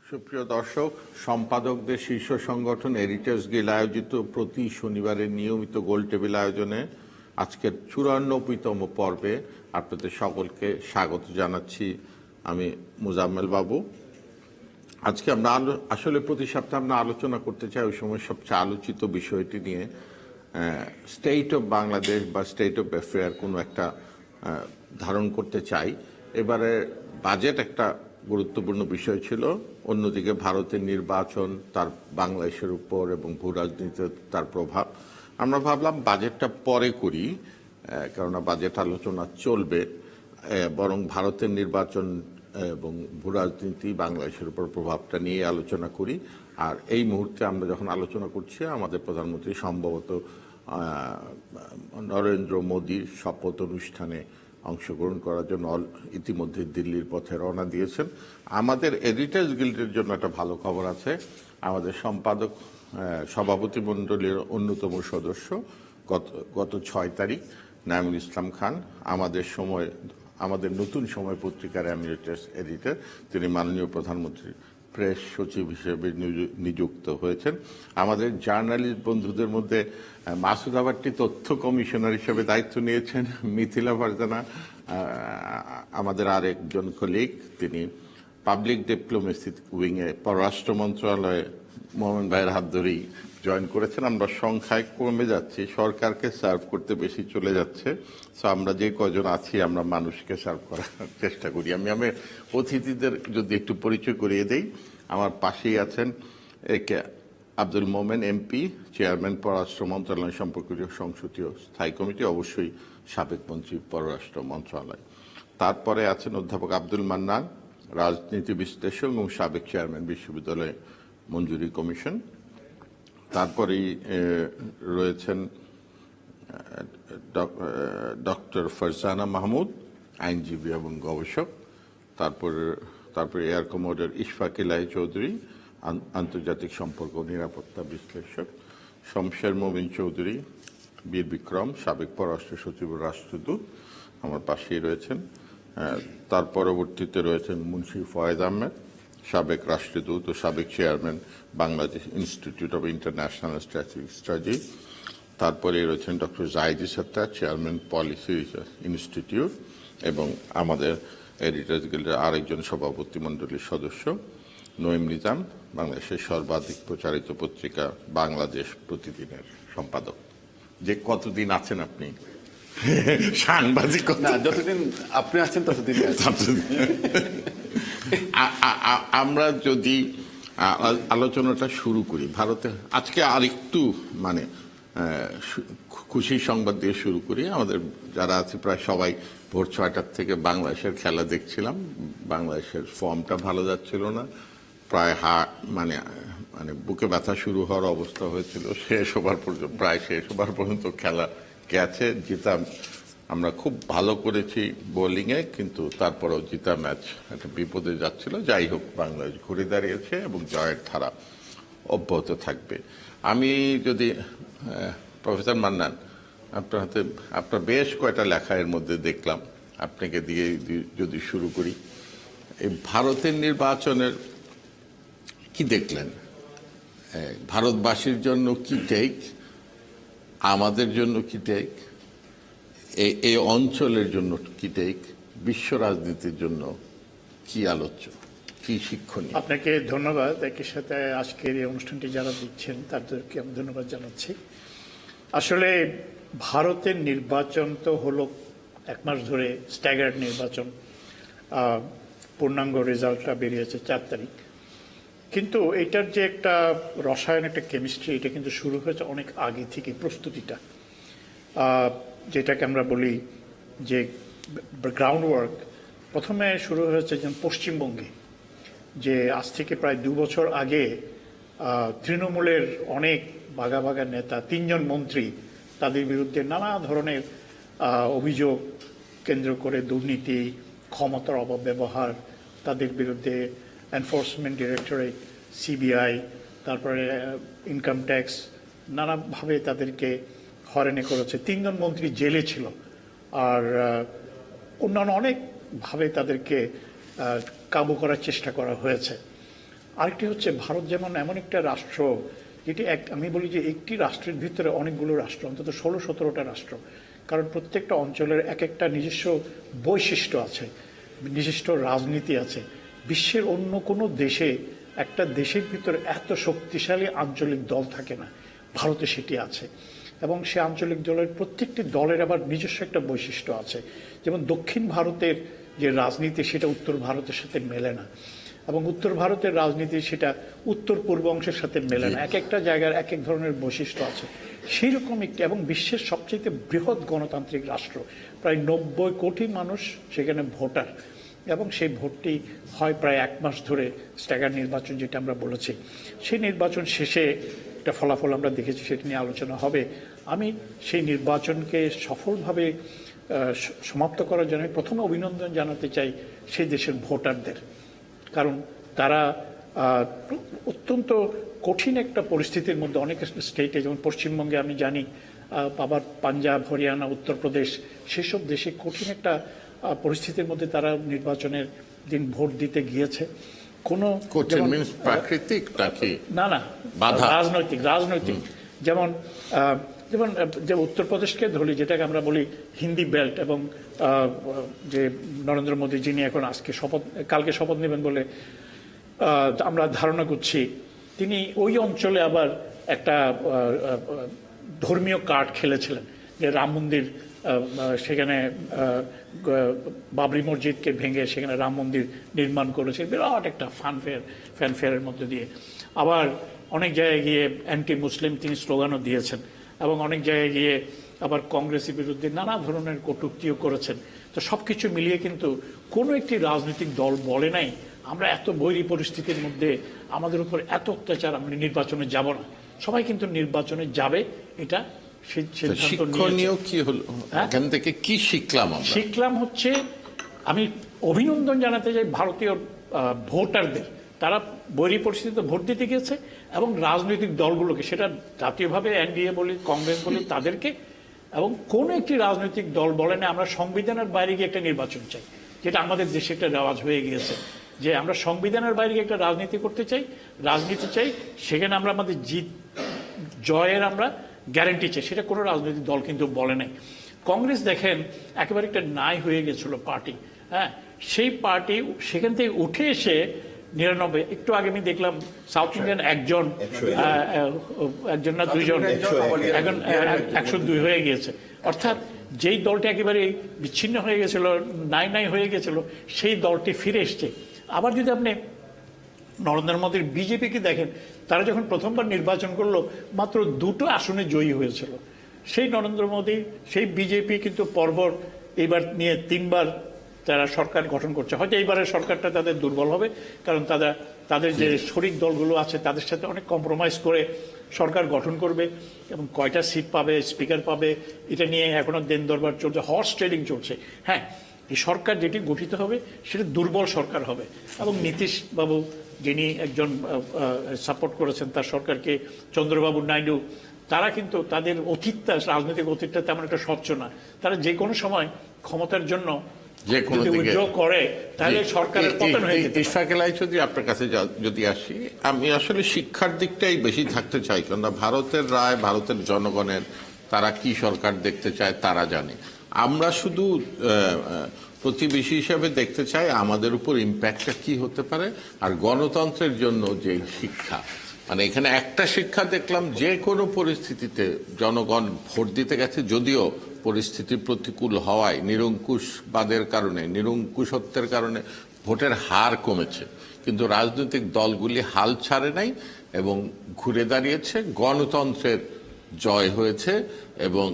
সুপ্রিয় দর্শক, সম্পাদকদের শীর্ষ সংগঠন হেরিটেজ গিল্ড আয়োজিত প্রতি শনিবারের নিয়মিত গোলটেবিল আয়োজনে আজকের 94তম পর্বে আপনাদের সকলকে স্বাগত জানাচ্ছি। আমি মুজাম্মেল বাবু। আজকে আমরা আসলে প্রতি সপ্তাহে আমরা আলোচনা করতে চাই ওই সময় সবচেয়ে আলোচিত বিষয়টি নিয়ে, স্টেট অফ বাংলাদেশ বা স্টেট অফ অ্যাফেয়ার কোনো একটা ধারণ করতে চাই। এবারে বাজেট একটা গুরুত্বপূর্ণ বিষয় ছিল, অন্যদিকে ভারতের নির্বাচন, তার বাংলাদেশের উপর এবং ভূ রাজনীতিতে তার প্রভাব। আমরা ভাবলাম বাজেটটা পরে করি, কেননা বাজেট আলোচনা চলবে, বরং ভারতের নির্বাচন এবং ভূ রাজনীতি বাংলাদেশের উপর প্রভাবটা নিয়ে আলোচনা করি। আর এই মুহূর্তে আমরা যখন আলোচনা করছি, আমাদের প্রধানমন্ত্রী সম্ভবত নরেন্দ্র মোদীর শপথ অনুষ্ঠানে অংশগ্রহণ করার জন্য ইতিমধ্যে দিল্লির পথে রওনা দিয়েছেন। আমাদের এডিটর্স গিল্ডের জন্য একটা ভালো খবর আছে। আমাদের সম্পাদক সভাপতি মণ্ডলীর অন্যতম সদস্য গত 6 তারিখ নাঈমুল ইসলাম খান আমাদের নতুন সময় পত্রিকার এমিরেটাস এডিটর, তিনি মাননীয় প্রধানমন্ত্রীর প্রেস সচিব হিসেবে নিযুক্ত হয়েছেন। আমাদের জার্নালিস্ট বন্ধুদের মধ্যে মাসুদ আবারটি তথ্য কমিশনার হিসেবে দায়িত্ব নিয়েছেন। মিথিলা ফারজানা আমাদের আরেকজন কলিগ, তিনি পাবলিক ডিপ্লোমেসি উইংয়ে পররাষ্ট্র মন্ত্রণালয়ে মোহাম্মদ ভাইয়ের হাত ধরেই জয়েন করেছেন। আমরা সংখ্যায় কমে যাচ্ছি, সরকারকে সার্ভ করতে বেশি চলে যাচ্ছে। সো আমরা যে কজন আছি আমরা মানুষকে সার্ভ করার চেষ্টা করি। আমি অতিথিদের যদি একটু পরিচয় করিয়ে দেই। আমার পাশেই আছেন আব্দুল মোমেন এমপি, চেয়ারম্যান পররাষ্ট্র মন্ত্রণালয় সম্পর্কিত সংসদীয় স্থায়ী কমিটি, অবশ্যই সাবেক মন্ত্রী পররাষ্ট্র মন্ত্রণালয়। তারপরে আছেন অধ্যাপক আব্দুল মান্নান, রাজনীতি বিশ্লেষক এবং সাবেক চেয়ারম্যান বিশ্ববিদ্যালয় মঞ্জুরি কমিশন। তারপরেই রয়েছেন ডক্টর ফারজানা মাহমুদ, আইনজীবী এবং গবেষক। তারপরে এয়ার কমোডার ইশফাক ইলাহি চৌধুরী, আন্তর্জাতিক সম্পর্ক ও নিরাপত্তা বিশ্লেষক। শমশের মোমিন চৌধুরী, বীর বিক্রম, সাবেক পররাষ্ট্র সচিব ও রাষ্ট্রদূত, আমার পাশেই রয়েছেন। তার পরবর্তীতে রয়েছেন মুন্সি ফয়েজ আহমেদ, সাবেক রাষ্ট্রদূত ও সাবেক chairman Bangladesh institute of international strategic study. তারপরে রয়েছেন ডক্টর জাহিদ সত্তার, চেয়ারম্যান পলিসি রিসার্চ ইনস্টিটিউট, এবং আমাদের এডিটর্স গিল্ডের আরেকজন সভাপতি মণ্ডলীর সদস্য নঈম নিজাম, বাংলাদেশের সর্বাধিক প্রচারিত পত্রিকা বাংলাদেশ প্রতিদিনের সম্পাদক। যে কতদিন আছেন আপনি? সাংবাদিক না, যতদিন আপনি আছেন ততদিন। আমরা যদি আলোচনাটা শুরু করি ভারতে, আজকে আরেকটু খুশি সংবাদ দিয়ে শুরু করি। আমাদের যারা আছে প্রায় সবাই ভোর 6টার থেকে বাংলাদেশের খেলা দেখছিলাম। বাংলাদেশের ফর্মটা ভালো যাচ্ছিল না, প্রায় বুকে ব্যথা শুরু হওয়ার অবস্থা হয়েছিল। প্রায় শেষ ওভার পর্যন্ত খেলা গেছে। আমরা খুব ভালো করেছি বোলিংয়ে, কিন্তু তারপরেও জিতা ম্যাচ একটা বিপদে যাচ্ছিল। যাই হোক, বাংলাদেশ ঘুরে দাঁড়িয়েছে এবং জয়ের ধারা অব্যাহত থাকবে। আমি যদি প্রফেসর মান্নান, আপনার হাতে আপনার বেশ কয়টা লেখা এর মধ্যে দেখলাম, আপনাকে দিয়ে যদি শুরু করি, এই ভারতের নির্বাচনের কি দেখলেন? ভারতবাসীর জন্য কি টেক, আমাদের জন্য কি টেক, এই অঞ্চলের জন্য কি টেক, বিশ্ব রাজনীতির জন্য কি আলোচ্য, কি শিক্ষণীয়? আপনাকে ধন্যবাদ। একই সাথে আজকের এই অনুষ্ঠানটি যারা দিচ্ছেন তাদেরকে আমি ধন্যবাদ জানাচ্ছি। আসলে ভারতের নির্বাচন তো হলো 1 মাস ধরে স্ট্যাগার্ড নির্বাচন, পূর্ণাঙ্গ রেজাল্টটা বেরিয়েছে 4 তারিখ। কিন্তু এটার যে একটা রসায়ন, একটা কেমিস্ট্রি, এটা কিন্তু শুরু হয়েছে অনেক আগে থেকে। প্রস্তুতিটা, যেটাকে আমরা বলি যে গ্রাউন্ড ওয়ার্ক, প্রথমে শুরু হয়েছে যেমন পশ্চিমবঙ্গে, যে আজ থেকে প্রায় 2 বছর আগে তৃণমূলের অনেক বাঘা বাঘা নেতা, 3 জন মন্ত্রী, তাদের বিরুদ্ধে নানা ধরনের অভিযোগ কেন্দ্র করে দুর্নীতি, ক্ষমতার অপব্যবহার, তাদের বিরুদ্ধে এনফোর্সমেন্ট ডিরেক্টরেট, সিবিআই, তারপরে ইনকাম ট্যাক্স, নানাভাবে তাদেরকে হয়রানি করেছে। 3 জন মন্ত্রী জেলে ছিল, আর অন্যান্য অনেকভাবে তাদেরকে কাবু করার চেষ্টা করা হয়েছে। আরেকটি হচ্ছে ভারত যেমন এমন একটা রাষ্ট্র যেটি আমি বলি যে একটি রাষ্ট্রের ভিতরে অনেকগুলো রাষ্ট্র, অন্তত 16-17টা রাষ্ট্র। কারণ প্রত্যেকটা অঞ্চলের এক একটা নিজস্ব বৈশিষ্ট্য আছে, নিজস্ব রাজনীতি আছে। বিশ্বের অন্য কোনো দেশে একটা দেশের ভিতরে এত শক্তিশালী আঞ্চলিক দল থাকে না, ভারতে সেটি আছে। এবং সে আঞ্চলিক দলের প্রত্যেকটি দলের আবার নিজস্ব একটা বৈশিষ্ট্য আছে। যেমন দক্ষিণ ভারতের যে রাজনীতি সেটা উত্তর ভারতের সাথে মেলে না, এবং উত্তর ভারতের রাজনীতি সেটা উত্তর পূর্ব অংশের সাথে মেলে না। এক একটা জায়গার এক এক ধরনের বৈশিষ্ট্য আছে। সেই রকম একটি এবং বিশ্বের সবচেয়ে বৃহৎ গণতান্ত্রিক রাষ্ট্র, প্রায় 90 কোটি মানুষ সেখানে ভোটার, এবং সেই ভোটটি হয় প্রায় 1 মাস ধরে, স্ট্যাগার নির্বাচন যেটা আমরা বলেছি। সেই নির্বাচন শেষে একটা ফলাফল আমরা দেখেছি, সেটা নিয়ে আলোচনা হবে। আমি সেই নির্বাচনকে সফলভাবে সমাপ্ত করার জন্য প্রথমে অভিনন্দন জানাতে চাই সেই দেশের ভোটারদের। কারণ তারা অত্যন্ত কঠিন একটা পরিস্থিতির মধ্যে অনেক স্টেটে, যেমন পশ্চিমবঙ্গে আমি জানি, আবার পাঞ্জাব, হরিয়ানা, উত্তরপ্রদেশ, সেসব দেশে কঠিন একটা পরিস্থিতির মধ্যে তারা নির্বাচনের দিন ভোট দিতে গিয়েছে। কোনো প্রাকৃতিক নাকি না রাজনৈতিক যেমন যে উত্তরপ্রদেশকে ধরি, যেটাকে আমরা বলি হিন্দি বেল্ট, এবং যে নরেন্দ্র মোদী যিনি এখন কালকে শপথ নেবেন বলে আমরা ধারণা করছি, তিনি ওই অঞ্চলে আবার একটা ধর্মীয় কার্ড খেলেছিলেন, যে রাম মন্দির সেখানে বাবরি মসজিদকে ভেঙে সেখানে রাম মন্দির নির্মাণ করেছে, বিরাট একটা ফ্যানফেয়ারের মধ্যে দিয়ে। আবার অনেক জায়গায় গিয়ে অ্যান্টি মুসলিম তিনি স্লোগানও দিয়েছেন, এবং অনেক জায়গায় গিয়ে আবার কংগ্রেসের বিরুদ্ধে নানা ধরনের কটূক্তিও করেছেন। তো সবকিছু মিলিয়ে কিন্তু কোনো একটি রাজনৈতিক দল বলে নাই আমরা এত বৈরী পরিস্থিতির মধ্যে আমাদের উপর এত অত্যাচার, আমরা নির্বাচনে যাব না। সবাই কিন্তু নির্বাচনে যাবে, এটা শিক্ষণীয় কি হলো এখান থেকে, কি শিখলাম হচ্ছে, আমি অভিনন্দন জানাতে চাই ভারতীয় ভোটারদের। তারা বৈরী পরিস্থিতিতে ভোট দিতে গিয়েছে, এবং রাজনৈতিক দলগুলোকে, সেটা জাতীয়ভাবে এনডিএ বলি, কংগ্রেস বলি, তাদেরকে, এবং কোন একটি রাজনৈতিক দল বলে না আমরা সংবিধানের বাইরে গিয়ে একটা নির্বাচন চাই, যেটা আমাদের দেশে একটা রেওয়াজ হয়ে গিয়েছে, যে আমরা সংবিধানের বাইরে গিয়ে একটা রাজনীতি করতে চাই, রাজনীতি চাই, সেখানে আমরা আমাদের জয়ের আমরা গ্যারান্টি চাই। সেটা কোনো রাজনৈতিক দল কিন্তু বলে নাই। কংগ্রেস দেখেন একেবারে একটা নাই হয়ে গেছিল পার্টি, হ্যাঁ, সেই পার্টি সেখান থেকে উঠে এসে 99, একটু আগে আমি দেখলাম সাউথ ইন্ডিয়ান একজন না দুইজন, এখন 102 হয়ে গিয়েছে। অর্থাৎ যেই দলটি একেবারে বিচ্ছিন্ন হয়ে গেছিল, নাই হয়ে গেছিল, সেই দলটি ফিরে এসছে। আবার যদি আপনি নরেন্দ্র মোদীর বিজেপিকে দেখেন, তারা যখন প্রথমবার নির্বাচন করলো মাত্র 2টো আসনে জয়ী হয়েছিল। সেই নরেন্দ্র মোদী, সেই বিজেপি কিন্তু পরপর এইবার নিয়ে 3বার তারা সরকার গঠন করছে। হয়তো এইবারের সরকারটা তাদের দুর্বল হবে, কারণ তাদের যে শরিক দলগুলো আছে তাদের সাথে অনেক কম্প্রোমাইজ করে সরকার গঠন করবে, এবং কয়টা সিট পাবে, স্পিকার পাবে, এটা নিয়ে এখনো দেন দরবার চলছে, হর্স ট্রেডিং চলছে। হ্যাঁ, এই সরকার যেটি গঠিত হবে সেটা দুর্বল সরকার হবে, এবং নীতিশ বাবু যিনি একজন সাপোর্ট করেছেন তার সরকারকে, চন্দ্রবাবু নাইডু, তারা কিন্তু তাদের অতীতটা, রাজনৈতিক অতীতটা তেমন একটা স্বচ্ছ না। তারা যে কোনো সময় ক্ষমতার জন্য যে কোনো দিকে করে, তাহলে সরকারের পতন হয়ে যেতে পারে। ইশফাক এলাই যদি আপনার কাছে যদি আসি, আমি আসলে শিক্ষার দিকটাই বেশি থাকতে চাই, কেননা ভারতের রায়, ভারতের জনগণের, তারা কি সরকার দেখতে চায় তারা জানে। আমরা শুধু প্রতিবেশী হিসেবে দেখতে চাই আমাদের উপর ইম্প্যাক্টটা কি হতে পারে। আর গণতন্ত্রের জন্য যে শিক্ষা, মানে এখানে একটা শিক্ষা দেখলাম, যে কোনো পরিস্থিতিতে জনগণ ভোট দিতে গেছে, যদিও পরিস্থিতি প্রতিকূল হওয়ায়, নিরঙ্কুশবাদের কারণে, নিরঙ্কুশত্বের কারণে ভোটের হার কমেছে, কিন্তু রাজনৈতিক দলগুলি হাল ছাড়ে নাই এবং ঘুরে দাঁড়িয়েছে, গণতন্ত্রের জয় হয়েছে, এবং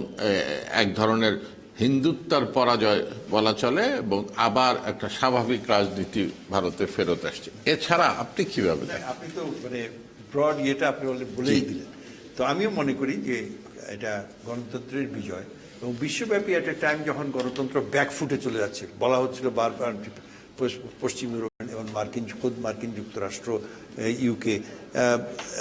এক ধরনের হিন্দুত্বের পরাজয় বলা চলে, এবং আবার একটা স্বাভাবিক রাজনীতি ভারতে ফেরত আসছে। এছাড়া আপনি কিভাবে দেখেন? আপনি তো মানে ব্রড ইয়েটা আপনি বলেই দিলেন। তো আমিও মনে করি যে এটা গণতন্ত্রের বিজয়, এবং বিশ্বব্যাপী একটা টাইম যখন গণতন্ত্র ব্যাকফুটে চলে যাচ্ছে, বলা হচ্ছিল বারবার পশ্চিম ইউরোপ এবং মার্কিন যুক্তরাষ্ট্র, ইউকে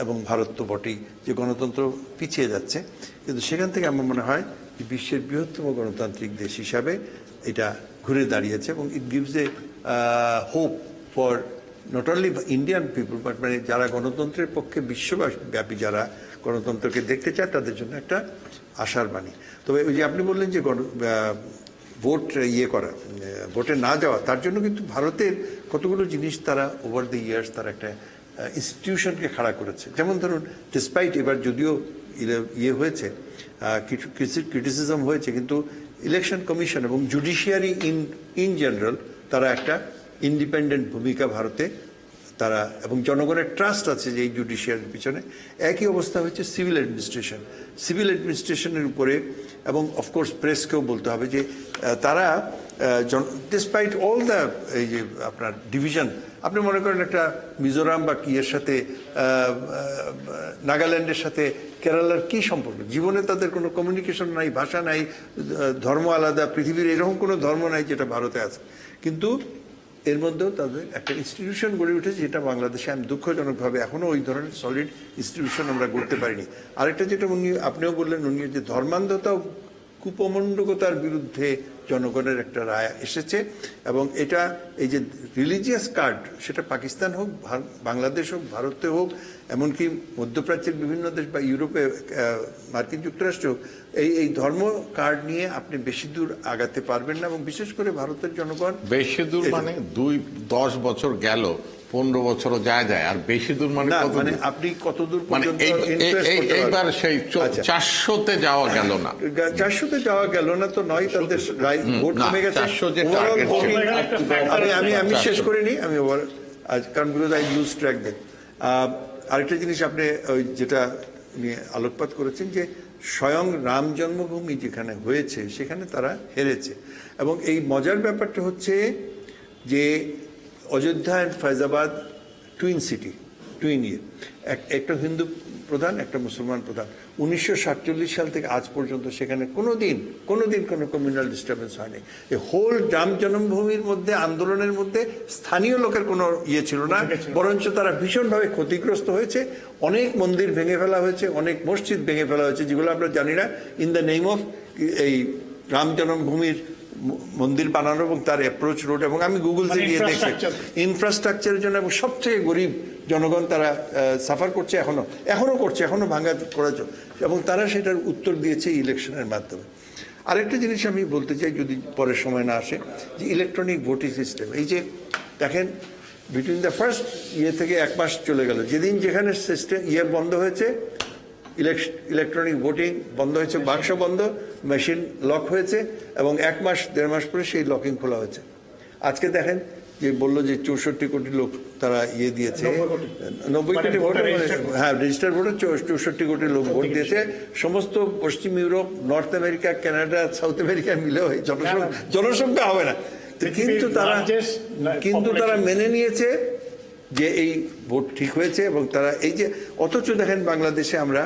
এবং ভারত তো বটেই, যে গণতন্ত্র পিছিয়ে যাচ্ছে, কিন্তু সেখান থেকে আমার মনে হয় যে বিশ্বের বৃহত্তম গণতান্ত্রিক দেশ হিসাবে এটা ঘুরে দাঁড়িয়েছে, এবং it gives a hope for not only Indian people but মানে যারা গণতন্ত্রের পক্ষে বিশ্বব্যাপী যারা গণতন্ত্রকে দেখতে চায় তাদের জন্য একটা আশার বাণী। তবে ওই যে আপনি বললেন যে ভোট করা, ভোটে না যাওয়া, তার জন্য কিন্তু ভারতের কতগুলো জিনিস তারা ওভার দ্য ইয়ার্স তারা একটা ইনস্টিটিউশনকে খাড়া করেছে। যেমন ধরুন, ডিসপাইট এবার যদিও হয়েছে, কিছু ক্রিটিসিজম হয়েছে, কিন্তু ইলেকশন কমিশন এবং জুডিশিয়ারি ইন জেনারেল তারা একটা ইন্ডিপেন্ডেন্ট ভূমিকা ভারতে তারা, এবং জনগণের ট্রাস্ট আছে যে এই জুডিশিয়ারির পিছনে। একই অবস্থা হচ্ছে সিভিল অ্যাডমিনিস্ট্রেশনের উপরে, এবং অফকোর্স প্রেসকেও বলতে হবে যে তারা ডিসপাইট অল দ্য এই যে আপনার ডিভিশন, আপনি মনে করেন একটা মিজোরাম বা কি এর সাথে নাগাল্যান্ডের সাথে কেরালার কি সম্পর্ক? জীবনে তাদের কোনো কমিউনিকেশন নাই, ভাষা নাই, ধর্ম আলাদা, পৃথিবীর এরকম কোনো ধর্ম নাই যেটা ভারতে আছে, কিন্তু এর মধ্যেও তাদের একটা ইনস্টিটিউশন গড়ে উঠেছে যেটা বাংলাদেশে আমি দুঃখজনকভাবে এখনো ওই ধরনের সলিড ইনস্টিটিউশন আমরা গড়তে পারিনি। আরেকটা যেটা আপনিও বললেন, উনি যে ধর্মান্ধতা ও কুপমণ্ডকতার বিরুদ্ধে জনগণের একটা রায় এসেছে, এবং এটা এই যে রিলিজিয়াস কার্ড, সেটা পাকিস্তান হোক, বাংলাদেশ হোক, ভারতে হোক, এমনকি মধ্যপ্রাচ্যের বিভিন্ন দেশ বা ইউরোপে, মার্কিন যুক্তরাষ্ট্র হোক, এই ধর্ম কার্ড নিয়ে আপনি বেশি দূর আগাতে পারবেন না। এবং বিশেষ করে ভারতের জনগণ বেশি দূর মানে 10 বছর গেল, 15 বছরও যায়, আর বেশি দূর মানে কত? মানে আপনি কতদূর পর্যন্ত এইবার সেই 400-তে যাওয়া গেল না, 400-তে যাওয়া গেল না তো নয়, তাদের ভোট কমে গেছে। আমি শেষ করিনি, আমি কারণ বিকজ আই লুজ ট্র্যাক দেন। আরেকটা জিনিস আপনি ওই যেটা নিয়ে আলোকপাত করেছেন যে স্বয়ং রাম জন্মভূমি যেখানে হয়েছে সেখানে তারা হেরেছে। এবং এই মজার ব্যাপারটা হচ্ছে যে Ayodhya and Faizabad twin city, একটা হিন্দু প্রধান, একটা মুসলমান প্রধান। 1947 সাল থেকে আজ পর্যন্ত সেখানে কোনোদিন কোনো কমিউনাল ডিস্টারবেন্স হয়নি। এই হোল রাম জন্মভূমির মধ্যে আন্দোলনের মধ্যে স্থানীয় লোকের কোনো ছিল না, বরঞ্চ তারা ভীষণভাবে ক্ষতিগ্রস্ত হয়েছে। অনেক মন্দির ভেঙে ফেলা হয়েছে, অনেক মসজিদ ভেঙে ফেলা হয়েছে, যেগুলো আমরা জানি না, ইন দ্য নেম অফ এই রাম জন্মভূমির মন্দির বানানো এবং তার অ্যাপ্রোচ রোড। এবং আমি গুগলতে গিয়ে দেখছি ইনফ্রাস্ট্রাকচারের জন্য, এবং সবচেয়ে গরিব জনগণ তারা সাফার করছে, এখনো করছে, এখনো ভাঙা করা, এবং তারা সেটার উত্তর দিয়েছে ইলেকশনের মাধ্যমে। আরেকটা জিনিস আমি বলতে চাই, যদি পরের সময় না আসে, যে ইলেকট্রনিক ভোটিং সিস্টেম। এই যে দেখেন, বিটুইন দ্য ফার্স্ট থেকে 1 মাস চলে গেল, যেদিন যেখানে সিস্টেম বন্ধ হয়েছে, ইলেকট্রনিক ভোটিং বন্ধ হয়েছে, বাক্স বন্ধ, মেশিন লক হয়েছে, এবং 1-1.5 মাস পরে সেই লকিং খোলা হয়েছে। আজকে দেখেন যে বললো যে 64 কোটি লোক তারা দিয়েছে, 90 কোটি ভোট, হ্যাঁ রেজিস্টার ভোটে 64 কোটি লোক ভোট দিয়েছে। সমস্ত পশ্চিম Europe, north America, Canada, south America মিলে জনসংখ্যা হবে না, কিন্তু তারা মেনে নিয়েছে যে এই ভোট ঠিক হয়েছে। এবং তারা এই যে, অথচ দেখেন বাংলাদেশে আমরা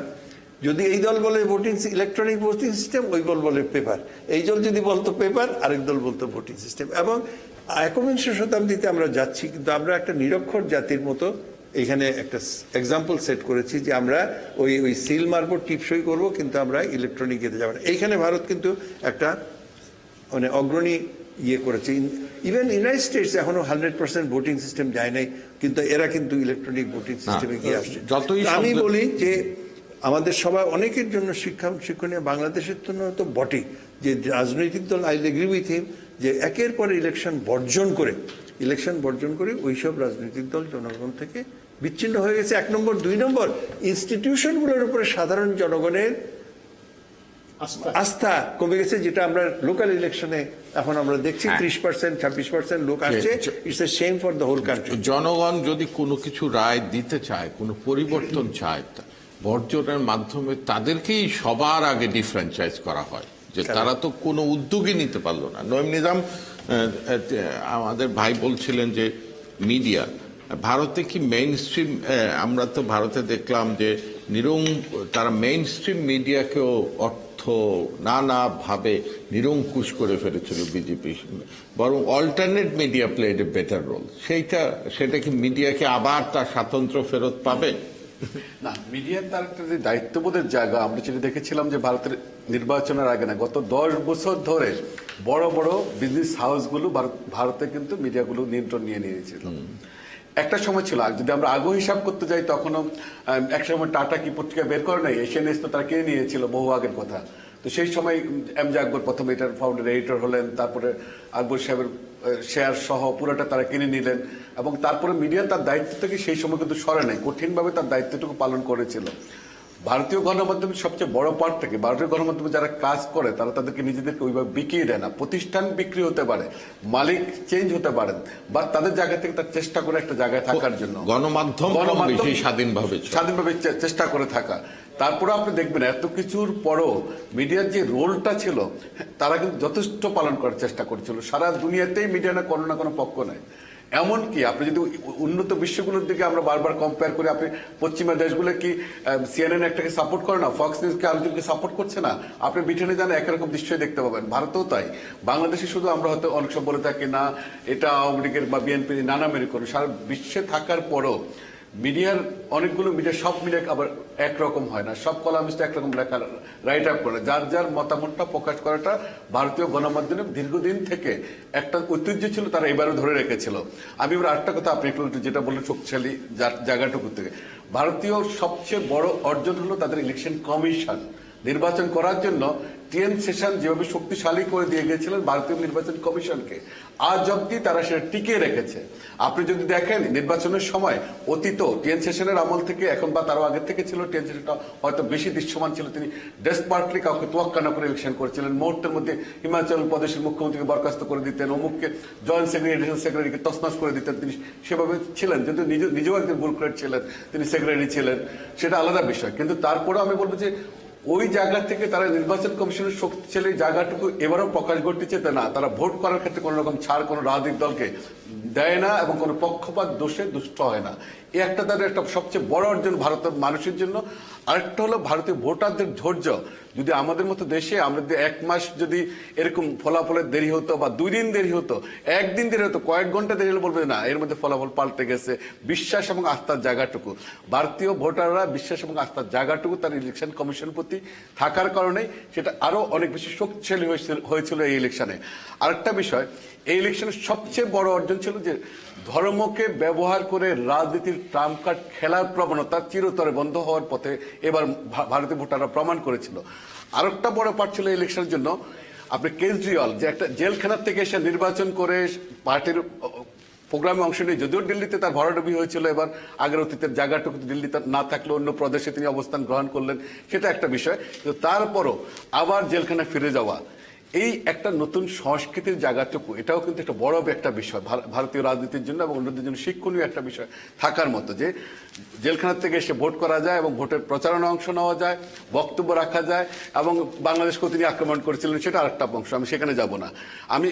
যদি এই দল বলে ইলেকট্রনিক ভোটিং সিস্টেম, ওই দল বলে পেপার, এই দল যদি বলতো পেপার, আরেক দল বলতো ভোটিং সিস্টেম। এবং 21 শতাব্দীতে আমরা যাচ্ছি, কিন্তু আমরা একটা নিরক্ষর জাতির মতো এখানে একটা এক্সাম্পল সেট করেছি যে আমরা ওই সিল মারবো, টিপসই করবো, কিন্তু আমরা ইলেকট্রনিক যেতে যাবো না। এইখানে ভারত কিন্তু একটা মানে অগ্রণী করেছে। ইভেন ইউনাইটেড স্টেটস এখনো 100% ভোটিং সিস্টেম যায় নাই, কিন্তু এরা কিন্তু ইলেকট্রনিক ভোটিং সিস্টেমে গিয়ে আসছে। আমি বলি যে আমাদের সবাই, অনেকের জন্য শিক্ষণীয়, বাংলাদেশের জন্য তো বটে, যে রাজনৈতিক দল, আই এগ্রি উইথ হিম, যে একের পর ইলেকশন বর্জন করে ওইসব রাজনৈতিক দল জনগণ থেকে বিচ্ছিন্ন হয়ে গেছে। 1 নম্বর। 2 নম্বর, ইনস্টিটিউশনগুলোর উপরে সাধারণ জনগণের আস্থা কমে গেছে, যেটা আমরা লোকাল ইলেকশনে এখন আমরা দেখছি 30%, 26% লোক আসছে। It's a shame for the whole country. জনগণ যদি কোনো কিছু রায় দিতে চায়, কোনো পরিবর্তন চায়, বর্জনের মাধ্যমে তাদেরকেই সবার আগে ডিফ্র্যাঞ্চাইজ করা হয়, যে তারা তো কোনো উদ্যোগই নিতে পারলো না। নঈম নিজাম, আমাদের ভাই বলছিলেন যে মিডিয়া, ভারতে কি মেইন স্ট্রিম, আমরা তো ভারতে দেখলাম যে তারা মেইন স্ট্রিম মিডিয়াকেও নানাভাবে নিরঙ্কুশ করে ফেলেছিল বিজেপি, বরং alternate media played a better role. সেটা কি মিডিয়াকে আবার তার স্বাতন্ত্র্য ফেরত পাবে? না, মিডিয়ার তার একটা যে দায়িত্ববোধের জায়গা, আমরা যেটা দেখেছিলাম যে ভারতের নির্বাচনের আগে না, গত 10 বছর ধরে বড় বড় বিজনেস হাউসগুলো ভারতে কিন্তু মিডিয়াগুলো নিয়ন্ত্রণ নিয়ে নিয়েছিল। একটা সময় ছিল, আর যদি আমরা আগে হিসাব করতে যাই তখনও এক সময় টাটা কি পত্রিকা বের করে নাই, এশিয়ান তো তারা কিনে নিয়েছিল বহু আগের কথা। তো সেই সময় এমজে আকবর প্রথম এটার ফাউন্ডার এডিটর হলেন, তারপরে আকবর সাহেবের শেয়ার সহ পুরোটা তারা কিনে নিলেন, এবং তারপরে মিডিয়া তার দায়িত্ব থেকে সেই সময় কিন্তু সরে নাই, কঠিনভাবে তার দায়িত্বটুকু পালন করেছিল। ভারতীয় গণমাধ্যমের সবচেয়ে বড় পার্ট থেকে ভারতীয় গণমাধ্যমে যারা কাজ করে তারা তাদেরকে নিজেদেরকে ওইভাবে বিকিয়ে দেয় না। প্রতিষ্ঠান বিক্রি হতে পারে, মালিক চেঞ্জ হতে পারেন, বা তাদের জায়গা থেকে তার চেষ্টা করে একটা জায়গায় থাকার জন্য গণমাধ্যম বেশি স্বাধীনভাবে চেষ্টা করে থাকা। তারপরে আপনি দেখবেন এত কিছুর পরও মিডিয়ার যে রোলটা ছিল তারা কিন্তু যথেষ্ট পালন করার চেষ্টা করেছিল। সারা দুনিয়াতেই মিডিয়া না কোনো পক্ষ নেয়। এমনকি আপনি যদি উন্নত বিশ্বগুলোর দিকে আমরা বারবার কম্পেয়ার করি, আপনি পশ্চিমা দেশগুলো কি সিএনএন একটাকে সাপোর্ট করে না, ফক্স নিউজকে আরেকজনকে সাপোর্ট করছে না? আপনি ব্রিটেনে যান একরকম দৃশ্যই দেখতে পাবেন, ভারতেও তাই। বাংলাদেশে শুধু আমরা হয়তো অনেক সময় বলে থাকি না এটা আওয়ামী লীগের বা বিএনপির নানা মেরে করে, সারা বিশ্বে থাকার পরও মিডিয়ার অনেকগুলো মিডিয়া, সব মিডিয়া আবার একরকম হয় না, সব কলামিস্ট একরকম লেখা রাইট আপ করে। যার যার মতামতটা প্রকাশ করাটা ভারতীয় গণমাধ্যমে দীর্ঘদিন থেকে একটা ঐতিহ্য ছিল, তারা এবারও ধরে রেখেছিল। আমি এবার আরেকটা কথা আপনি একটু যেটা বললেন শক্তিশালী জায়গাটুকু থেকে, ভারতীয় সবচেয়ে বড় অর্জন হলো তাদের ইলেকশন কমিশন। নির্বাচন করার জন্য টিএন সেশন যেভাবে শক্তিশালী করে দিয়ে গেছিলেন ভারতীয় নির্বাচন কমিশনকে, আজ অব্দি তারা সেটা টিকিয়ে রেখেছে। আপনি যদি দেখেন নির্বাচনের সময় অতীত টিএন সেশনের আমল থেকে এখন বা তারও আগের থেকে ছিল, টিএন সেশনটা হয়তো বেশি দৃশ্যমান ছিল। তিনি ডেসপার্টলি কাউকে তোয়াক্কা না করে ইলেকশন করেছিলেন। মুহূর্তের মধ্যে হিমাচল প্রদেশের মুখ্যমন্ত্রীকে বরখাস্ত করে দিতেন, অমুককে জয়েন্ট সেক্রেটারি এডিশনাল সেক্রেটারিকে তছনছ করে দিতেন। তিনি সেভাবে ছিলেন, কিন্তু নিজেও একজন ব্যুরোক্রেট ছিলেন, তিনি সেক্রেটারি ছিলেন, সেটা আলাদা বিষয়। কিন্তু তারপরেও আমি বলবো যে ওই জায়গা থেকে তারা নির্বাচন কমিশনের শক্তিশালী জায়গাটুকু এবারও প্রকাশ ঘটিয়েছে। না, তারা ভোট করার ক্ষেত্রে কোন রকম ছাড় কোনো রাজনৈতিক দলকে দেয় না এবং কোনো পক্ষপাত দোষে দুষ্ট হয় না। এই একটা তাদের একটা সবচেয়ে বড় অর্জন ভারতের মানুষের জন্য। আরেকটা হলো ভারতীয় ভোটারদের ধৈর্য। যদি আমাদের মতো দেশে আমরা যদি 1 মাস যদি এরকম ফলাফলের দেরি হতো বা 2 দিন দেরি হতো, 1 দিন দেরি হতো, কয়েক ঘন্টা দেরি হলে বলবে না এর মধ্যে ফলাফল পাল্টে গেছে। বিশ্বাস এবং আস্থার জায়গাটুকু, ভারতীয় ভোটাররা বিশ্বাস এবং আস্থার জায়গাটুকু তার ইলেকশন কমিশন প্রতি থাকার কারণে সেটা আরো অনেক বেশি শক্তিশালী হয়েছিল এই ইলেকশনে। আরেকটা বিষয়, এই ইলেকশনের সবচেয়ে বড় অর্জন ছিল যে ধর্মকে ব্যবহার করে রাজনীতির ট্রাম্প কার্ড খেলার প্রবণতা চিরতরে বন্ধ হওয়ার পথে এবার ভারতীয় ভোটাররা প্রমাণ করেছিল। আরেকটা বড় পার্ট ছিল ইলেকশনের জন্য, আপনি কেজরিওয়াল যে একটা জেলখানার থেকে এসে নির্বাচন করে পার্টির প্রোগ্রামে অংশ নিয়ে, যদিও দিল্লিতে তার ভরাডুবি হয়েছিল, এবার আগের অতীতের জায়গাটুকু দিল্লিতে না থাকলে অন্য প্রদেশে তিনি অবস্থান গ্রহণ করলেন, সেটা একটা বিষয়। কিন্তু তারপরও আবার জেলখানায় ফিরে যাওয়া, এই একটা নতুন সংস্কৃতির জায়গাটুকু, এটাও কিন্তু একটা বড় একটা বিষয় ভারতীয় রাজনীতির জন্য এবং অন্যদের জন্য শিক্ষণীয় একটা বিষয় থাকার মতো, যে জেলখানা থেকে এসে ভোট করা যায় এবং ভোটের প্রচারণা অংশ নেওয়া যায়, বক্তব্য রাখা যায়। এবং বাংলাদেশকেও তিনি আক্রমণ করেছিলেন, সেটা আরেকটা অংশ, আমি সেখানে যাব না। আমি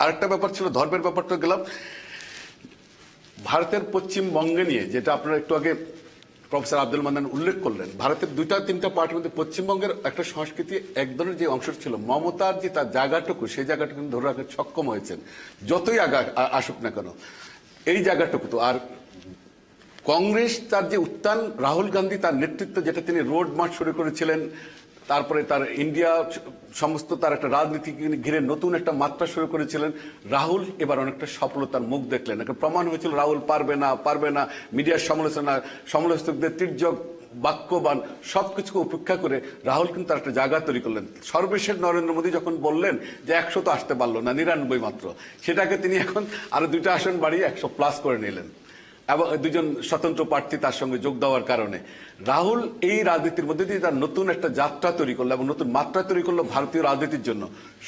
আরেকটা ব্যাপার ছিল ধর্মের ব্যাপারটা গেলাম। ভারতের পশ্চিমবঙ্গে নিয়ে যেটা আপনারা একটু আগে প্রফেসর আব্দুল মান্নান উল্লেখ করলেন, ভারতের 2-3টা পার্টির মধ্যে পশ্চিমবঙ্গের একটা সংস্কৃতি এক ধরনের যে অংশ ছিল, মমতার যে তার জায়গাটুকু, সেই জায়গাটুকু ধরে রাখতে সক্ষম হয়েছেন, যতই আসুক না কেন এই জায়গাটুকু। তো আর কংগ্রেস তার যে উত্থান, রাহুল গান্ধী তার নেতৃত্ব, যেটা তিনি রোড মার্চ শুরু করেছিলেন, তারপরে তার ইন্ডিয়া সমস্ত তার একটা রাজনীতি ঘিরে নতুন একটা মাত্রা শুরু করেছিলেন। রাহুল এবার অনেকটা সফলতার মুখ দেখলেন, একটা প্রমাণ হয়েছিল রাহুল পারবে না। মিডিয়ার সমালোচকদের তির্যক বাক্যবান সবকিছুকে উপেক্ষা করে রাহুল কিন্তু তার একটা জায়গা তৈরি করলেন। সর্বশেষ নরেন্দ্র মোদী যখন বললেন যে 100 তো আসতে পারলো না, 99 মাত্র, সেটাকে তিনি এখন আরো 2টা আসন বাড়িয়ে 100+ করে নিলেন এবং 2জন স্বতন্ত্র প্রার্থী তার সঙ্গে যোগ দেওয়ার কারণে রাহুল এই রাজনীতির মধ্যে দিয়ে তার নতুন একটা যাত্রা তৈরি করলো এবং নতুন মাত্রা তৈরি করলো ভারতীয় রাজনীতির জন্য।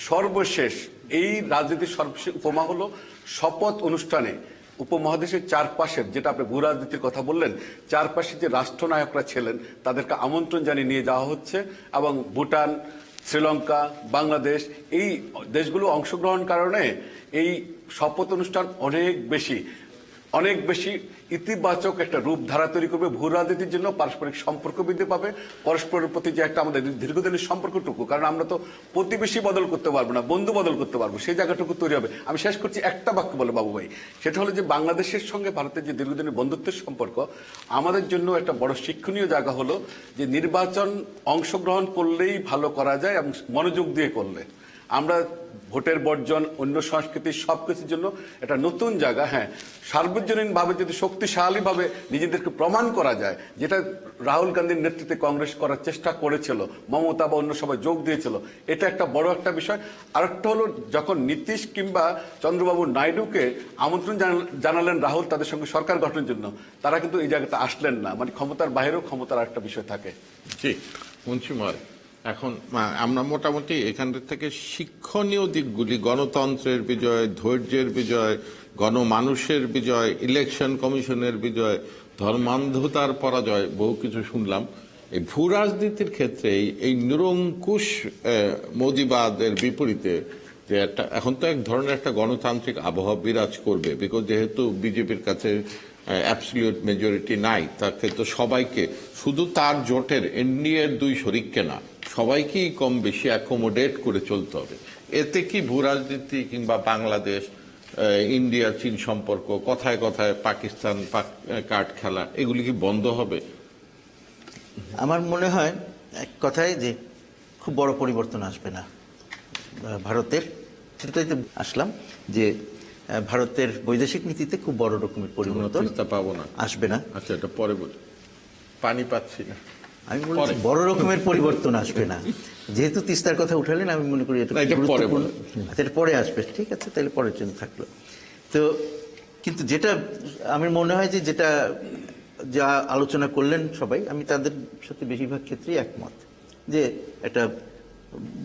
সর্বশেষ এই রাজনীতির সর্বশেষ উপমা হলো শপথ অনুষ্ঠানে উপমহাদেশের চারপাশের, যেটা আপনি ভূ রাজনীতির কথা বললেন, চারপাশে যে রাষ্ট্রনায়করা ছিলেন তাদেরকে আমন্ত্রণ জানিয়ে নিয়ে যাওয়া হচ্ছে এবং ভুটান, শ্রীলঙ্কা, বাংলাদেশ, এই দেশগুলো অংশগ্রহণ কারণে এই শপথ অনুষ্ঠান অনেক বেশি ইতিবাচক একটা রূপ ধারা তৈরি করবে ভূ রাজনীতির জন্য। পারস্পরিক সম্পর্ক বৃদ্ধি পাবে, পরস্পরের প্রতি যে একটা আমাদের দীর্ঘদিনের সম্পর্কটুকু, কারণ আমরা তো প্রতিবেশী বদল করতে পারবো না, বন্ধু বদল করতে পারবো, সেই জায়গাটুকু তৈরি হবে। আমি শেষ করছি একটা বাক্য বলে বাবু ভাই, সেটা হলো যে বাংলাদেশের সঙ্গে ভারতের যে দীর্ঘদিনের বন্ধুত্বের সম্পর্ক, আমাদের জন্য একটা বড় শিক্ষণীয় জায়গা হলো যে নির্বাচন অংশগ্রহণ করলেই ভালো করা যায় এবং মনোযোগ দিয়ে করলে। আমরা ভোটের বর্জন, অন্য সংস্কৃতি সবকিছুর জন্য একটা নতুন জায়গা। হ্যাঁ, সার্বজনীনভাবে যদি শক্তিশালীভাবে নিজেদেরকে প্রমাণ করা যায়, যেটা রাহুল গান্ধীর নেতৃত্বে কংগ্রেস করার চেষ্টা করেছিল, মমতা বা অন্য সবাই যোগ দিয়েছিল, এটা একটা বড় একটা বিষয়। আরেকটা হলো, যখন নীতিশ কিংবা চন্দ্রবাবু নাইডুকে আমন্ত্রণ জানালেন রাহুল তাদের সঙ্গে সরকার গঠনের জন্য, তারা কিন্তু এই জায়গাতে আসলেন না। মানে ক্ষমতার বাইরেও ক্ষমতার একটা বিষয় থাকে। জি, মুন্সিময়, এখন আমরা মোটামুটি এখান থেকে শিক্ষণীয় দিকগুলি, গণতন্ত্রের বিজয়, ধৈর্যের বিজয়, গণমানুষের বিজয়, ইলেকশন কমিশনের বিজয়, ধর্মান্ধতার পরাজয়, বহু কিছু শুনলাম। এই ভূ রাজনীতির ক্ষেত্রে এই নিরঙ্কুশ মোদিবাদের বিপরীতে যে একটা এখন তো এক ধরনের একটা গণতান্ত্রিক আবহাওয়া বিরাজ করবে, বিকজ যেহেতু বিজেপির কাছে অ্যাবসলিউট মেজরিটি নাই, তাকে তো সবাইকে, শুধু তার জোটের এনডিএর দুই শরিককে না, সবাইকেই কম বেশি অ্যাকোমোডেট করে চলতে হবে। এতে কি ভূ রাজনীতি কিংবা বাংলাদেশ ইন্ডিয়া চীন সম্পর্ক, কথায় কথায় পাকিস্তান কার্ড খেলা, এগুলি কি বন্ধ হবে? আমার মনে হয় এক কথায় যে খুব বড় পরিবর্তন আসবে না ভারতের। সেটাই তো আসলাম যে ভারতের বৈদেশিক নীতিতে খুব বড় রকমের পরিবর্তন পাবো না, আসবে না। আচ্ছা, এটা পরে বলি, পানি পাচ্ছি না। আমি বলছি বড় রকমের পরিবর্তন আসবে না। যেহেতু তিস্তার কথা উঠালেন, আমি মনে করি এটা গুরুত্বপূর্ণ। আচ্ছা, এটা পরে আসবে, ঠিক আছে, তাহলে পরের জন্য থাকলো। তো কিন্তু যেটা আমার মনে হয় যে যেটা যা আলোচনা করলেন সবাই, আমি তাদের সাথে বেশিরভাগ ক্ষেত্রেই একমত যে একটা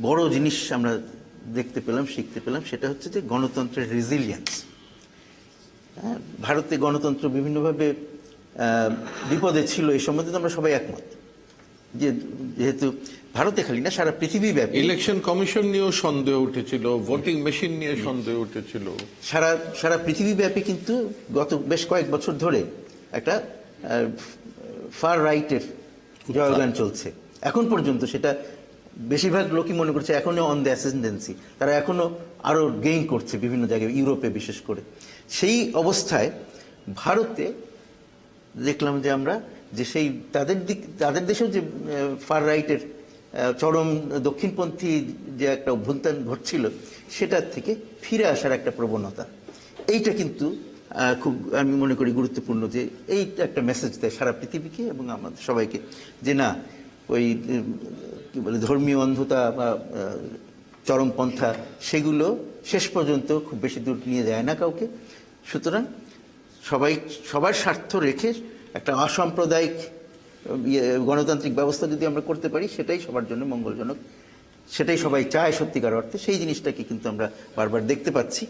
বড় জিনিস আমরা দেখতে পেলাম, শিখতে পেলাম, সেটা হচ্ছে যে গণতন্ত্রের রেজিলিয়েন্স। হ্যাঁ, ভারতে গণতন্ত্র বিভিন্নভাবে বিপদে ছিল, এই সম্বন্ধে তো আমরা সবাই একমত। যেহেতু ভারতে খালি না, সারা পৃথিবী ব্যাপী ইলেকশন কমিশন নিয়েও সন্দেহ উঠেছিল, ভোটিং মেশিন নিয়ে সন্দেহ উঠেছিল, সারা পৃথিবী ব্যাপী কিন্তু গত বেশ কয়েক বছর ধরে একটা ফার রাইটের জয়গান চলছে। এখন পর্যন্ত সেটা বেশিরভাগ লোকই মনে করছে এখনো অন দ্য অ্যাসেন্ডেন্সি, তারা এখনো আরো গেইন করছে বিভিন্ন জায়গায়, ইউরোপে বিশেষ করে। সেই অবস্থায় ভারতে দেখলাম যে আমরা যে সেই তাদের দেশেও যে ফার রাইটের চরম দক্ষিণপন্থী যে একটা অভ্যুত্থান ঘটছিল, সেটার থেকে ফিরে আসার একটা প্রবণতা, এইটা কিন্তু খুব আমি মনে করি গুরুত্বপূর্ণ। যে এইটা একটা মেসেজ দেয় সারা পৃথিবীকে এবং আমাদের সবাইকে, যে না, ওই কি বলে ধর্মীয় অন্ধতা বা চরমপন্থা, সেগুলো শেষ পর্যন্ত খুব বেশি দূর নিয়ে যায় না কাউকে। সুতরাং সবার স্বার্থ রেখে একটা অসাম্প্রদায়িক গণতান্ত্রিক ব্যবস্থা যদি আমরা করতে পারি, সেটাই সবার জন্য মঙ্গলজনক, সেটাই সবাই চায় সত্যিকার অর্থে। সেই জিনিসটাকে কিন্তু আমরা বারবার দেখতে পাচ্ছি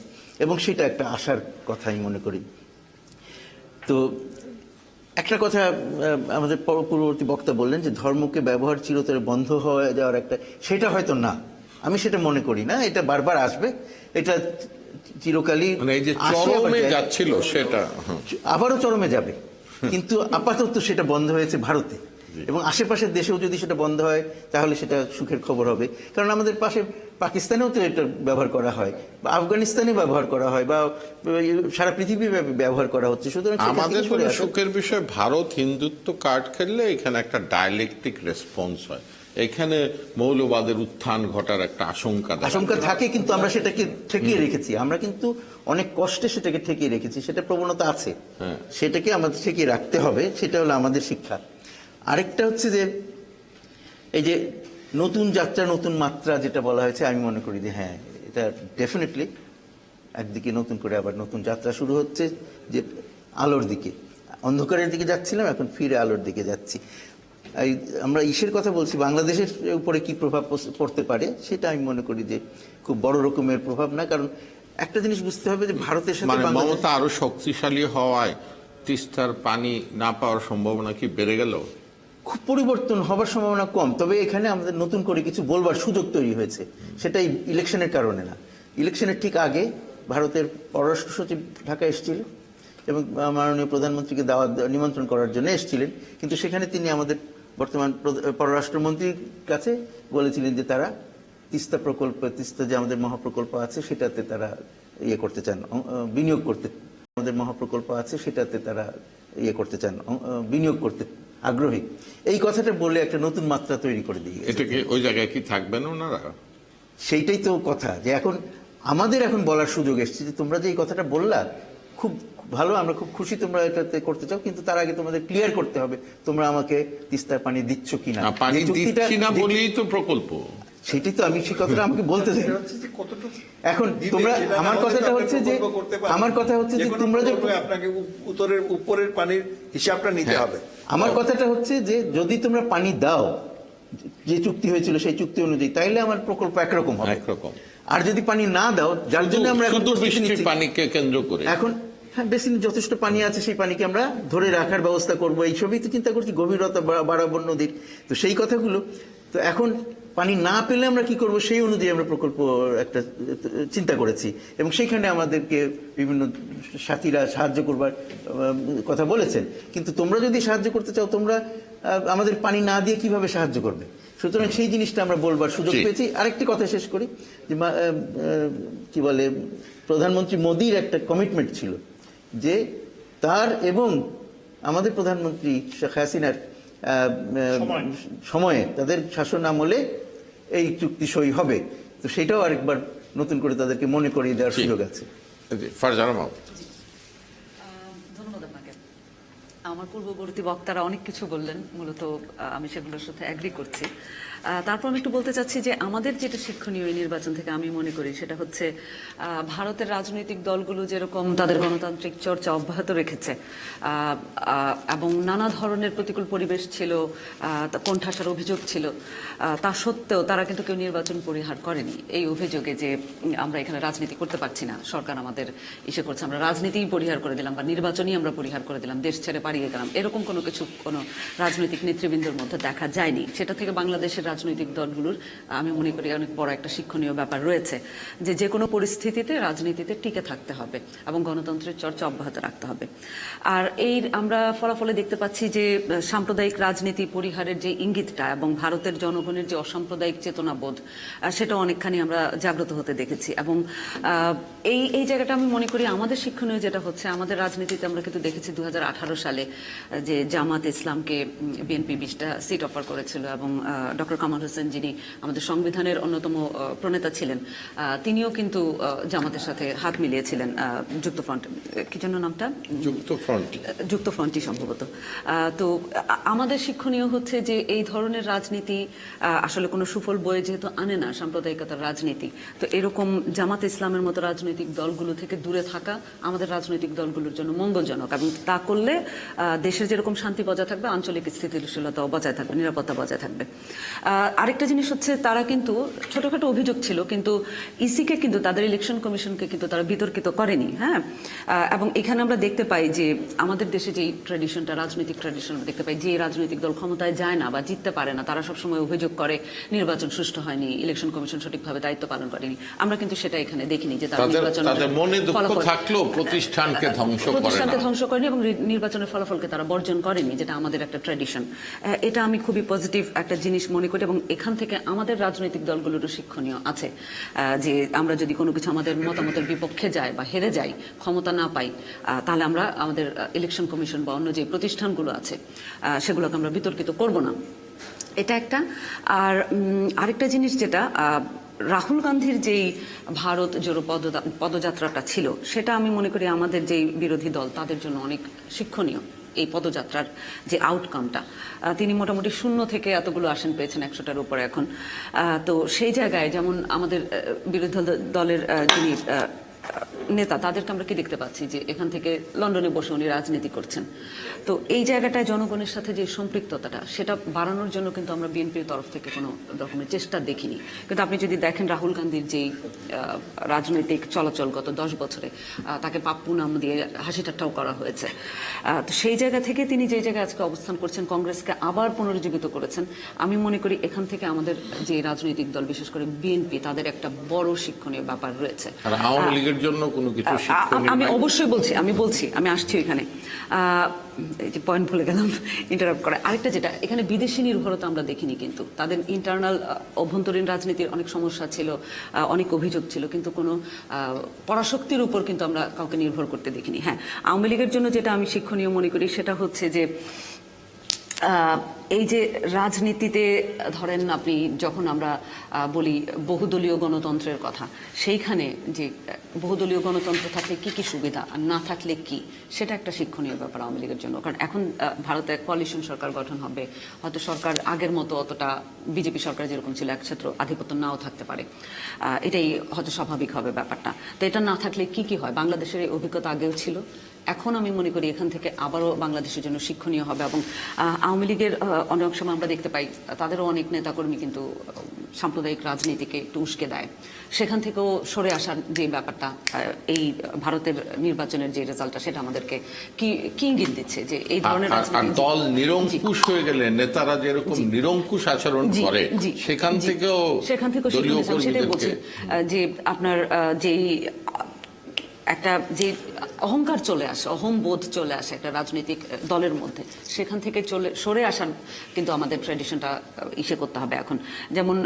এবং সেটা একটা আশার কথা আমি মনে করি। তো একটা কথা আমাদের পূর্ববর্তী বক্তা বললেন যে ধর্মকে ব্যবহার চিরতরে বন্ধ হয়ে যাওয়ার একটা, সেটা হয়তো না, আমি সেটা মনে করি না। এটা বারবার আসবে, এটা চিরকালই এই যে চরমে যাচ্ছিল সেটা আবারও চরমে যাবে, কিন্তু আপাতত সেটা বন্ধ হয়েছে ভারতে, এবং আশেপাশের দেশেও যদি সেটা বন্ধ হয় তাহলে সেটা সুখের খবর হবে। কারণ আমাদের পাশে পাকিস্তানেও তো এটা ব্যবহার করা হয়, বা আফগানিস্তানে ব্যবহার করা হয়, বা সারা পৃথিবী ব্যবহার করা হচ্ছে। সুতরাং আমাদের সুখের বিষয়, ভারত হিন্দুত্ব কার্ড খেললে এখানে একটা ডায়ালেকটিক রেসপন্স হয়, এখানে মৌলবাদের উত্থান ঘটার একটা আশঙ্কা থাকে, কিন্তু আমরা সেটাকে ঠেকিয়ে রেখেছি। আমরা কিন্তু অনেক কষ্টে সেটাকে ঠেকিয়ে রেখেছি, সেটা প্রবণতা আছে, সেটাকে আমাদের ঠেকিয়ে রাখতে হবে, সেটা হলো আমাদের শিক্ষা। আরেকটা হচ্ছে যে এই যে নতুন যাত্রা, নতুন মাত্রা যেটা বলা হয়েছে, আমি মনে করি যে হ্যাঁ, এটা ডেফিনেটলি একদিকে নতুন করে আবার নতুন যাত্রা শুরু হচ্ছে, যে আলোর দিকে, অন্ধকারের দিকে যাচ্ছিলাম, এখন ফিরে আলোর দিকে যাচ্ছি। আমরা ইসের কথা বলছি, বাংলাদেশের উপরে কি প্রভাব পড়তে পারে, সেটা আমি মনে করি যে খুব বড় রকমের প্রভাব না। কারণ একটা জিনিস বুঝতে হবে যে ভারতের সাথে মমতা আরো শক্তিশালী হওয়ায় তিস্তার পানি না পাওয়ার সম্ভাবনা কি বেড়ে গেল? খুব পরিবর্তন হবার সম্ভাবনা কম, তবে এখানে আমাদের নতুন করে কিছু বলবার সুযোগ তৈরি হয়েছে, সেটাই ইলেকশনের কারণে না। ইলেকশনের ঠিক আগে ভারতের পররাষ্ট্র সচিব ঢাকা এসেছিল এবং মাননীয় প্রধানমন্ত্রীকে নিমন্ত্রণ করার জন্য এসেছিলেন, কিন্তু সেখানে তিনি আমাদের বর্তমান পররাষ্ট্রমন্ত্রীর কাছে বলেছিলেন যে তারা তিস্তা প্রকল্প, তিস্তা যে আমাদের মহাপ্রকল্প আছে সেটাতে তারা করতে চান, বিনিয়োগ করতে, আমাদের মহাপ্রকল্প আছে সেটাতে তারা করতে চান, বিনিয়োগ করতে আগ্রহী। এই কথাটা বলে একটা নতুন মাত্রা তৈরি করে দিয়ে, এটা কি ওই জায়গায় কি থাকবেন ওনারা? সেইটাই তো কথা, যে এখন আমাদের এখন বলার সুযোগ এসেছে যে তোমরা যে এই কথাটা বললা খুব ভালো, আমরা খুব খুশি তোমরা এটাতে করতে চাও, কিন্তু তার আগে তোমাদের ক্লিয়ার করতে হবে তোমরা আমাকে তিস্তার পানি দিচ্ছ কিনা। পানি যে চুক্তিটা দিচ্ছি না বলেই তো প্রকল্প। সেটাই তো, আমি সেই কথাটা আমাকে বলতে চাই। এটা হচ্ছে যে কতটুকু এখন দিবে তোমরা, সেটা না আমার হলে কথাটা তো আপনি হচ্ছে যে প্রকল্প করতে পারবেন না। আমার কথা হচ্ছে যে যে কোনো তোমরা যে প্রকল্পে আপনাকে উপরের পানির হিসাবটা নিতে হবে। আমার কথাটা হচ্ছে যে যদি তোমরা পানি দাও যে চুক্তি হয়েছিল সেই চুক্তি অনুযায়ী, তাইলে আমার প্রকল্প একরকম হবে। একরকম। আর যদি পানি না দাও, যার জন্য আমরা এখন শুধু প্রস্তুতি বৃষ্টির নিচ্ছি, পানিকে কেন্দ্র করে এখন হ্যাঁ বেসিন যথেষ্ট পানি আছে, সেই পানিকে আমরা ধরে রাখার ব্যবস্থা করব, এইসবই তো চিন্তা করছি, গভীরতা বাড়াবো নদীর, তো সেই কথাগুলো। তো এখন পানি না পেলে আমরা কি করব, সেই অনুযায়ী আমরা প্রকল্প একটা চিন্তা করেছি, এবং সেইখানে আমাদেরকে বিভিন্ন সাথীরা সাহায্য করবার কথা বলেছেন। কিন্তু তোমরা যদি সাহায্য করতে চাও, তোমরা আমাদের পানি না দিয়ে কিভাবে সাহায্য করবে? সুতরাং সেই জিনিসটা আমরা বলবার সুযোগ জি। পেয়েছি। আরেকটি কথা শেষ করি, যে কি বলে, প্রধানমন্ত্রী মোদীর একটা কমিটমেন্ট ছিল যে তার এবং আমাদের প্রধানমন্ত্রী শেখ হাসিনার সময়ে, তাদের শাসন আমলে এই চুক্তি সই হবে। তো সেটাও আরেকবার নতুন করে তাদেরকে মনে করিয়ে দেওয়ার সুযোগ আছে। ফারজানা মাহমুদ। ধন্যবাদ আপনাকে। আমার পূর্ববর্তী বক্তারা অনেক কিছু বললেন, মূলত আমি সেগুলোর সাথে অ্যাগ্রি করছি। তারপর আমি একটু বলতে চাচ্ছি যে আমাদের যেটা শিক্ষণীয় এই নির্বাচন থেকে আমি মনে করি সেটা হচ্ছে ভারতের রাজনৈতিক দলগুলো যেরকম তাদের গণতান্ত্রিক চর্চা অব্যাহত রেখেছে এবং নানা ধরনের প্রতিকূল পরিবেশ ছিল, কোণঠাসার অভিযোগ ছিল, তা সত্ত্বেও তারা কিন্তু কেউ নির্বাচন পরিহার করেনি এই অভিযোগে যে আমরা এখানে রাজনীতি করতে পারছি না, সরকার আমাদের ইসে করছে, আমরা রাজনীতিই পরিহার করে দিলাম বা নির্বাচনই আমরা পরিহার করে দিলাম, দেশ ছেড়ে পালিয়ে গেলাম, এরকম কোনো কিছু কোনো রাজনৈতিক নেতৃবৃন্দের মধ্যে দেখা যায়নি। সেটা থেকে বাংলাদেশের রাজনৈতিক দলগুলোর আমি মনে করি অনেক বড় একটা শিক্ষণীয় ব্যাপার রয়েছে, যে যে কোনো পরিস্থিতিতে রাজনীতিতে টিকে থাকতে হবে এবং গণতন্ত্রের চর্চা অব্যাহত রাখতে হবে। আর এই আমরা ফলাফলে দেখতে পাচ্ছি যে সাম্প্রদায়িক রাজনীতি পরিহারের যে ইঙ্গিতটা এবং ভারতের জনগণের যে অসাম্প্রদায়িক চেতনাবোধ, সেটা অনেকখানি আমরা জাগ্রত হতে দেখেছি। এবং এই জায়গাটা আমি মনে করি আমাদের শিক্ষণীয় যেটা হচ্ছে, আমাদের রাজনীতিতে আমরা কিন্তু দেখেছি 2018 সালে যে জামাত ইসলামকে বিএনপি 20টা সিট অফার করেছিল এবং ডক্টর কামাল হোসেন, যিনি আমাদের সংবিধানের অন্যতম প্রণেতা ছিলেন, তিনিও কিন্তু জামাতের সাথে হাত মিলিয়েছিলেন যুক্তফ্রন্ট, কি জন্য নামটা, যুক্তফ্রন্টই সম্ভবত। তো আমাদের শিক্ষণীয় হচ্ছে যে এই ধরনের রাজনীতি আসলে কোনো সুফল বয়ে যেহেতু আনে না, সাম্প্রদায়িকতার রাজনীতি, তো এরকম জামাত ইসলামের মতো রাজনৈতিক দলগুলো থেকে দূরে থাকা আমাদের রাজনৈতিক দলগুলোর জন্য মঙ্গলজনক, এবং তা করলে দেশের যেরকম শান্তি বজায় থাকবে, আঞ্চলিক স্থিতিশীলতাও বজায় থাকবে, নিরাপত্তা বজায় থাকবে। আরেকটা জিনিস হচ্ছে, তারা কিন্তু ছোটখাটো অভিযোগ ছিল, কিন্তু ইসিকে কিন্তু তাদের ইলেকশন কমিশনকে কিন্তু তারা বিতর্কিত করেনি। হ্যাঁ, এবং এখানে আমরা দেখতে পাই যে আমাদের দেশে যে ট্র্যাডিশনটা, রাজনৈতিক ট্র্যাডিশন দেখতে পাই, যে রাজনৈতিক দল ক্ষমতায় যায় না বা জিততে পারে না, তারা সবসময় অভিযোগ করে নির্বাচন সুষ্ঠু হয়নি, ইলেকশন কমিশন সঠিকভাবে দায়িত্ব পালন করেনি। আমরা কিন্তু সেটা এখানে দেখিনি যে তারা তাদের মনে দুঃখ থাকলেও প্রতিষ্ঠানকে ধ্বংস করেনি এবং নির্বাচনের ফলাফলকে তারা বর্জন করেনি, যেটা আমাদের একটা ট্র্যাডিশন। এটা আমি খুবই পজিটিভ একটা জিনিস মনে করি, এবং এখান থেকে আমাদের রাজনৈতিক দলগুলোরও শিক্ষণীয় আছে যে আমরা যদি কোনো কিছু আমাদের মতামতের বিপক্ষে যায় বা হেরে যাই, ক্ষমতা না পাই, তাহলে আমরা আমাদের ইলেকশন কমিশন বা অন্য যে প্রতিষ্ঠানগুলো আছে সেগুলোকে আমরা বিতর্কিত করব না। এটা একটা। আর আরেকটা জিনিস যেটা, রাহুল গান্ধীর যেই ভারত জোড়ো পদযাত্রাটা ছিল, সেটা আমি মনে করি আমাদের যেই বিরোধী দল তাদের জন্য অনেক শিক্ষণীয়। এই পদযাত্রার যে আউটকামটা, তিনি মোটামুটি 0 থেকে এতগুলো আসন পেয়েছেন, 100টার উপরে এখন। তো সেই জায়গায় যেমন আমাদের বিরোধী দলের যিনি নেতা, তাদেরকে আমরা কি দেখতে পাচ্ছি যে এখান থেকে লন্ডনে বসে উনি রাজনীতি করছেন। তো এই জায়গাটায় জনগণের সাথে যে সম্পৃক্ততাটা, সেটা বাড়ানোর জন্য কিন্তু আমরা বিএনপির তরফ থেকে কোনো রকমের চেষ্টা দেখিনি। কিন্তু আপনি যদি দেখেন রাহুল গান্ধীর যেই রাজনৈতিক চলাচল গত 10 বছরে, তাকে পাপ্পু নাম দিয়ে হাসি ঠাট্টাও করা হয়েছে। তো সেই জায়গা থেকে তিনি যে জায়গায় আজকে অবস্থান করছেন, কংগ্রেসকে আবার পুনরুজ্জীবিত করেছেন, আমি মনে করি এখান থেকে আমাদের যে রাজনৈতিক দল, বিশেষ করে বিএনপি, তাদের একটা বড় শিক্ষণীয় ব্যাপার রয়েছে। আওয়ামী লীগের জন্য কোনো কিছু আমি অবশ্যই বলছি, আমি আসছি এখানে, যে পয়েন্ট ভুলে গেলাম ইন্টারাপ্ট করে। আরেকটা যেটা, এখানে বিদেশি নির্ভরতা আমরা দেখিনি, কিন্তু তাদের ইন্টারনাল অভ্যন্তরীণ রাজনীতির অনেক সমস্যা ছিল, অনেক অভিযোগ ছিল, কিন্তু কোনো পরাশক্তির উপর কিন্তু আমরা কাউকে নির্ভর করতে দেখিনি। হ্যাঁ, আওয়ামী লীগের জন্য যেটা আমি শিক্ষণীয় মনে করি সেটা হচ্ছে যে এই যে রাজনীতিতে ধরেন আপনি যখন আমরা বলি বহুদলীয় গণতন্ত্রের কথা, সেইখানে যে বহুদলীয় গণতন্ত্র থাকলে কি কি সুবিধা আর না থাকলে কি, সেটা একটা শিক্ষণীয় ব্যাপার আওয়ামী লীগের জন্য। কারণ এখন ভারতে কোয়ালিশন সরকার গঠন হবে, হয়তো সরকার আগের মতো অতটা বিজেপি সরকার যেরকম ছিল একছত্র আধিপত্য নাও থাকতে পারে, এটাই হয়তো স্বাভাবিক হবে ব্যাপারটা। তো এটা না থাকলে কি কি হয়, বাংলাদেশের এই অভিজ্ঞতা আগেও ছিল, এখন আমি মনে করি এখান থেকে আবারও বাংলাদেশের জন্য শিক্ষণীয় হবে। এবং আওয়ামী লীগের অনেক সময় আমরা দেখতে পাই তাদেরও অনেক নেতাকর্মী কিন্তু সাম্প্রদায়িক রাজনীতিকে একটু উস্কে দেয়, সেখান থেকেও সরে আসার যে ব্যাপারটা, এই ভারতের নির্বাচনের যে রেজাল্টটা, সেটা আমাদেরকে কি ইঙ্গিত দিচ্ছে যে এই ধরনের আর রাজনীতি- দল নিরঙ্কুশ হয়ে গেলে, নেতারা যেরকম নিরঙ্কুশ আচরণ জি, করে, জি, সেখান জি, থেকেও সেখান থেকেও দলীয় শিক্ষণীয়, সেটাই বলছি কর্মীদেরকে যে আপনার যেই একটা যে অহংকার চলে আসে, অহংবোধ চলে আসে একটা রাজনৈতিক দলের মধ্যে, সেখান থেকে সরে আসার কিন্তু আমাদের ট্র্যাডিশনটা ইসে করতে হবে এখন। যেমন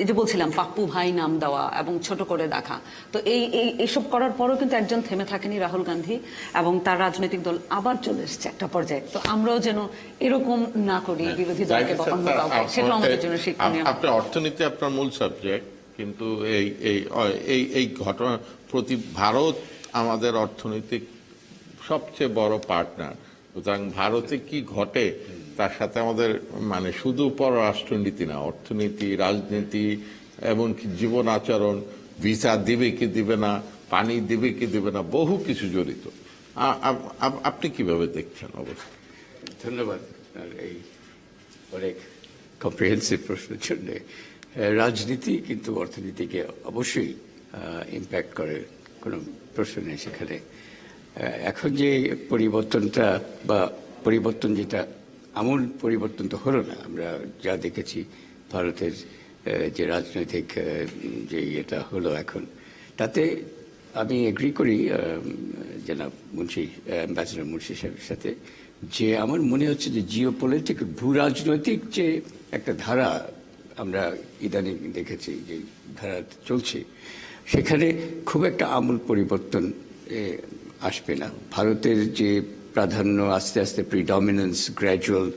যে বলছিলাম পাপ্পু ভাই নাম দেওয়া এবং ছোট করে দেখা, তো এইসব করার পরও কিন্তু একজন থেমে থাকেনি, রাহুল গান্ধী, এবং তার রাজনৈতিক দল আবার চলে এসছে একটা পর্যায়ে। তো আমরাও যেন এরকম না করি বিরোধী দলকে বা অন্য কাউকে, সেটা আমাদের জন্য শিক্ষণীয়। আপনার অর্থনীতি আপনার মূল সাবজেক্ট, কিন্তু এই ঘটনা প্রতি ভারত আমাদের অর্থনৈতিক সবচেয়ে বড় পার্টনার, সুতরাং ভারতে কি ঘটে তার সাথে আমাদের মানে শুধু পররাষ্ট্রনীতি না, অর্থনীতি, রাজনীতি, এমনকি জীবন আচরণ, ভিসা দিবে কি দিবে না, পানি দিবে কি দিবে না, বহু কিছু জড়িত। আপনি কিভাবে দেখছেন অবস্থা? ধন্যবাদ আর এই অনেক কম্প্রিহেন্সিভ প্রশ্নের জন্য। রাজনীতি কিন্তু অর্থনীতিকে অবশ্যই ইম্প্যাক্ট করে, কোনো প্রশ্ন নেই সেখানে। এখন যে পরিবর্তনটা বা পরিবর্তন, যেটা আমূল পরিবর্তন তো হলো না, আমরা যা দেখেছি ভারতের যে রাজনৈতিক যে এটা হলো এখন, তাতে আমি এগ্রি করি জনাব মুন্সি, অ্যাম্বাসেডর মুন্সি সাহেবের সাথে, যে আমার মনে হচ্ছে যে জিও পলিটিক্যাল ভূ রাজনৈতিক যে একটা ধারা আমরা ইদানিং দেখেছি, যে ধারা চলছে, সেখানে খুব একটা আমূল পরিবর্তন আসবে না। ভারতের যে প্রাধান্য আস্তে আস্তে প্রিডমিনেন্স গ্র্যাজুয়াল,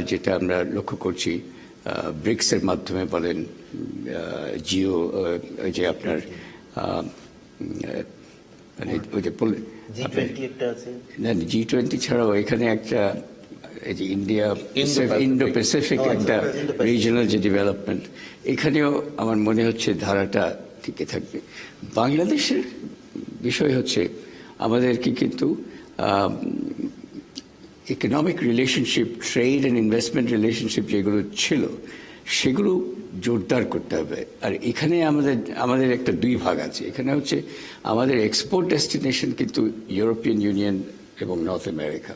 যেটা আমরা লক্ষ্য করছি ব্রিক্সের মাধ্যমে বলেন, জিও যে আপনার মানে ওই যে G20 ছাড়াও এখানে একটা এই যে ইন্ডিয়া ইন্ডো প্যাসিফিক একটা রিজিওনাল যে ডেভেলপমেন্ট, এখানেও আমার মনে হচ্ছে ধারাটা টিকে থাকবে। বাংলাদেশের বিষয় হচ্ছে আমাদেরকে কিন্তু economic relationship, trade and investment relationship যেগুলো ছিল, সেগুলো জোরদার করতে হবে। আর এখানে আমাদের একটা দুই ভাগ আছে। এখানে হচ্ছে আমাদের এক্সপোর্ট ডেস্টিনেশন কিন্তু ইউরোপিয়ান ইউনিয়ন এবং নর্থ আমেরিকা,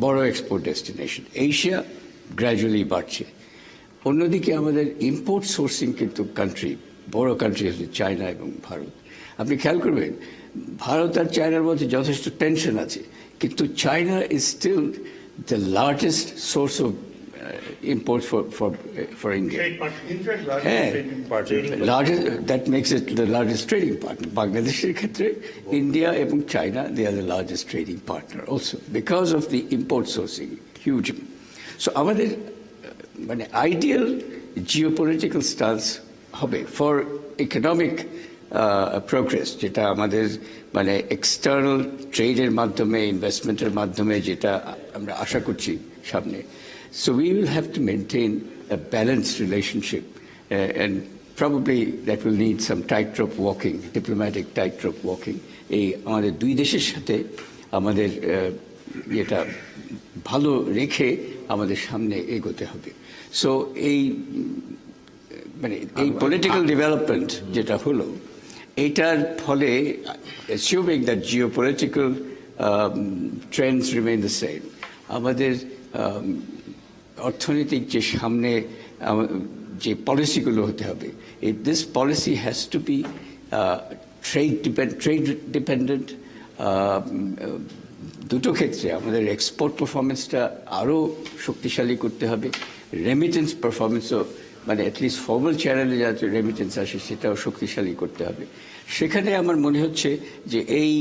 বড় এক্সপোর্ট ডেস্টিনেশন। এশিয়া গ্র্যাজুয়ালি বাড়ছে। অন্যদিকে আমাদের ইম্পোর্ট সোর্সিং কিন্তু কান্ট্রি, বড় কান্ট্রি হচ্ছে চায়না এবং ভারত। আপনি খেয়াল করবেন ভারত আর চায়নার মধ্যে যথেষ্ট টেনশন আছে, কিন্তু China is still the largest source of imports for India. That makes it the largest trading partner. Bangladesh's ক্ষেত্রে India এবং China, they are the largest trading partner also because of the import sourcing, huge. So আমাদের মানে ideal geopolitical stance হবে for economic progress, যেটা আমাদের মানে external ট্রেডের মাধ্যমে, ইনভেস্টমেন্টের মাধ্যমে যেটা আমরা আশা করছি সামনে। So we will have to maintain a balanced relationship, and probably that will need some tightrope walking, diplomatic tightrope walking. এই আমাদের দুই দেশের সাথে আমাদের এটা ভালো রেখে আমাদের সামনে এগোতে হবে। সো এই মানে এই পলিটিক্যাল ডেভেলপমেন্ট যেটা হলো, এইটার ফলে assuming that geopolitical trends remain the same, আমাদের অর্থনৈতিক যে সামনে যে পলিসিগুলো হতে হবে, this policy has to be trade dependent. দুটো ক্ষেত্রে আমাদের এক্সপোর্ট পারফরমেন্সটা আরও শক্তিশালী করতে হবে, রেমিটেন্স পারফরমেন্সও মানে অ্যাটলিস্ট ফর্মাল চ্যানেলে যাতে রেমিটেন্স আসে সেটাও শক্তিশালী করতে হবে। সেখানে আমার মনে হচ্ছে যে এই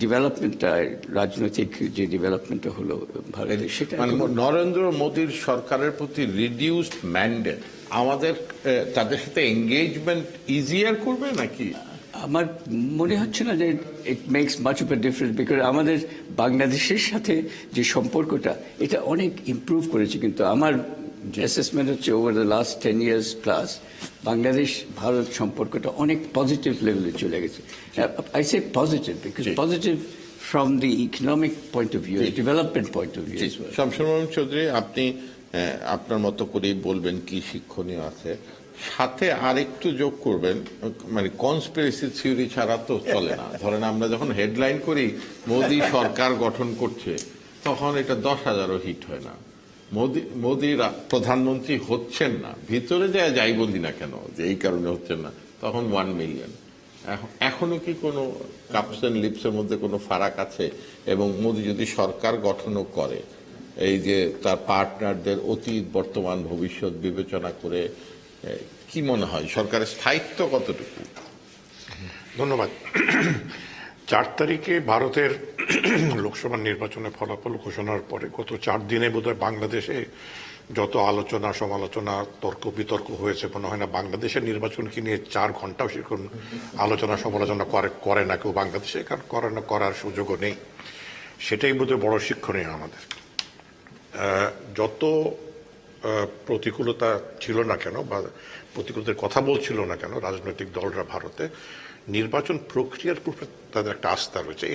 ডেভেলপমেন্টটা, রাজনৈতিক যে ডেভেলপমেন্টটা হলো ভারতে, সেটা মানে নরেন্দ্র মোদীর সরকারের প্রতি রিডিউসড ম্যান্ডেট আমাদের তাদের সাথে এঙ্গেজমেন্ট ইজিয়ার করবে নাকি? আমার মনে হচ্ছে না যে it makes much of a difference, because আমাদের বাংলাদেশের সাথে যে সম্পর্কটা এটা অনেক ইমপ্রুভ করেছে। কিন্তু আমার অ্যাসেসমেন্ট হচ্ছে over the last 10 years plus Bangladesh Bharat সম্পর্কটা অনেক পজিটিভ লেভেলে চলে গেছে। I say positive because positive from the economic point of view, development point of view. Shamsur Rahman Chowdhury, আপনি আপনার মতো করেই বলবেন কি শিক্ষণীয় আছে, সাথে আরেকটু যোগ করবেন, মানে কনস্পিরেসি থিওরি ছাড়া তো চলে না। ধরেন আমরা যখন হেডলাইন করি মোদি সরকার গঠন করছে, তখন এটা 10,000ও হিট হয় না। মোদি প্রধানমন্ত্রী হচ্ছেন না, ভিতরে যাই বলি না কেন যে এই কারণে হচ্ছেন না, তখন 1 মিলিয়ন। এখনো কি কোনো কাপস এন্ড লিপসের মধ্যে কোনো ফারাক আছে? এবং মোদি যদি সরকার গঠনও করে, এই যে তার পার্টনারদের অতীত বর্তমান ভবিষ্যৎ বিবেচনা করে কি মনে হয় সরকারের স্থায়িত্ব কতটুকু? ধন্যবাদ। 4 তারিখে ভারতের লোকসভা নির্বাচনের ফলাফল ঘোষণার পরে গত 4 দিনে বোধহয় বাংলাদেশে যত আলোচনা সমালোচনা তর্ক বিতর্ক হয়েছে, মনে হয় না বাংলাদেশের নির্বাচনকে নিয়ে 4 ঘন্টাও সেরকম আলোচনা সমালোচনা করে না কেউ বাংলাদেশে, কারণ করার সুযোগও নেই। সেটাই বোধহয় বড় শিক্ষণীয় আমাদের। যত প্রতিকূলতা ছিল না কেন বা প্রতিকূলতার কথা বলছিল না কেন রাজনৈতিক দলরা ভারতে, নির্বাচন প্রক্রিয়ার উপর তাদের একটা আস্থা রয়েছে।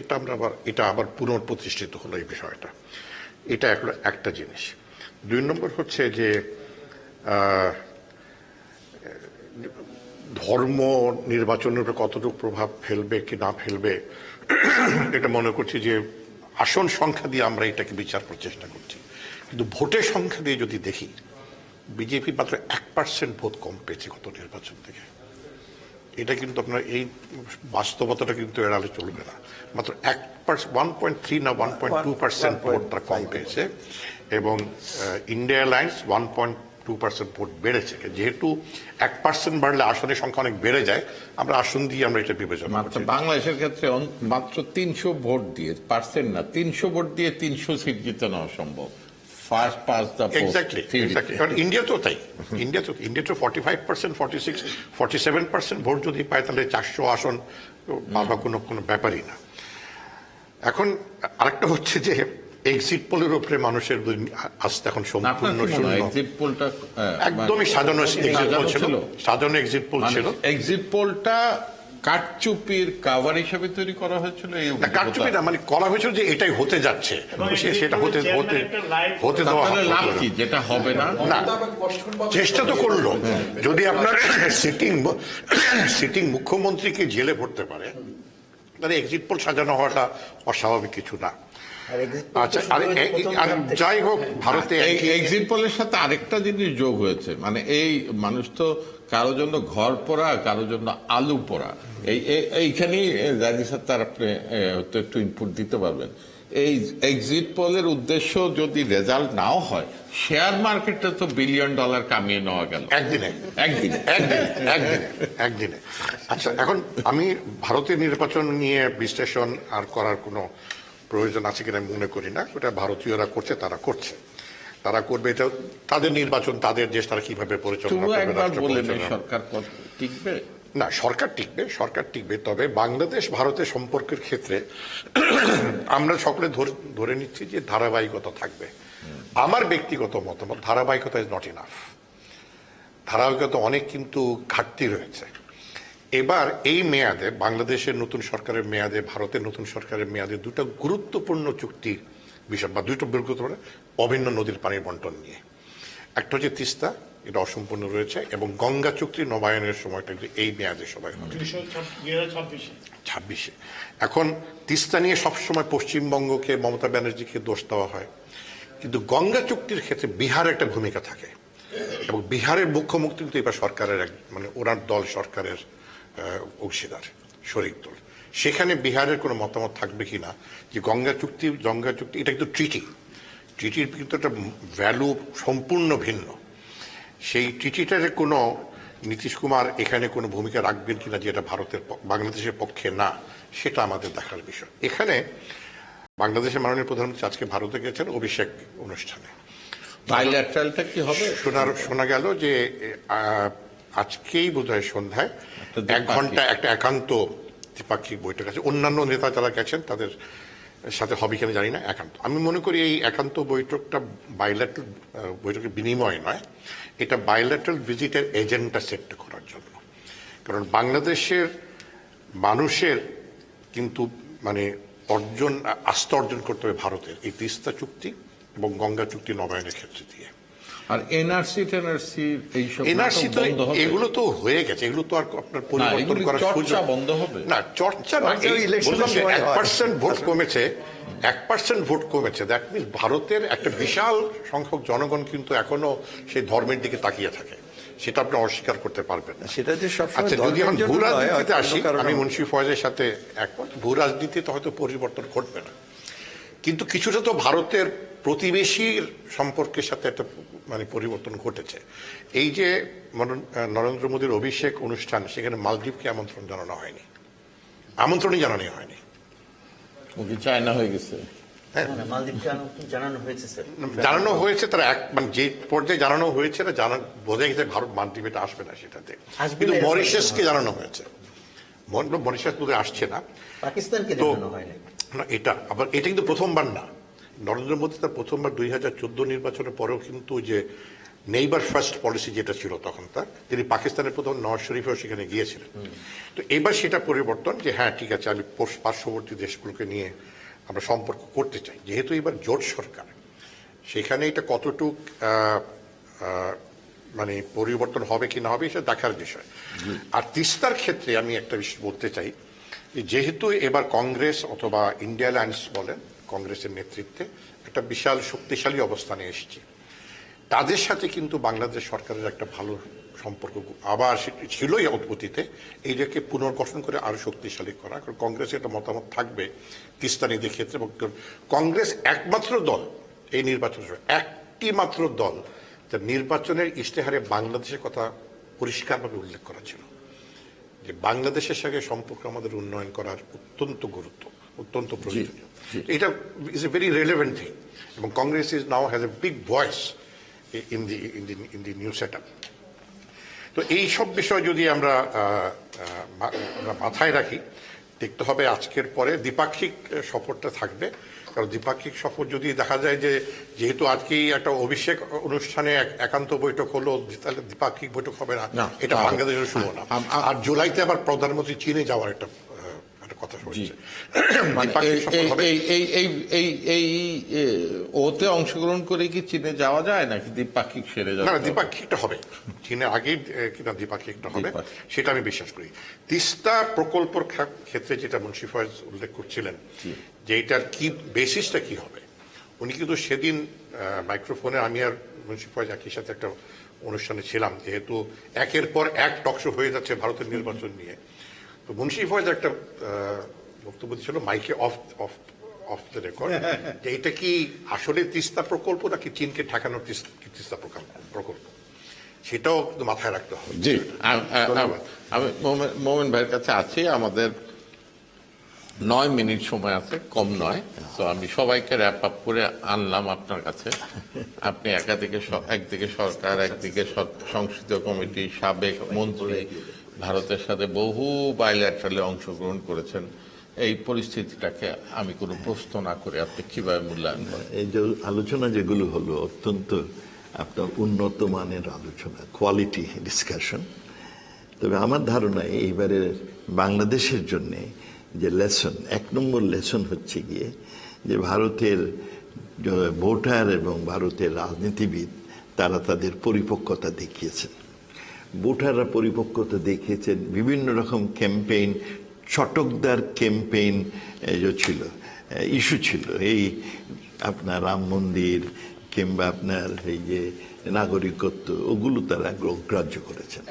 এটা আবার পুনঃপ্রতিষ্ঠিত হলো এই বিষয়টা। এটা একটা জিনিস। 2 নম্বর হচ্ছে যে ধর্ম নির্বাচনের উপর কতটুকু প্রভাব ফেলবে কি না ফেলবে, এটা মনে করছি যে আসন সংখ্যা দিয়ে আমরা এটাকে বিচার করার চেষ্টা করছি। কিন্তু ভোটের সংখ্যা দিয়ে যদি দেখি, বিজেপি মাত্র 1% ভোট কম পেয়েছে গত নির্বাচন থেকে। এটা কিন্তু আপনার এই বাস্তবতাটা কিন্তু এড়ালে চলবে না। মাত্র 1.3 না 1.2% ভোট তারা কম পেয়েছে, এবং ইন্ডিয়া অ্যালায়েন্স 1.2% ভোট বেড়েছে। যেহেতু 1% বাড়লে আসনের সংখ্যা অনেক বেড়ে যায়, আমরা আসন দিয়ে আমরা এটা বিবেচনা করছি। বাংলাদেশের ক্ষেত্রে মাত্র 300 ভোট দিয়ে, পার্সেন্ট না, 300 ভোট দিয়ে 300 সিট জিতে নেওয়া সম্ভব। এক্স্যাক্টলি। ইন্ডিয়া তো তাই। ইন্ডিয়া তো 45%, 46, 47% ভোট যদি পায়, তাহলে 400 আসন পাওয়া কোনো ব্যাপারই না। এখন আরেকটা হচ্ছে যে এক্সিট পোলের উপরে মানুষের আস্থা এখন সম্পূর্ণ শূন্য। এক্সিট পোলটা একদমই সাজানো এক্সিট পোল ছিল, সাজানো এক্সিট পোল ছিল। এক্সিট পোলটা কারচুপির কাভার হিসেবে তৈরি করা হয়েছিল। কারচুপি না, মানে করা হয়েছিল যে এটাই হতে যাচ্ছে, সেটা হতে দেওয়া লাভ কি, যেটা হবে না। চেষ্টা তো করলো। যদি আপনার সিটিং মুখ্যমন্ত্রীকে জেলে ভরতে পারে, তাহলে এক্সিট পোল সাজানো হওয়াটা অস্বাভাবিক কিছু না। আচ্ছা, যাই হোক, ভারতে এক্সিট পোলের সাথে আরেকটা জিনিস যোগ হয়েছে, মানে এই মানুষ তো কারোর জন্য ঘর পোড়া, কারোর জন্য আলু পোড়া। এইখানেই রাজি স্যার তার আপনি হয়তো একটু ইনপুট দিতে পারবেন। এই এক্সিট পোলের উদ্দেশ্য যদি রেজাল্ট নাও হয়, শেয়ার মার্কেটে তো $1 বিলিয়ন কামিয়ে নেওয়া গেল একদিনে। আচ্ছা, এখন আমি ভারতের নির্বাচন নিয়ে বিশ্লেষণ আর করার কোনো প্রয়োজন আছে কিনা মনে করি না। ওটা ভারতীয়রা করছে, তারা করবে, এটা তাদের নির্বাচন, তাদের দেশ, তারা কিভাবে পরিচালনা করবে। সরকার টিকবে না, সরকার টিকবে। তবে বাংলাদেশ ভারতের সম্পর্কের ক্ষেত্রে আমরা সকলে ধরে নিচ্ছি যে ধারাবাহিকতা থাকবে। আমার ব্যক্তিগত মতামত, ধারাবাহিকতা ইজ নট ইনাফ। ধারাবাহিকতা অনেক কিন্তু ঘাটতি রয়েছে। এবার এই মেয়াদে, বাংলাদেশের নতুন সরকারের মেয়াদে, ভারতের নতুন সরকারের মেয়াদে 2টা গুরুত্বপূর্ণ চুক্তি বিষয় বা 2টা গুরুত্বপূর্ণ অভিন্ন নদীর পানির বন্টন নিয়ে। একটা হচ্ছে তিস্তা, এটা অসম্পূর্ণ রয়েছে, এবং গঙ্গা চুক্তি নবায়নের সময়টা এই মেয়াদে সবাই 2026। এখন তিস্তা নিয়ে সবসময় পশ্চিমবঙ্গকে, মমতা ব্যানার্জিকে দোষ দেওয়া হয়, কিন্তু গঙ্গা চুক্তির ক্ষেত্রে বিহারের একটা ভূমিকা থাকে, এবং বিহারের মুখ্যমন্ত্রী কিন্তু এবার সরকারের মানে ওনার দল সরকারের অংশীদার, শরিক দল। সেখানে বিহারের কোনো মতামত থাকবে কিনা যে গঙ্গা চুক্তি এটা কিন্তু ট্রিটির কিন্তু একটা ভ্যালু সম্পূর্ণ ভিন্ন, সেই চিঠিটারে কোনো নীতিশ কুমার এখানে কোনো ভূমিকা রাখবেন কিনা, যেটা বাংলাদেশের পক্ষে না, সেটা আমাদের দেখার বিষয়। এখানে বাংলাদেশের মাননীয় প্রধানমন্ত্রী আজকে ভারতে গেছেন অভিষেক অনুষ্ঠানে। বাইল্যাটারালটা কি হবে? শোনা গেল যে আজকেই বোধহয় সন্ধ্যায় 1 ঘন্টা একটা একান্ত দ্বিপাক্ষিক বৈঠক আছে। অন্যান্য নেতা যারা গেছেন তাদের সাথে হবে কিনা জানি না, একান্ত। আমি মনে করি এই একান্ত বৈঠকটা বাইল্যাটারাল বৈঠকের বিনিময় নয়, এটা বাইল্যাটারাল ভিজিটের এজেন্ডা সেট করার জন্য। কারণ বাংলাদেশের মানুষের কিন্তু মানে আস্থা অর্জন করতে হবে ভারতের এই তিস্তা চুক্তি এবং গঙ্গা চুক্তি নবায়নের ক্ষেত্রে দিয়ে। আর এনআরসি এইসব এনআরসি তো এগুলো তো হয়ে গেছে, এগুলো তো আর আপনার পরিবর্তন করার সুযোগ বন্ধ হবে না। চর্চা না, বললাম যে 1% ভোট কমেছে, 1% ভোট কমেছে। দ্যাট মিনস ভারতের একটা বিশাল সংখ্যক জনগণ কিন্তু এখনো সেই ধর্মের দিকে তাকিয়ে থাকে, সেটা আপনি অস্বীকার করতে পারবেন না। সেটা যে সবসময় আচ্ছা, যদি এখন ভূ রাজনীতিতে আসি, আমি মনে মুন্সি ফয়েজের সাথে একমত, ভূ রাজনীতিতে হয়তো পরিবর্তন ঘটবে না, কিন্তু কিছুটা তো ভারতের প্রতিবেশীর সম্পর্কের সাথে একটা মানে পরিবর্তন ঘটেছে। এই যে নরেন্দ্র মোদীর অভিষেক অনুষ্ঠান, সেখানে মালদ্বীপকে আমন্ত্রণ জানানো হয়নি, আমন্ত্রণই জানানো হয়নি। ওকে চায়না হয়ে গেছে, জানানো হয়েছে স্যার, জানানো হয়েছে তারা মানে যে পর্যায়ে জানানো হয়েছে বোঝা গেছে ভারত মালদ্বীপে আসবে না সেটাতে, কিন্তু মরিশাসকে জানানো হয়েছে। মরিশাস বোধহয় আসছে না, পাকিস্তানকে জানানো হয়নি না। এটা আবার এটা কিন্তু প্রথমবার না। নরেন্দ্র মোদী তার প্রথমবার 2014 নির্বাচনের পরেও কিন্তু যে নেইবার ফার্স্ট পলিসি যেটা ছিল তখন তিনি পাকিস্তানের প্রথম নওয়াজ শরীফও সেখানে গিয়েছিলেন। তো এবার সেটা পরিবর্তন যে হ্যাঁ ঠিক আছে, আমি পার্শ্ববর্তী দেশগুলোকে নিয়ে আমরা সম্পর্ক করতে চাই। যেহেতু এবার জোট সরকার, সেখানে এটা কতটুক মানে পরিবর্তন হবে কি না হবে সেটা দেখার বিষয়। আর তিস্তার ক্ষেত্রে আমি একটা বিষয় বলতে চাই, যেহেতু এবার কংগ্রেস অথবা ইন্ডিয়া অ্যালায়েন্স বলেন, কংগ্রেসের নেতৃত্বে একটা বিশাল শক্তিশালী অবস্থানে এসেছে, তাদের সাথে কিন্তু বাংলাদেশ সরকারের একটা ভালো সম্পর্ক আবার ছিলই অতীতে, এইটাকে পুনর্গঠন করে আরো শক্তিশালী করা। কারণ কংগ্রেসের একটা মতামত থাকবে তিস্তানিদের ক্ষেত্রে। কংগ্রেস একমাত্র দল এই নির্বাচন, একটি মাত্র দল যার নির্বাচনের ইশতেহারে বাংলাদেশের কথা পরিষ্কারভাবে উল্লেখ করা ছিল, যে বাংলাদেশের সঙ্গে সম্পর্ক আমাদের উন্নয়ন করার অত্যন্ত প্রয়োজনীয়। এটা is a very relevant thing, এবং Congress is now has a big voice in the new set up. তো এই সব বিষয় যদি আমরা মাথায় রাখি, দেখতে হবে আজকের পরে দ্বিপাক্ষিক সফরটা থাকবে। কারণ দ্বিপাক্ষিক সফর যদি দেখা যায় যে যেহেতু আজকেই একটা অভিষেক অনুষ্ঠানে একান্ত বৈঠক হলো, তাহলে দ্বিপাক্ষিক বৈঠক হবে না, এটা বাংলাদেশের শুভ না। আর জুলাইতে আবার প্রধানমন্ত্রী চীনে যাওয়ার একটা কথা হচ্ছে। ওতে অংশগ্রহণ করে কি চীনে যাওয়া যায় নাকি দ্বিপাক্ষিক সেরে যাবে? না, দ্বিপাক্ষিকটা হবে, চীনের আগেই কিনা দ্বিপাক্ষিকটা হবে, সেটা আমি বিশ্বাস করি। তিস্তা প্রকল্পের ক্ষেত্রে যেটা মুন্সি ফয়েজ উল্লেখ করছিলেন, যে এটার কি বেসিসটা কি হবে, উনি কিন্তু সেদিন মাইক্রোফোনে, আমি আর মুন্সি ফয়েজ একই সাথে একটা অনুষ্ঠানে ছিলাম, যেহেতু একের পর এক টকশো হয়ে যাচ্ছে ভারতের নির্বাচন নিয়ে। তো মুন্সি ফয়েজ একটা বক্তব্য ছিল মাইকে অফ দ্য রেকর্ড, যে এটা কি আসলে তিস্তা প্রকল্প নাকি চীনকে ঠেকানোর তিস্তা প্রকল্প, সেটাও মাথায় রাখতে হবে। জি, আমি মোমেন ভাইয়ের কাছে আছি, আমাদের 9 মিনিট সময় আছে, কম নয়। তো আমি সবাইকে র্যাপ আপ করে আনলাম আপনার কাছে। আপনি একদিকে সরকার, একদিকে সংসদীয় কমিটি, সাবেক মন্ত্রী, ভারতের সাথে বহু বাইল্যাটারালে অংশগ্রহণ করেছেন। এই পরিস্থিতিটাকে আমি কোনো প্রশ্ন না করে আপনি কিভাবে মূল্যায়ন করেন? এই যে আলোচনা যেগুলো হলো, অত্যন্ত আপনার উন্নত মানের আলোচনা, কোয়ালিটি ডিসকাশন। তবে আমার ধারণা এইবারের বাংলাদেশের জন্য যে লেসন, 1 নম্বর লেসন হচ্ছে গিয়ে যে ভারতের ভোটার এবং ভারতের রাজনীতিবিদ তারা তাদের পরিপক্কতা দেখিয়েছেন। ভোটাররা পরিপক্কতা দেখিয়েছেন, বিভিন্ন রকম ক্যাম্পেইন, চটকদার ক্যাম্পেইন ছিল, ইস্যু ছিল, এই আপনার রাম মন্দির কিংবা আপনার এই যে নাগরিকত্ব, ওগুলো তারা গ্রাহ্য করেছেন।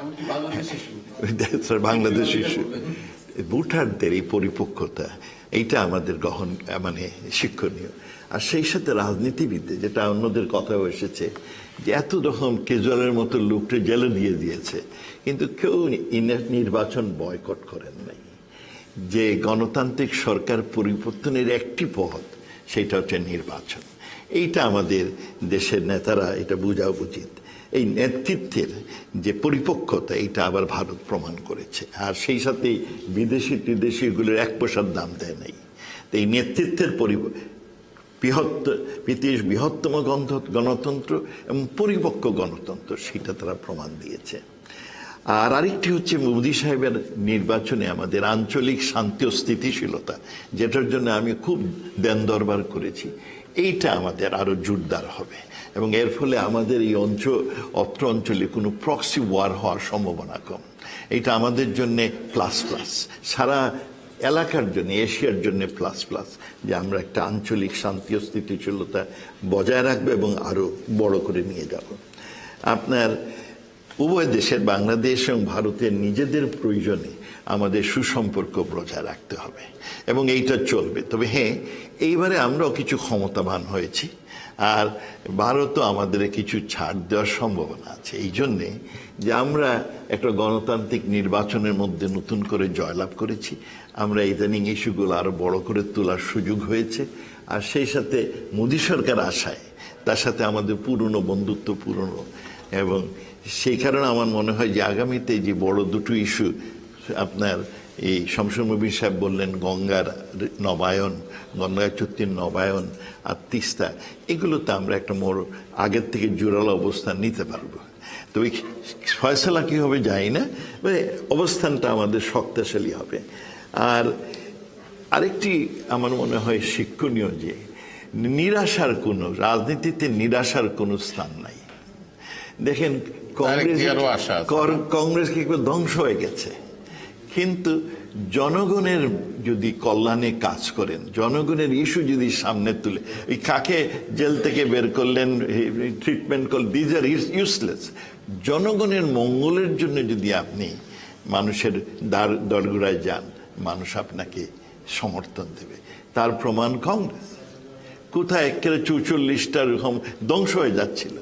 বাংলাদেশ ইস্যু, ভোটারদের এই পরিপক্কতা এইটা আমাদের গহন মানে শিক্ষণীয়। আর সেই সাথে রাজনীতিবিদে যেটা অন্যদের কথাও এসেছে যে এত রকম কেজরিওয়ালের মতো লোককে জেলে দিয়ে দিয়েছে, কিন্তু কেউ নির্বাচন বয়কট করেন নাই। যে গণতান্ত্রিক সরকার পরিবর্তনের একটি পথ, সেটা হচ্ছে নির্বাচন। এইটা আমাদের দেশের নেতারা এটা বোঝা উচিত। এই নেতৃত্বের যে পরিপক্কতা, এটা আবার ভারত প্রমাণ করেছে। আর সেই সাথে বিদেশি এগুলোর এক পয়সার দাম দেয় নাই। তো এই নেতৃত্বের পৃথিবীর বৃহত্তম গণতন্ত্র এবং পরিপক্ক গণতন্ত্র, সেটা তারা প্রমাণ দিয়েছে। আর আরেকটি হচ্ছে মোদী সাহেবের নির্বাচনে আমাদের আঞ্চলিক শান্তি ও স্থিতিশীলতা, যেটার জন্য আমি খুব দেন দরবার করেছি, এইটা আমাদের আরো জোরদার হবে এবং এর ফলে আমাদের এই অত্র অঞ্চলে কোনো প্রক্সি ওয়ার হওয়ার সম্ভাবনা কম। এটা আমাদের জন্য প্লাস প্লাস, সারা এলাকার জন্য, এশিয়ার জন্য প্লাস প্লাস, যে আমরা একটা আঞ্চলিক শান্তি ও স্থিতিশীলতা বজায় রাখবো এবং আরো বড় করে নিয়ে যাব। আপনার উভয় দেশের, বাংলাদেশ এবং ভারতের নিজেদের প্রয়োজনে আমাদের সুসম্পর্ক বজায় রাখতে হবে এবং এইটা চলবে। তবে হ্যাঁ, এইবারে আমরাও কিছু ক্ষমতাবান হয়েছি, আর ভারতও আমাদের কিছু ছাড় দেওয়ার সম্ভাবনা আছে। এই জন্যে যে আমরা একটা গণতান্ত্রিক নির্বাচনের মধ্যে নতুন করে জয়লাভ করেছি, আমরা ইদানিং ইস্যুগুলো আরো বড় করে তোলার সুযোগ হয়েছে। আর সেই সাথে মোদী সরকার আসায়, তার সাথে আমাদের পুরনো বন্ধুত্ব পুরনো, এবং সেই কারণে আমার মনে হয় যে আগামীতে যে বড় দুটো ইস্যু, আপনার এই শামসুল মুবিন সাহেব বললেন গঙ্গার নবায়ন, গঙ্গা চুক্তির নবায়ন আর তিস্তা, এগুলোতে আমরা একটা আগের থেকে জোরালো অবস্থান নিতে পারবো। তো ওই ফয়সলা কি হবে জানি না, মানে অবস্থানটা আমাদের শক্তিশালী হবে। আর আরেকটি আমার মনে হয় শিক্ষণীয়, যে রাজনীতিতে নিরাশার কোনো স্থান নাই। দেখেন কংগ্রেস কি ধ্বংস হয়ে গেছে, কিন্তু জনগণের যদি কল্যাণে কাজ করেন, জনগণের ইস্যু যদি সামনে তুলে, ওই কাকে জেল থেকে বের করলেন, ট্রিটমেন্ট করলেন, দিজ আর ইউজলেস। জনগণের মঙ্গলের জন্য যদি আপনি মানুষের দরগোড়ায় যান, মানুষ আপনাকে সমর্থন দেবে। তার প্রমাণ কংগ্রেস কোথায় একেবারে 44টা এরকম ধ্বংস হয়ে যাচ্ছিল,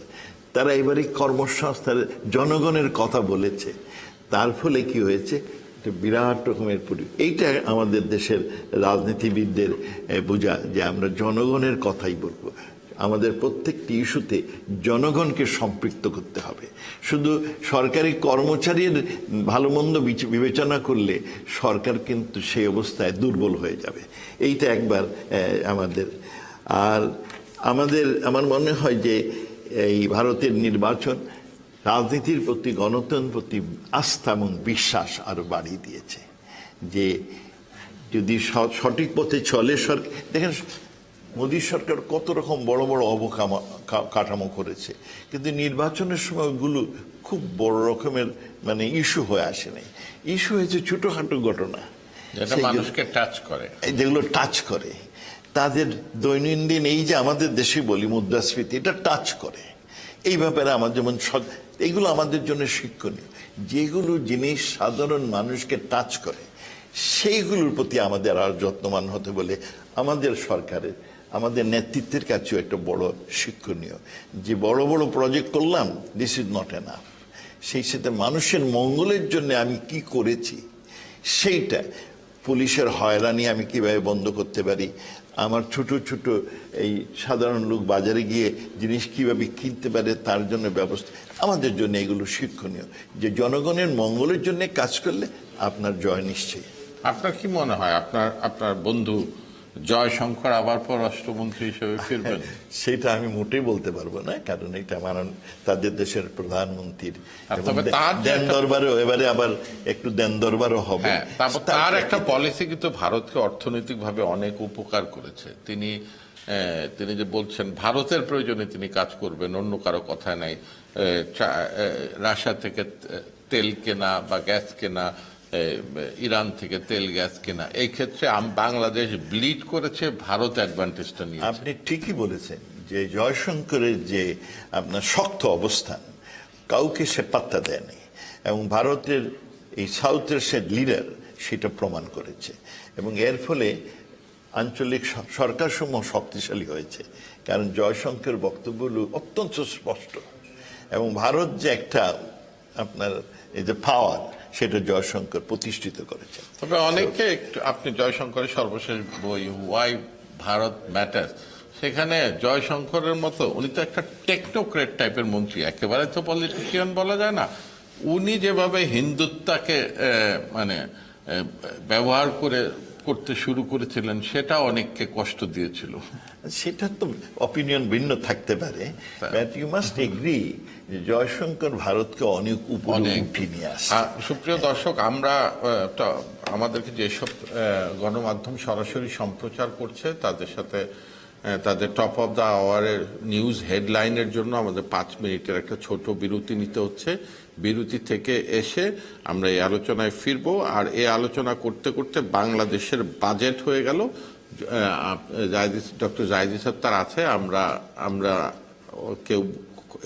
তারা এবারে কর্মসংস্থান জনগণের কথা বলেছে। তার ফলে কি হয়েছে, বিরাট রকমের এইটা আমাদের দেশের রাজনীতিবিদদের বোঝা, যে আমরা জনগণের কথাই বলবো। আমাদের প্রত্যেকটি ইস্যুতে জনগণকে সম্পৃক্ত করতে হবে। শুধু সরকারি কর্মচারীর ভালো মন্দ বিবেচনা করলে সরকার কিন্তু সেই অবস্থায় দুর্বল হয়ে যাবে। এইটা একবার আমাদের। আর আমার মনে হয় যে এই ভারতের নির্বাচন রাজনীতির প্রতি, গণতন্ত্রের প্রতি আস্থা এবং বিশ্বাস আরো বাড়িয়ে দিয়েছে। যে যদি সঠিক পথে চলে সরকার, দেখেন মোদী সরকার কত রকম বড় বড় অবকাঠামো করেছে, কিন্তু নির্বাচনের সময় ওগুলো খুব বড় রকমের মানে ইস্যু হয়ে আসে নাই। ইস্যু হয়েছে ছোটখাটো ঘটনা, মানুষকে টাচ করে, যেগুলো টাচ করে তাদের দৈনন্দিন, এই যে আমাদের দেশে বলি মুদ্রাস্ফীতি, এটা টাচ করে। এই ব্যাপারে আমার যেমন এগুলো আমাদের জন্য শিক্ষণীয়, যেগুলো জিনিস সাধারণ মানুষকে টাচ করে সেইগুলোর প্রতি আমাদের আর যত্নবান হতে বলে আমাদের সরকারের, আমাদের নেতৃত্বের কাছেও একটা বড় শিক্ষণীয়, যে বড় বড় প্রজেক্ট করলাম, দিস ইজ নট এনাফ। সেই সাথে মানুষের মঙ্গলের জন্য আমি কি করেছি, সেইটা পুলিশের হয়রানি আমি কিভাবে বন্ধ করতে পারি, আমার ছোট ছোট এই সাধারণ লোক বাজারে গিয়ে জিনিস কিভাবে কিনতে পারে তার জন্য ব্যবস্থা, আমাদের জন্য এগুলো শিক্ষণীয়। যে জনগণের মঙ্গলের জন্য কাজ করলে আপনার জয় নিশ্চয়ই। আপনার কি মনে হয় আপনার বন্ধু জয়শঙ্কর আবার পররাষ্ট্রমন্ত্রী হিসেবে ফিরবেন? সেটা আমি মোটেই বলতে পারবো না, কারণ এটা তাদের দেশের প্রধানমন্ত্রীর দেন দরবারও, এবারে আবার একটু দেন দরবারও হবে। তার একটা পলিসি কিন্তু ভারতকে অর্থনৈতিকভাবে অনেক উপকার করেছে। তিনি যে বলছেন ভারতের প্রয়োজনে তিনি কাজ করবেন, অন্য কারো কথা নাই। রাশিয়া থেকে তেল কেনা বা গ্যাস কেনা, ইরান থেকে তেল গ্যাস কেনা, এই ক্ষেত্রে বাংলাদেশ ব্লিড করেছে, ভারত অ্যাডভান্টেজটা নিয়ে। আপনি ঠিকই বলেছেন যে জয়শঙ্করের যে আপনার শক্ত অবস্থান, কাউকে সে পাত্তা দেয়নি, এবং ভারতের এই সাউথের সে লিডার সেটা প্রমাণ করেছে। এবং এর ফলে আঞ্চলিক সরকার সমূহ শক্তিশালী হয়েছে, কারণ জয়শঙ্করের বক্তব্যগুলো অত্যন্ত স্পষ্ট, এবং ভারত যে একটা আপনার এই যে পাওয়ার, সেটা জয়শঙ্কর প্রতিষ্ঠিত করেছে। তবে অনেকে একটু, আপনি জয়শঙ্করের সর্বশেষ বই ওয়াই ভারত ম্যাটার, সেখানে জয়শঙ্করের মতো, উনি তো একটা টেকনোক্রেট টাইপের মন্ত্রী, একেবারে তো পলিটিশিয়ান বলা যায় না। উনি যেভাবে হিন্দুত্বকে মানে ব্যবহার করতে শুরু করেছিলেন, সেটা অনেককে কষ্ট দিয়েছিল। সেটা তো অপিনিয়ন ভিন্ন থাকতে পারে, বাট ইউ মাস্ট এগ্রি যে জয়শঙ্কর ভারতকে অনেক উপরে উঠিয়ে নিয়ে আসে। সুপ্রিয় দর্শক, আমরা আমাদেরকে যেসব গণমাধ্যম সরাসরি সম্প্রচার করছে তাদের সাথে তাদের টপ অফ দ্য আওয়ারের নিউজ হেডলাইনের জন্য আমাদের 5 মিনিটের একটা ছোট বিরতি নিতে হচ্ছে। বিরতি থেকে এসে আমরা এই আলোচনায় ফিরবো, আর এই আলোচনা করতে করতে বাংলাদেশের বাজেট হয়ে গেল। ডক্টর জাহিদ সত্তার আছে, আমরা কেউ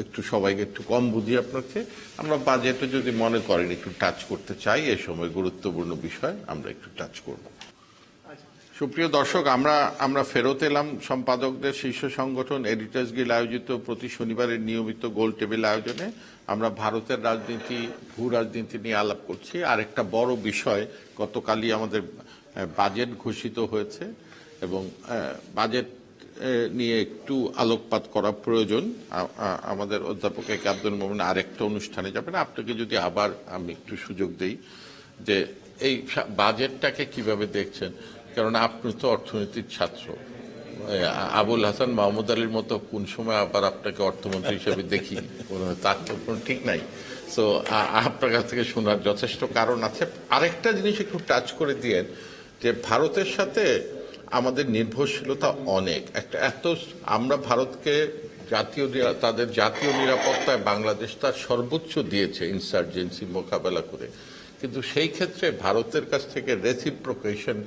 একটু সবাইকে একটু কম বুঝি আপনাকে, আমরা বাজেটে যদি মনে করেন একটু টাচ করতে চাই, এই সময় গুরুত্বপূর্ণ বিষয় আমরা একটু টাচ করব। সুপ্রিয় দর্শক, আমরা ফেরত এলাম সম্পাদকদের শীর্ষ সংগঠন এডিটর্স গিল্ড আয়োজিত প্রতি শনিবারের নিয়মিত গোল টেবিল আয়োজনে। আমরা ভারতের রাজনীতি, ভূ রাজনীতি নিয়ে আলাপ করছি। আর একটা বড় বিষয়, গতকালই আমাদের বাজেট ঘোষিত হয়েছে, এবং বাজেট নিয়ে একটু আলোকপাত করা প্রয়োজন। আমাদের অধ্যাপক এ কে আব্দুল মোমেন আরেকটা অনুষ্ঠানে যাবেন। আপনাকে যদি আবার আমি একটু সুযোগ দেই যে এই বাজেটটাকে কিভাবে দেখছেন, কারণ আপনি তো অর্থনীতির ছাত্র। আবুল হাসান মাহমুদ আলীর মতো কোন সময় আবার আপনাকে অর্থমন্ত্রী হিসেবে দেখি, তার তো কোনো ঠিক নাই। তো আপনার কাছ থেকে শোনার যথেষ্ট কারণ আছে। আরেকটা জিনিস একটু টাচ করে দিয়েন যে ভারতের সাথে আমাদের নির্ভরশীলতা অনেক, আমরা ভারতকে তাদের জাতীয় নিরাপত্তায় বাংলাদেশ তার সর্বোচ্চ দিয়েছে ইনসার্জেন্সি মোকাবেলা করে, কিন্তু সেই ক্ষেত্রে ভারতের কাছ থেকে রেসিপ্রোকেশন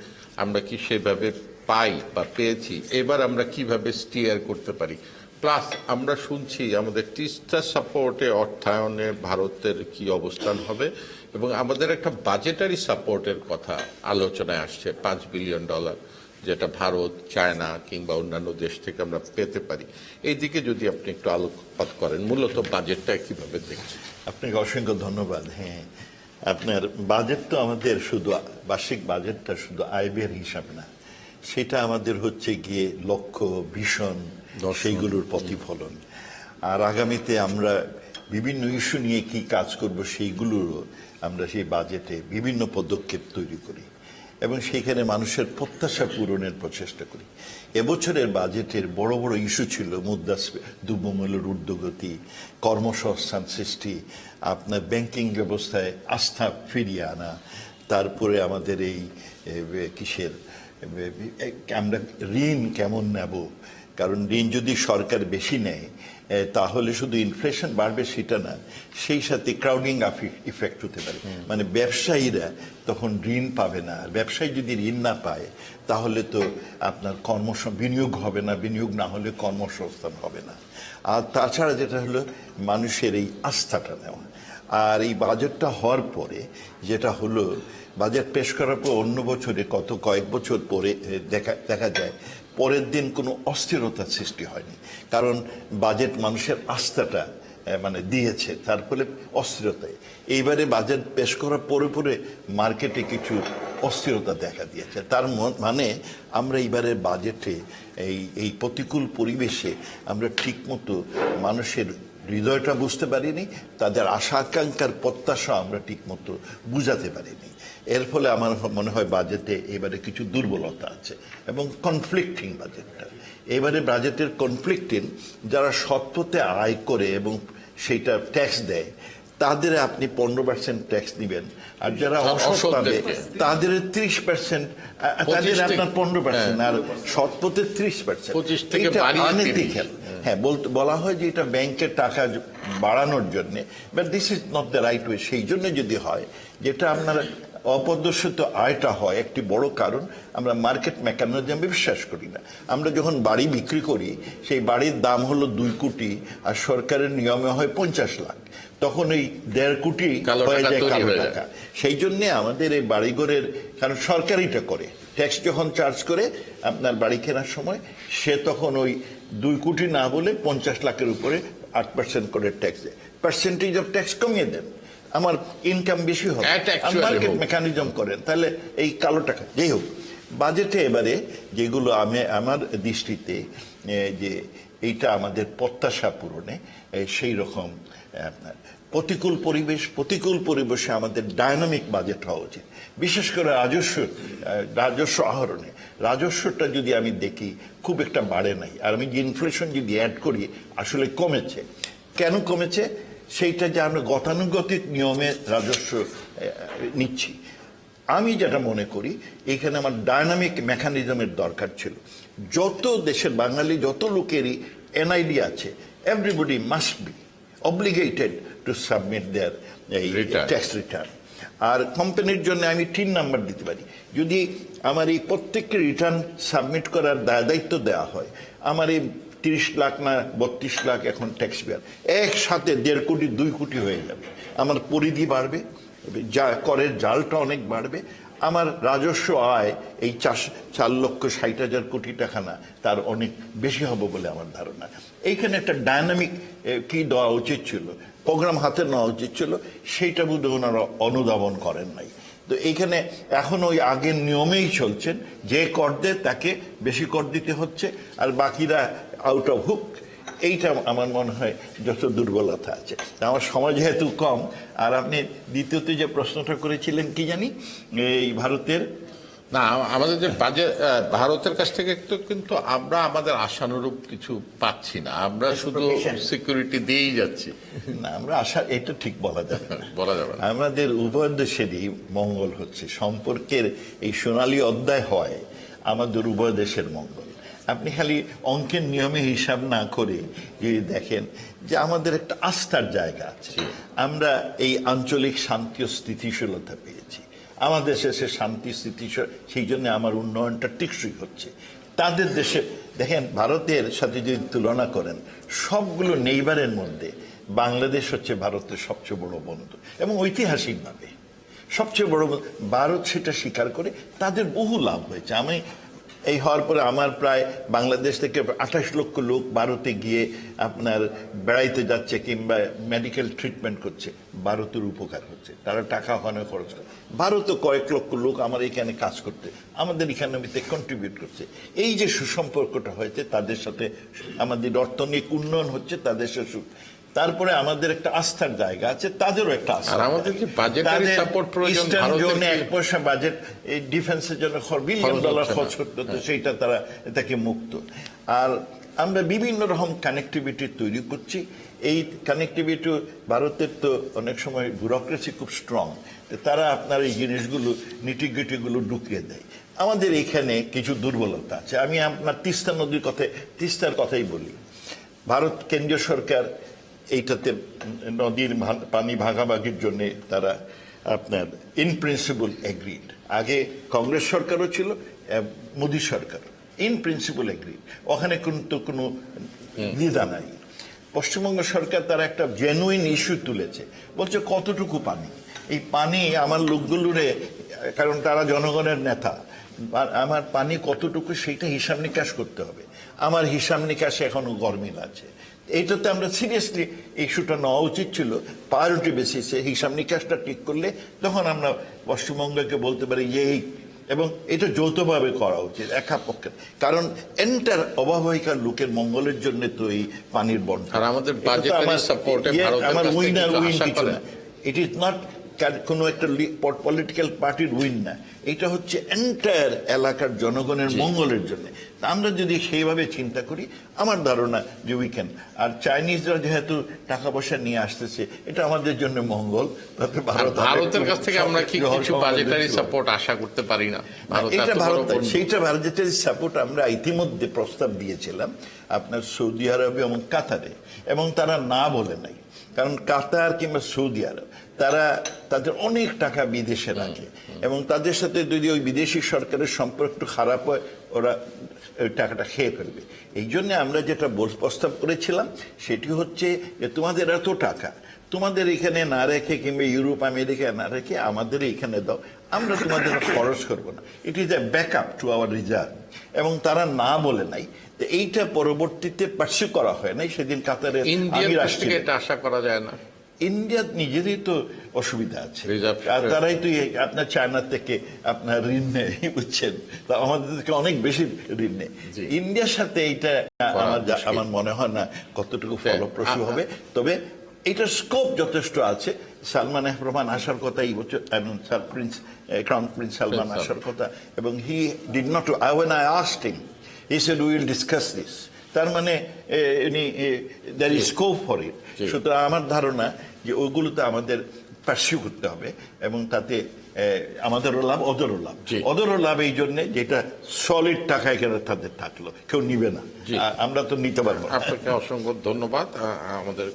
আমরা কি সেভাবে পাই বা পেয়েছি? এবার আমরা কিভাবে স্টিয়ার করতে পারি? প্লাস আমরা শুনছি আমাদের তিস্তা সাপোর্টে অর্থায়নে ভারতের কি অবস্থান হবে, এবং আমাদের একটা বাজেটারি সাপোর্টের কথা আলোচনায় আসছে, $5 বিলিয়ন, যেটা ভারত, চায়না কিংবা অন্যান্য দেশ থেকে আমরা পেতে পারি। এই দিকে যদি আপনি একটু আলোকপাত করেন, মূলত বাজেটটা কিভাবে দেখছেন? আপনাকে অসংখ্য ধন্যবাদ। হ্যাঁ, আপনার বাজেট তো আমাদের শুধু বার্ষিক বাজেটটা শুধু আয় ব্যয়ের হিসাব না, সেটা আমাদের হচ্ছে গিয়ে লক্ষ্য, ভিশন, সেইগুলোর প্রতিফলন। আর আগামীতে আমরা বিভিন্ন ইস্যু নিয়ে কি কাজ করব, সেইগুলোরও আমরা সেই বাজেটে বিভিন্ন পদক্ষেপ তৈরি করি, এবং সেইখানে মানুষের প্রত্যাশা পূরণের প্রচেষ্টা করি। এবছরের বাজেটের বড় বড় ইস্যু ছিল দ্রব্যমূল্যের ঊর্ধ্বগতি, কর্মসংস্থান সৃষ্টি, আপনার ব্যাংকিং ব্যবস্থায় আস্থা ফিরিয়ে আনা, তারপরে আমাদের এই আমরা ঋণ কেমন নেব, কারণ ঋণ যদি সরকার বেশি নেয় তাহলে শুধু ইনফ্লেশন বাড়বে সেটা না, সেই সাথে ক্রাউডিং ইফেক্ট হতে পারে। মানে ব্যবসায়ীরা তখন ঋণ পাবে না, আর ব্যবসায়ী যদি ঋণ না পায় তাহলে তো আপনার বিনিয়োগ হবে না, বিনিয়োগ না হলে কর্মসংস্থান হবে না। আর তাছাড়া যেটা হলো মানুষের এই আস্থাটা নেওয়া। আর এই বাজেটটা হওয়ার পরে যেটা হলো, বাজেট পেশ করার পর অন্য বছরে কয়েক বছর পরে দেখা যায় পরের দিন কোনো অস্থিরতার সৃষ্টি হয়নি, কারণ বাজেট মানুষের আস্থাটা মানে দিয়েছে, তার ফলে অস্থিরতায়। এইবারে বাজেট পেশ করার পরে মার্কেটে কিছু অস্থিরতা দেখা দিয়েছে। তার মানে আমরা এইবারের বাজেটে এই প্রতিকূল পরিবেশে আমরা ঠিকমতো মানুষের হৃদয়টা বুঝতে পারিনি, তাদের আশা আকাঙ্ক্ষার প্রত্যাশা আমরা ঠিকমতো বুঝাতে পারিনি। এর ফলে আমার মনে হয় বাজেটে এবারে কিছু দুর্বলতা আছে, এবং কনফ্লিক্টিং বাজেটটা। এবারে বাজেটের কনফ্লিক্টিং, যারা সৎ পথে আয় করে এবং সেইটা ট্যাক্স দেয় তাদের আপনি 15% ট্যাক্স দিবেন, আর যারা অসৎ পাবে তাদের 30%, তাদের আপনার 15%, আর সৎ পথে 30%। এটা আনএথিক্যাল। হ্যাঁ, বলা হয় যে এটা ব্যাংকের টাকা বাড়ানোর জন্য, but this is not the right way. সেই জন্য যদি হয় যেটা আপনার অপ্রদর্শিত আয়টা হয়, একটি বড় কারণ আমরা মার্কেট মেকানিজমে বিশ্বাস করি না। আমরা যখন বাড়ি বিক্রি করি, সেই বাড়ির দাম হলো 2 কোটি, আর সরকারের নিয়মে হয় 50 লাখ, তখন ওই 1.5 কোটি হয়ে যায় কালো টাকা। সেই জন্যে আমাদের এই বাড়িঘরের, কারণ সরকারিটা করে ট্যাক্স যখন চার্জ করে আপনার বাড়ি কেনার সময়, সে তখন ওই 2 কোটি না বলে 50 লাখের উপরে 8% করে ট্যাক্স দেয়। পার্সেন্টেজ অফ ট্যাক্স কমিয়ে দেন, আমার ইনকাম বেশি হবে, মার্কেট মেকানিজম করেন, তাহলে এই কালো টাকা। যাই হোক, বাজেটে এবারে যেগুলো আমার দৃষ্টিতে যে এইটা আমাদের প্রত্যাশা পূরণে সেই রকম আপনার প্রতিকূল পরিবেশে আমাদের ডায়নামিক বাজেট হওয়া উচিত। বিশেষ করে রাজস্ব আহরণে রাজস্বটা যদি আমি দেখি খুব একটা বাড়ে নাই, আর আমি যে ইনফ্লেশন যদি অ্যাড করি আসলে কমেছে। কেন কমেছে? সেইটা যে আমরা গতানুগতিক নিয়মে রাজস্ব নিচ্ছি। আমি যেটা মনে করি এখানে আমার ডায়নামিক মেকানিজমের দরকার ছিল। যত দেশের বাঙালি যত লোকেরই এনআইডি আছে, everybody must be obligated to submit their tax return. আর কোম্পানির জন্য আমি 3 নাম্বার দিতে পারি। যদি আমার এই প্রত্যেককে রিটার্ন সাবমিট করার দায়িত্ব দেওয়া হয়, আমার এই 30 লাখ না 32 লাখ এখন ট্যাক্স পেয়ার একসাথে 1.5 কোটি 2 কোটি হয়ে যাবে। আমার পরিধি বাড়বে, করের জালটা অনেক বাড়বে, আমার রাজস্ব আয় এই 4,60,000 কোটি টাকা না, তার অনেক বেশি হবে বলে আমার ধারণা। এইখানে একটা ডায়নামিক কি দেওয়া উচিত ছিল, প্রোগ্রাম হাতে নেওয়া উচিত ছিল, সেইটা বোধ হয় ওনারা অনুধাবন করেন নাই। তো এইখানে এখন ওই আগের নিয়মেই চলছেন, যে কর দেয় তাকে বেশি কর দিতে হচ্ছে, আর বাকিরা আউট অফ হুক। এইটা আমার মনে হয় যত দুর্বলতা আছে। আমার সময় যেহেতু কম, আর আপনি দ্বিতীয়ত যে প্রশ্নটা করেছিলেন কি জানি, এই ভারতের না, আমাদের যে বাজেট ভারতের কাছ থেকে কিন্তু আমরা আমাদের আশানুরূপ কিছু পাচ্ছি না, আমরা শুধু সিকিউরিটি দিয়েই যাচ্ছি। না, আমরা এটা ঠিক বলা যাবে না, বলা যাবে না। আমাদের উভয় দেশেরই মঙ্গল হচ্ছে, সম্পর্কের এই সোনালী অধ্যায় হয় আমাদের উভয় দেশের মঙ্গল। আপনি খালি অঙ্কের নিয়মে হিসাব না করে যদি দেখেন যে আমাদের একটা আস্থার জায়গা আছে, আমরা এই আঞ্চলিক শান্তি ও স্থিতিশীলতা পেয়েছি, আমাদের দেশে শান্তি স্থিতিশীল, সেই জন্য আমার উন্নয়নটা টেকসই হচ্ছে। তাদের দেশে দেখেন, ভারতের সাথে যদি তুলনা করেন, সবগুলো নেইবারের মধ্যে বাংলাদেশ হচ্ছে ভারতের সবচেয়ে বড় বন্ধু, এবং ঐতিহাসিকভাবে সবচেয়ে বড়। ভারত সেটা স্বীকার করে, তাদের বহু লাভ হয়েছে। আমি এই হওয়ার পরে আমার প্রায় বাংলাদেশ থেকে 28 লক্ষ লোক ভারতে গিয়ে আপনার বেড়াইতে যাচ্ছে কিংবা মেডিকেল ট্রিটমেন্ট করছে, ভারতের উপকার হচ্ছে, তারা টাকা ওখানে খরচ করে। ভারতও কয়েক লক্ষ লোক আমার এখানে কাজ করতে, আমাদের ইকোনমিতে কন্ট্রিবিউট করছে। এই যে সুসম্পর্কটা হয়েছে, তাদের সাথে আমাদের অর্থনৈতিক উন্নয়ন হচ্ছে, তাদের সাথে। তারপরে আমাদের একটা আস্থার জায়গা আছে, তাদেরও একটা আস্থা। আর আমাদের যে বাজেটারি সাপোর্ট প্রয়োজন, জন্য 1 পয়সা বাজেট এই ডিফেন্সের জন্য $1 বিলিয়ন খরচ করতে হতো, সেইটা তারা এটাকে মুক্ত। আর আমরা বিভিন্ন রকম কানেক্টিভিটি তৈরি করছি। এই কানেক্টিভিটি ভারতের তো অনেক সময় ব্যুরোক্রেসি খুব স্ট্রং, তারা আপনার এই জিনিসগুলো নিটিগ্রিটিগুলো ঢুকিয়ে দেয়। আমাদের এখানে কিছু দুর্বলতা আছে। আমি আপনার তিস্তার কথাই বলি। ভারত কেন্দ্রীয় সরকার এইটাতে নদীর পানি ভাগাভাগির জন্য তারা আপনার ইন প্রিন্সিপল এগ্রিড। আগে কংগ্রেস সরকারও ছিল, মোদী সরকার ইন প্রিন্সিপল এগ্রিড, ওখানে কিন্তু কোনো দ্বিধা নাই। পশ্চিমবঙ্গ সরকার তারা একটা জেনুইন ইস্যু তুলেছে, বলছে কতটুকু পানি, এই পানি আমার লোকগুলোরে, কারণ তারা জনগণের নেতা, আমার পানি কতটুকু সেইটা হিসাব নিকাশ করতে হবে। আমার হিসাব নিকাশে এখনো গরমিল আছে। এইটাতে আমরা সিরিয়াসলি ইস্যুটা নেওয়া উচিত ছিল, প্রায়োরিটি বেসিসে হিসাব নিকাশটা ঠিক করলে তখন আমরা পশ্চিমবঙ্গকে বলতে পারি এই, এবং এটা যৌথভাবে করা উচিত, একা পক্ষে। কারণ এন্টার অববাহিকার লোকের মঙ্গলের জন্য তো এই পানির বন্টন। আর আমাদের বাজেটারি সাপোর্টে আমার উইনার উইন কিছু না, ইট ইজ নট কোনো একটা পলিটিক্যাল পার্টির উইন না, এটা হচ্ছে এন্টায়ার এলাকার জনগণের মঙ্গলের জন্য। আমরা যদি সেইভাবে চিন্তা করি, আমার ধারণা যে উইকেন। আর চাইনিজরা যেহেতু টাকা পয়সা নিয়ে আসতেছে, এটা আমাদের জন্য মঙ্গল। ভারতের কাছ থেকে আমরা কি কিছু বাজেটারি সাপোর্ট আশা করতে পারি না? সেইটা বাজেটারি সাপোর্ট আমরা ইতিমধ্যে প্রস্তাব দিয়েছিলাম আপনার সৌদি আরবে এবং কাতারে, এবং তারা না বলে নাই। কারণ কাতার কিংবা সৌদি আরব তারা তাদের অনেক টাকা বিদেশে রাখে, এবং তাদের সাথে যদি ওই বিদেশি সরকারের সম্পর্ক একটু খারাপ হয়, ওরা ওই টাকাটা খেয়ে ফেলবে। এই জন্য আমরা যেটা প্রস্তাব করেছিলাম সেটি হচ্ছে যে তোমাদের এত টাকা তোমাদের এখানে না রেখে কিংবা ইউরোপ আমেরিকায় না রেখে আমাদের এখানে দাও, আমরা তোমাদের খরচ করবো না। It is a backup to our reserve. এবং তারা না বলে নাই, তো এইটা পরবর্তীতে পার্সিউ করা হয় নাই। সেদিন কাতারে ইন্ডিয়ার কাছ থেকে এটা আশা করা যায় না। ইন্ডিয়া নিজেরই তো অসুবিধা আছে, Reserve আর তারাই তো আপনার চায়না থেকে আপনার ঋণ নেয়, বুঝছেন, তো আমাদের থেকে অনেক বেশি ঋণ নেয়। ইন্ডিয়ার সাথে এইটা আমার মনে হয় না কতটুকু ফলপ্রসূ হবে। তবে এইটার স্কোপ যথেষ্ট আছে। সালমান এফ রহমান আসার কথা এই বছর, ক্রাউন প্রিন্স সালমান আসার কথা, এবং he did not, when I asked him, he said we will discuss this. তার মানে there is scope for it. সুতরাং আমার ধারণা যে ওগুলোতে আমাদের পার্সিউ করতে হবে, এবং তাতে আমাদেরও লাভ ওদেরও লাভ। ওদেরও লাভ এই জন্য যেটা সলিড টাকা এখানে তাদের থাকলো, কেউ নিবে না, আমরা তো নিতে পারবো। আপনাকে অসংখ্য ধন্যবাদ। আমাদের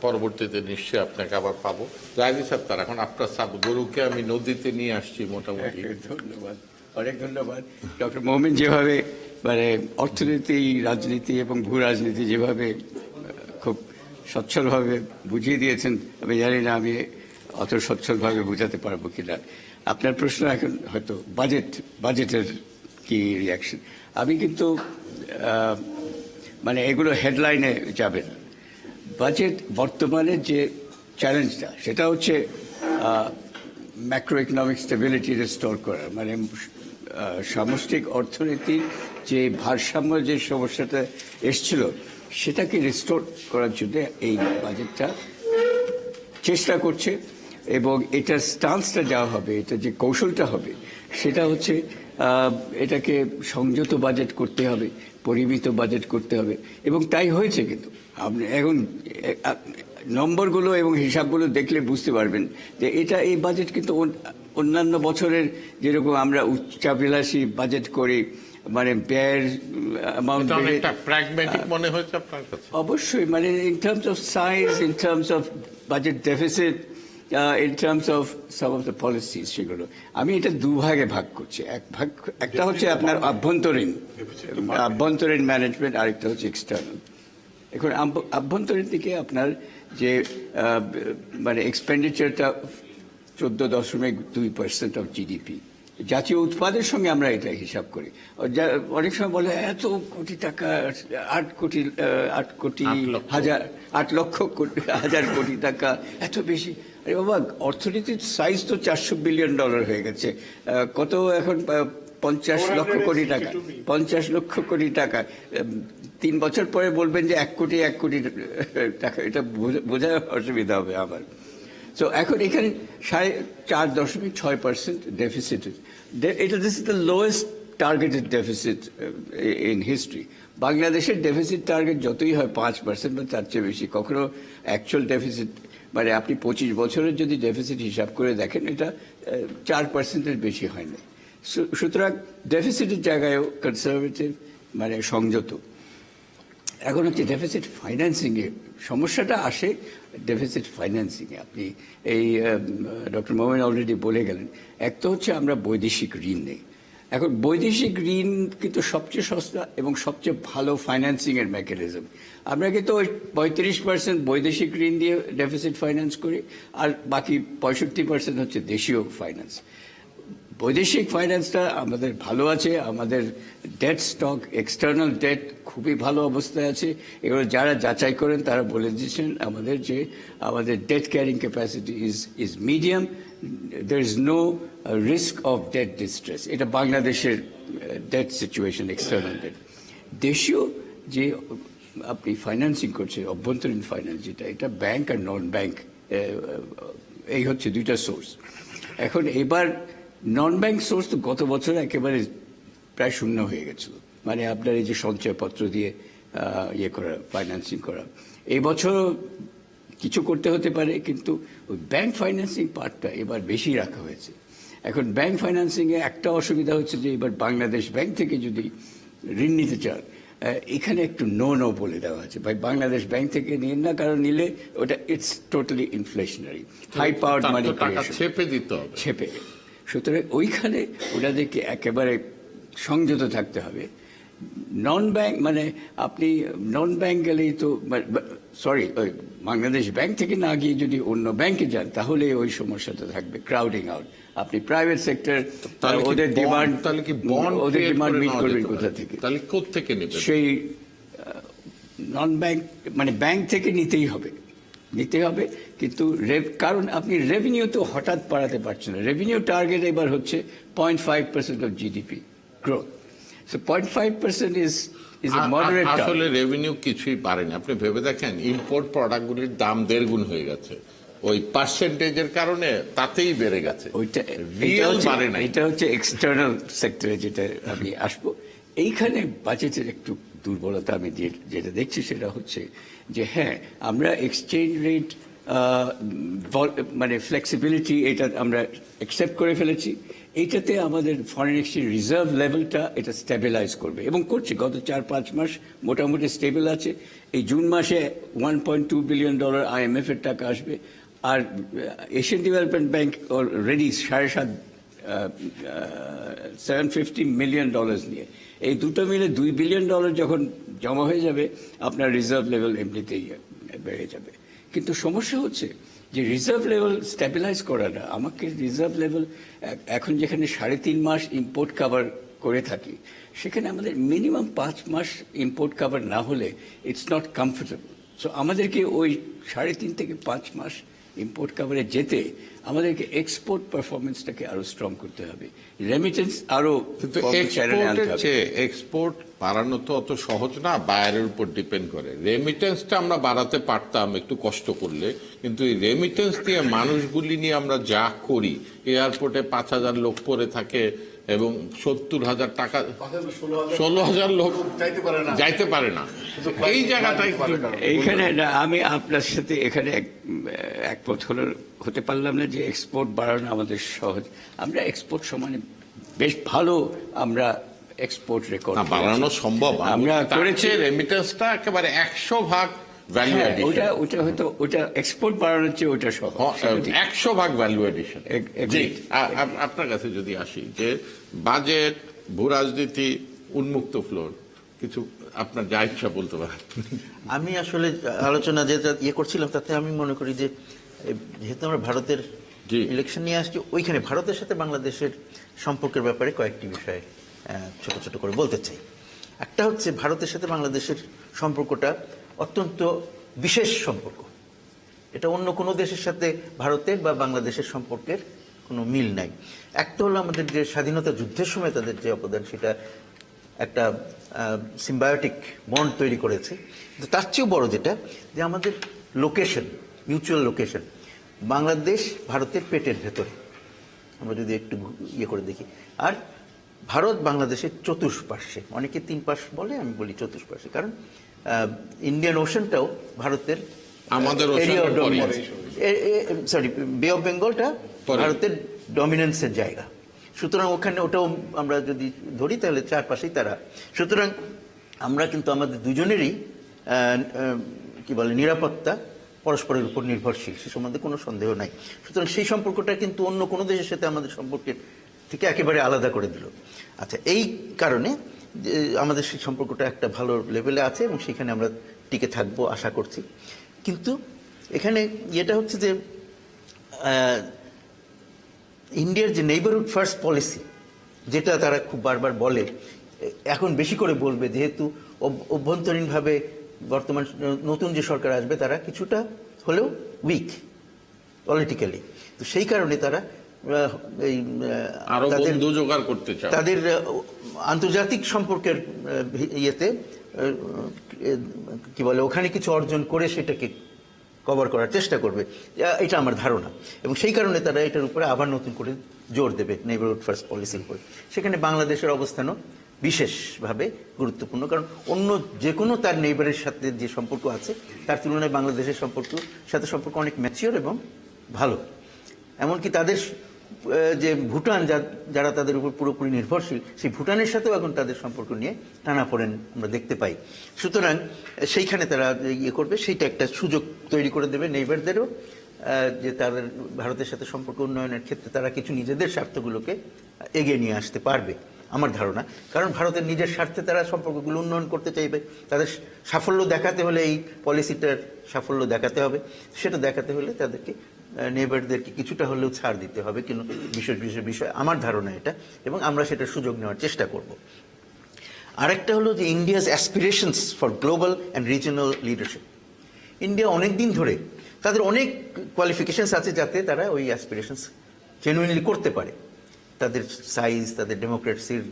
পরবর্তীতে নিশ্চয়ই আপনাকে আবার পাবো। জাহিদ সাহেব, তার এখন আপনার সাব গরুকে আমি নদীতে নিয়ে আসছি মোটামুটি। ধন্যবাদ, অনেক ধন্যবাদ। ডক্টর মোমেন যেভাবে মানে অর্থনীতি, রাজনীতি এবং ভূ রাজনীতি যেভাবে খুব সচ্ছলভাবে বুঝিয়ে দিয়েছেন, আমি জানি না আমি অত সচ্ছলভাবে বোঝাতে পারবো কিনা। আপনার প্রশ্ন এখন হয়তো বাজেটের কি রিয়াকশন, আমি কিন্তু মানে এগুলো হেডলাইনে যাবে না। বাজেট বর্তমানে যে চ্যালেঞ্জটা সেটা হচ্ছে ম্যাক্রো ইকোনমিক স্টেবিলিটি রেস্টোর করা, মানে সামষ্টিক অর্থনীতির যে ভারসাম্য যে সমস্যাটা এসছিল সেটাকে রিস্টোর করার জন্য এই বাজেটটা চেষ্টা করছে। এবং এটার স্টান্সটা যাওয়া হবে, এটা যে কৌশলটা হবে সেটা হচ্ছে এটাকে সংযত বাজেট করতে হবে, পরিমিত বাজেট করতে হবে, এবং তাই হয়েছে। কিন্তু আপনি এখন নম্বরগুলো এবং হিসাবগুলো দেখলে বুঝতে পারবেন যে এই বাজেট কিন্তু অন্যান্য বছরের যেরকম আমরা উচ্চাভিলাষী বাজেট করি, মানে ব্যয়ের অ্যামাউন্ট প্র্যাগম্যাটিক মনে হয়েছে আপনার কাছে? অবশ্যই, মানে in terms of size, in terms of budget deficit, in terms of some of the policies, সেগুলো আমি এটা দুভাগে ভাগ করছি। একটা হচ্ছে আপনার আভ্যন্তরীণ ম্যানেজমেন্ট, আরেকটা হচ্ছে এক্সটার্নাল। এখন আভ্যন্তরীণ দিকে আপনার যে মানে এক্সপেন্ডিচারটা 14.2% অফ জিডিপি, জাতীয় উৎপাদের সঙ্গে আমরা এটা হিসাব করি। অনেক সময় বলে এত কোটি টাকা, 8 লক্ষ হাজার কোটি টাকা, এত বেশি। আরে বাবা, অর্থনীতির সাইজ তো $400 বিলিয়ন হয়ে গেছে। কত এখন? 50 লক্ষ কোটি টাকা, 50 লক্ষ কোটি টাকা। 3 বছর পরে বলবেন যে 1 কোটি টাকা, এটা বোঝা অসুবিধা হবে আমার। তো এখন এখানে 4.6% deficit. This is the lowest targeted deficit in history. বাংলাদেশের ডেফিসিট টার্গেট যতই হয় 5% বা তার চেয়ে বেশি, কখনো অ্যাকচুয়াল ডেফিসিট মানে আপনি 25 বছরের যদি ডেফিসিট হিসাব করে দেখেন এটা 4%-এর বেশি হয় না। সুতরাং ডেফিসিটের জায়গায়ও কনজারভেটিভ, মানে সংযত। এখন হচ্ছে ডেফিসিট ফাইন্যান্সিংয়ে সমস্যাটা আসে। ডেফিসিট ফাইন্যান্সিংয়ে আপনি এই ডক্টর মোমেন অলরেডি বলে গেলেন, এক তো হচ্ছে আমরা বৈদেশিক ঋণ নেই। এখন বৈদেশিক ঋণ কিন্তু সবচেয়ে সস্তা এবং সবচেয়ে ভালো ফাইন্যান্সিংয়ের মেকানিজম। আমরা কিন্তু ওই 35% বৈদেশিক ঋণ দিয়ে ডেফিসিট ফাইন্যান্স করি, আর বাকি 65% হচ্ছে দেশীয় ফাইন্যান্স। বৈদেশিক ফাইন্যান্সটা আমাদের ভালো আছে, আমাদের ডেট স্টক, এক্সটার্নাল ডেট খুবই ভালো অবস্থায় আছে। এগুলো যারা যাচাই করেন তারা বলে দিচ্ছেন আমাদের debt carrying capacity is medium, there is no risk of debt distress. এটা বাংলাদেশের ডেট সিচুয়েশন, এক্সটার্নাল ডেট। দেশীয় যে আপনি ফাইন্যান্সিং করছেন, অভ্যন্তরীণ ফাইন্যান্স যেটা, এটা ব্যাংক আর নন ব্যাংক, এই হচ্ছে দুইটা সোর্স। এখন এবার নন ব্যাংক সোর্স তো গত বছর একেবারে প্রায় শূন্য হয়ে গেছিল, মানে আপনার এই যে সঞ্চয়পত্র দিয়ে করা, ফাইন্যান্সিং করা। এই বছর কিছু করতে হতে পারে, কিন্তু ওই ব্যাংক ফাইন্যান্সিং পার্টটা এবার বেশি রাখা হয়েছে। এখন ব্যাংক ফাইন্যান্সিংয়ে একটা অসুবিধা হচ্ছে যে এবার বাংলাদেশ ব্যাংক থেকে যদি ঋণ নিতে চান, এখানে একটু নো বলে দেওয়া আছে, ভাই বাংলাদেশ ব্যাংক থেকে নিন না, কারণ নিলে ওটা it's totally inflationary, high power money ছেপে দিতে হবে, ছেপে। সুতরাং ওইখানে ওনাদেরকে একেবারে সংযত থাকতে হবে। নন ব্যাংক মানে আপনি নন ব্যাংক গেলেই তো সরি ওই বাংলাদেশ ব্যাংক থেকে না গিয়ে যদি অন্য ব্যাংকে যান তাহলে ওই সমস্যাটা থাকবে, ক্রাউডিং আউট। আপনি প্রাইভেট সেক্টর ওদের ডিমান্ড ওদের ডিমান্ড মিট করবেন কোথা থেকে? তাহলে কোত্থেকে নেবেন? সেই নন ব্যাংক মানে ব্যাংক থেকে নিতে হবে, কিন্তু কারণ আপনি রেভিনিউ তো হঠাৎ বাড়াতে পারছেন না। রেভিনিউ টার্গেট এবার হচ্ছে 0.5% of GDP growth. So 0.5% is a moderate. আসলে রেভিনিউ কিছুই পারেনি। আপনি ভেবে দেখেন, ইম্পোর্ট প্রোডাক্টগুলির দাম 1.5 গুণ হয়ে গেছে, ওই পার্সেন্টেজের কারণে তাতেই বেড়ে গেছে, রিয়েল বাড়ে না। এটা হচ্ছে এক্সটার্নাল সেক্টরে যেটা আমি আসবো। এইখানে বাজেটের একটু দুর্বলতা আমি যেটা দেখছি সেটা হচ্ছে যে হ্যাঁ, আমরা এক্সচেঞ্জ রেট মানে ফ্লেক্সিবিলিটি এটা আমরা অ্যাকসেপ্ট করে ফেলেছি। এইটাতে আমাদের ফরেন এক্সচেঞ্জ রিজার্ভ লেভেলটা এটা স্টেবিলাইজ করবে এবং করছে। গত 4-5 মাস মোটামুটি স্টেবল আছে। এই জুন মাসে $1.2 বিলিয়ন IMF এর টাকা আসবে, আর Asian Development Bank already $750 million নিয়ে, এই দুটো মিলে $2 বিলিয়ন যখন জমা হয়ে যাবে, আপনার রিজার্ভ লেভেল এমনিতেই বেড়ে যাবে। কিন্তু সমস্যা হচ্ছে যে রিজার্ভ লেভেল স্ট্যাবিলাইজ করাটা, আমাকে রিজার্ভ লেভেল এখন যেখানে 3.5 মাস ইম্পোর্ট কাভার করে থাকি, সেখানে আমাদের মিনিমাম 5 মাস ইম্পোর্ট কাভার না হলে ইটস নট কমফোর্টেবল। সো আমাদেরকে ওই 3.5 থেকে 5 মাস ইম্পোর্ট কাভারে যেতে আমাদেরকে এক্সপোর্ট পারফরমেন্সটাকে আরো স্ট্রং করতে হবে, রেমিটেন্স আরো। কিন্তু এক্সপোর্ট বাড়ানো তো অত সহজ না, বায়ারের উপর ডিপেন্ড করে। রেমিটেন্সটা আমরা বাড়াতে পারতাম একটু কষ্ট করলে, কিন্তু এই রেমিটেন্স দিয়ে মানুষগুলি নিয়ে আমরা যা করি, এয়ারপোর্টে 5,000 লোক পরে থাকে এবং 70,000 টাকা 16,000 লোক যাইতে পারে না। এই জায়গাটাই এইখানে আমি আপনার সাথে এখানে একমত হতে পারলাম না যে এক্সপোর্ট বাড়ানো আমাদের সহজ। আমরা এক্সপোর্ট সমানে বেশ ভালো আমরা এক্সপোর্ট রেকর্ড বাড়ানো সম্ভব। আমরা করেছি। রেমিটেন্সটা একেবারে 100% ভ্যালু এডিশন। ওটা হয়তো ওটা এক্সপোর্ট বাড়ানোর চেয়ে ওটা সহজ, 100% ভ্যালু এডিশন। আপনার কাছে যদি আসি যে বাজেট, ভূরাজনীতি, উন্মুক্ত ফ্লোর, কিছু আপনার যা ইচ্ছা বলতে পারেন। আমি আসলে আলোচনা যেটা করছিলাম তাতে আমি মনে করি যে যেহেতু আমরা ভারতের ইলেকশন নিয়ে আসছি, ওইখানে ভারতের সাথে বাংলাদেশের সম্পর্কের ব্যাপারে কয়েকটি বিষয় ছোট ছোট করে বলতে চাই। একটা হচ্ছে ভারতের সাথে বাংলাদেশের সম্পর্কটা অত্যন্ত বিশেষ সম্পর্ক। এটা অন্য কোনো দেশের সাথে ভারতের বা বাংলাদেশের সম্পর্কের কোনো মিল নাই। একটা হলো আমাদের যে স্বাধীনতা যুদ্ধের সময় তাদের যে অবদান, সেটা একটা সিম্বায়োটিক বন্ড তৈরি করেছে। কিন্তু তার চেয়েও বড় যেটা, যে আমাদের লোকেশন, মিউচুয়াল লোকেশন, বাংলাদেশ ভারতের পেটের ভেতরে, আমরা যদি একটু করে দেখি। আর ভারত বাংলাদেশের চতুষ্পার্শ্বে, অনেকে 3 পাশ বলে, আমি বলি চতুষ্পার্শ্বে, কারণ ইন্ডিয়ান ওশনটাও ভারতের, আমাদের সরি বে অফ বেঙ্গলটা ভারতের ডমিনেন্সের জায়গা। সুতরাং ওখানে ওটাও আমরা যদি ধরি তাহলে চারপাশেই তারা। সুতরাং আমরা কিন্তু আমাদের দুজনেরই কি বলে নিরাপত্তা পরস্পরের উপর নির্ভরশীল, সে সম্বন্ধে কোনো সন্দেহ নাই। সুতরাং সেই সম্পর্কটা কিন্তু অন্য কোনো দেশের সাথে আমাদের সম্পর্কের থেকে একেবারে আলাদা করে দিল। আচ্ছা, এই কারণে আমাদের সেই সম্পর্কটা একটা ভালো লেভেলে আছে এবং সেখানে আমরা টিকে থাকবো আশা করছি। কিন্তু এখানে এটা হচ্ছে যে ইন্ডিয়ার যে নেইবারহুড ফার্স্ট পলিসি, যেটা তারা খুব বারবার বলে, এখন বেশি করে বলবে, যেহেতু অভ্যন্তরীণভাবে বর্তমান নতুন যে সরকার আসবে তারা কিছুটা হলেও উইক পলিটিক্যালি, তো সেই কারণে তারা তাদের আন্তর্জাতিক সম্পর্কের ইয়েতে কি বলে ওখানে কিছু অর্জন করে সেটাকে কভার করার চেষ্টা করবে, এটা আমার ধারণা। এবং সেই কারণে তারা এটার উপরে আবার নতুন করে জোর দেবে নেইবারহুড ফার্স্ট পলিসির উপরে। সেখানে বাংলাদেশের অবস্থানও বিশেষভাবে গুরুত্বপূর্ণ, কারণ অন্য যে কোনো তার নেইবারের সাথে যে সম্পর্ক আছে তার তুলনায় বাংলাদেশের সাথে সম্পর্ক অনেক ম্যাচিওর এবং ভালো। এমনকি তাদের যে ভুটান, যারা তাদের উপর পুরোপুরি নির্ভরশীল, সেই ভুটানের সাথেও এখন তাদের সম্পর্ক নিয়ে টানাপোড়েন আমরা দেখতে পাই। সুতরাং সেইখানে তারা করবে, সেইটা একটা সুযোগ তৈরি করে দেবে নেইবারদেরও, যে তাদের ভারতের সাথে সম্পর্ক উন্নয়নের ক্ষেত্রে তারা কিছু নিজেদের স্বার্থগুলোকে এগিয়ে নিয়ে আসতে পারবে। আমার ধারণা। কারণ ভারতের নিজের স্বার্থে তারা সম্পর্কগুলো উন্নয়ন করতে চাইবে, তাদের সাফল্য দেখাতে হলে এই পলিসিটার সাফল্য দেখাতে হবে, সেটা দেখাতে হলে তাদেরকে নেবারদেরকে কিছুটা হলেও ছাড় দিতে হবে, কিন্তু বিষয় আমার ধারণা এটা, এবং আমরা সেটার সুযোগ নেওয়ার চেষ্টা করব। আরেকটা হলো যে India's aspirations for global and regional leadership. India অনেক দিন ধরে তাদের অনেক কোয়ালিফিকেশনস আছে যাতে তারা ওই অ্যাসপিরেশনস জেনুইনলি করতে পারে। তাদের সাইজ, তাদের ডেমোক্রেসির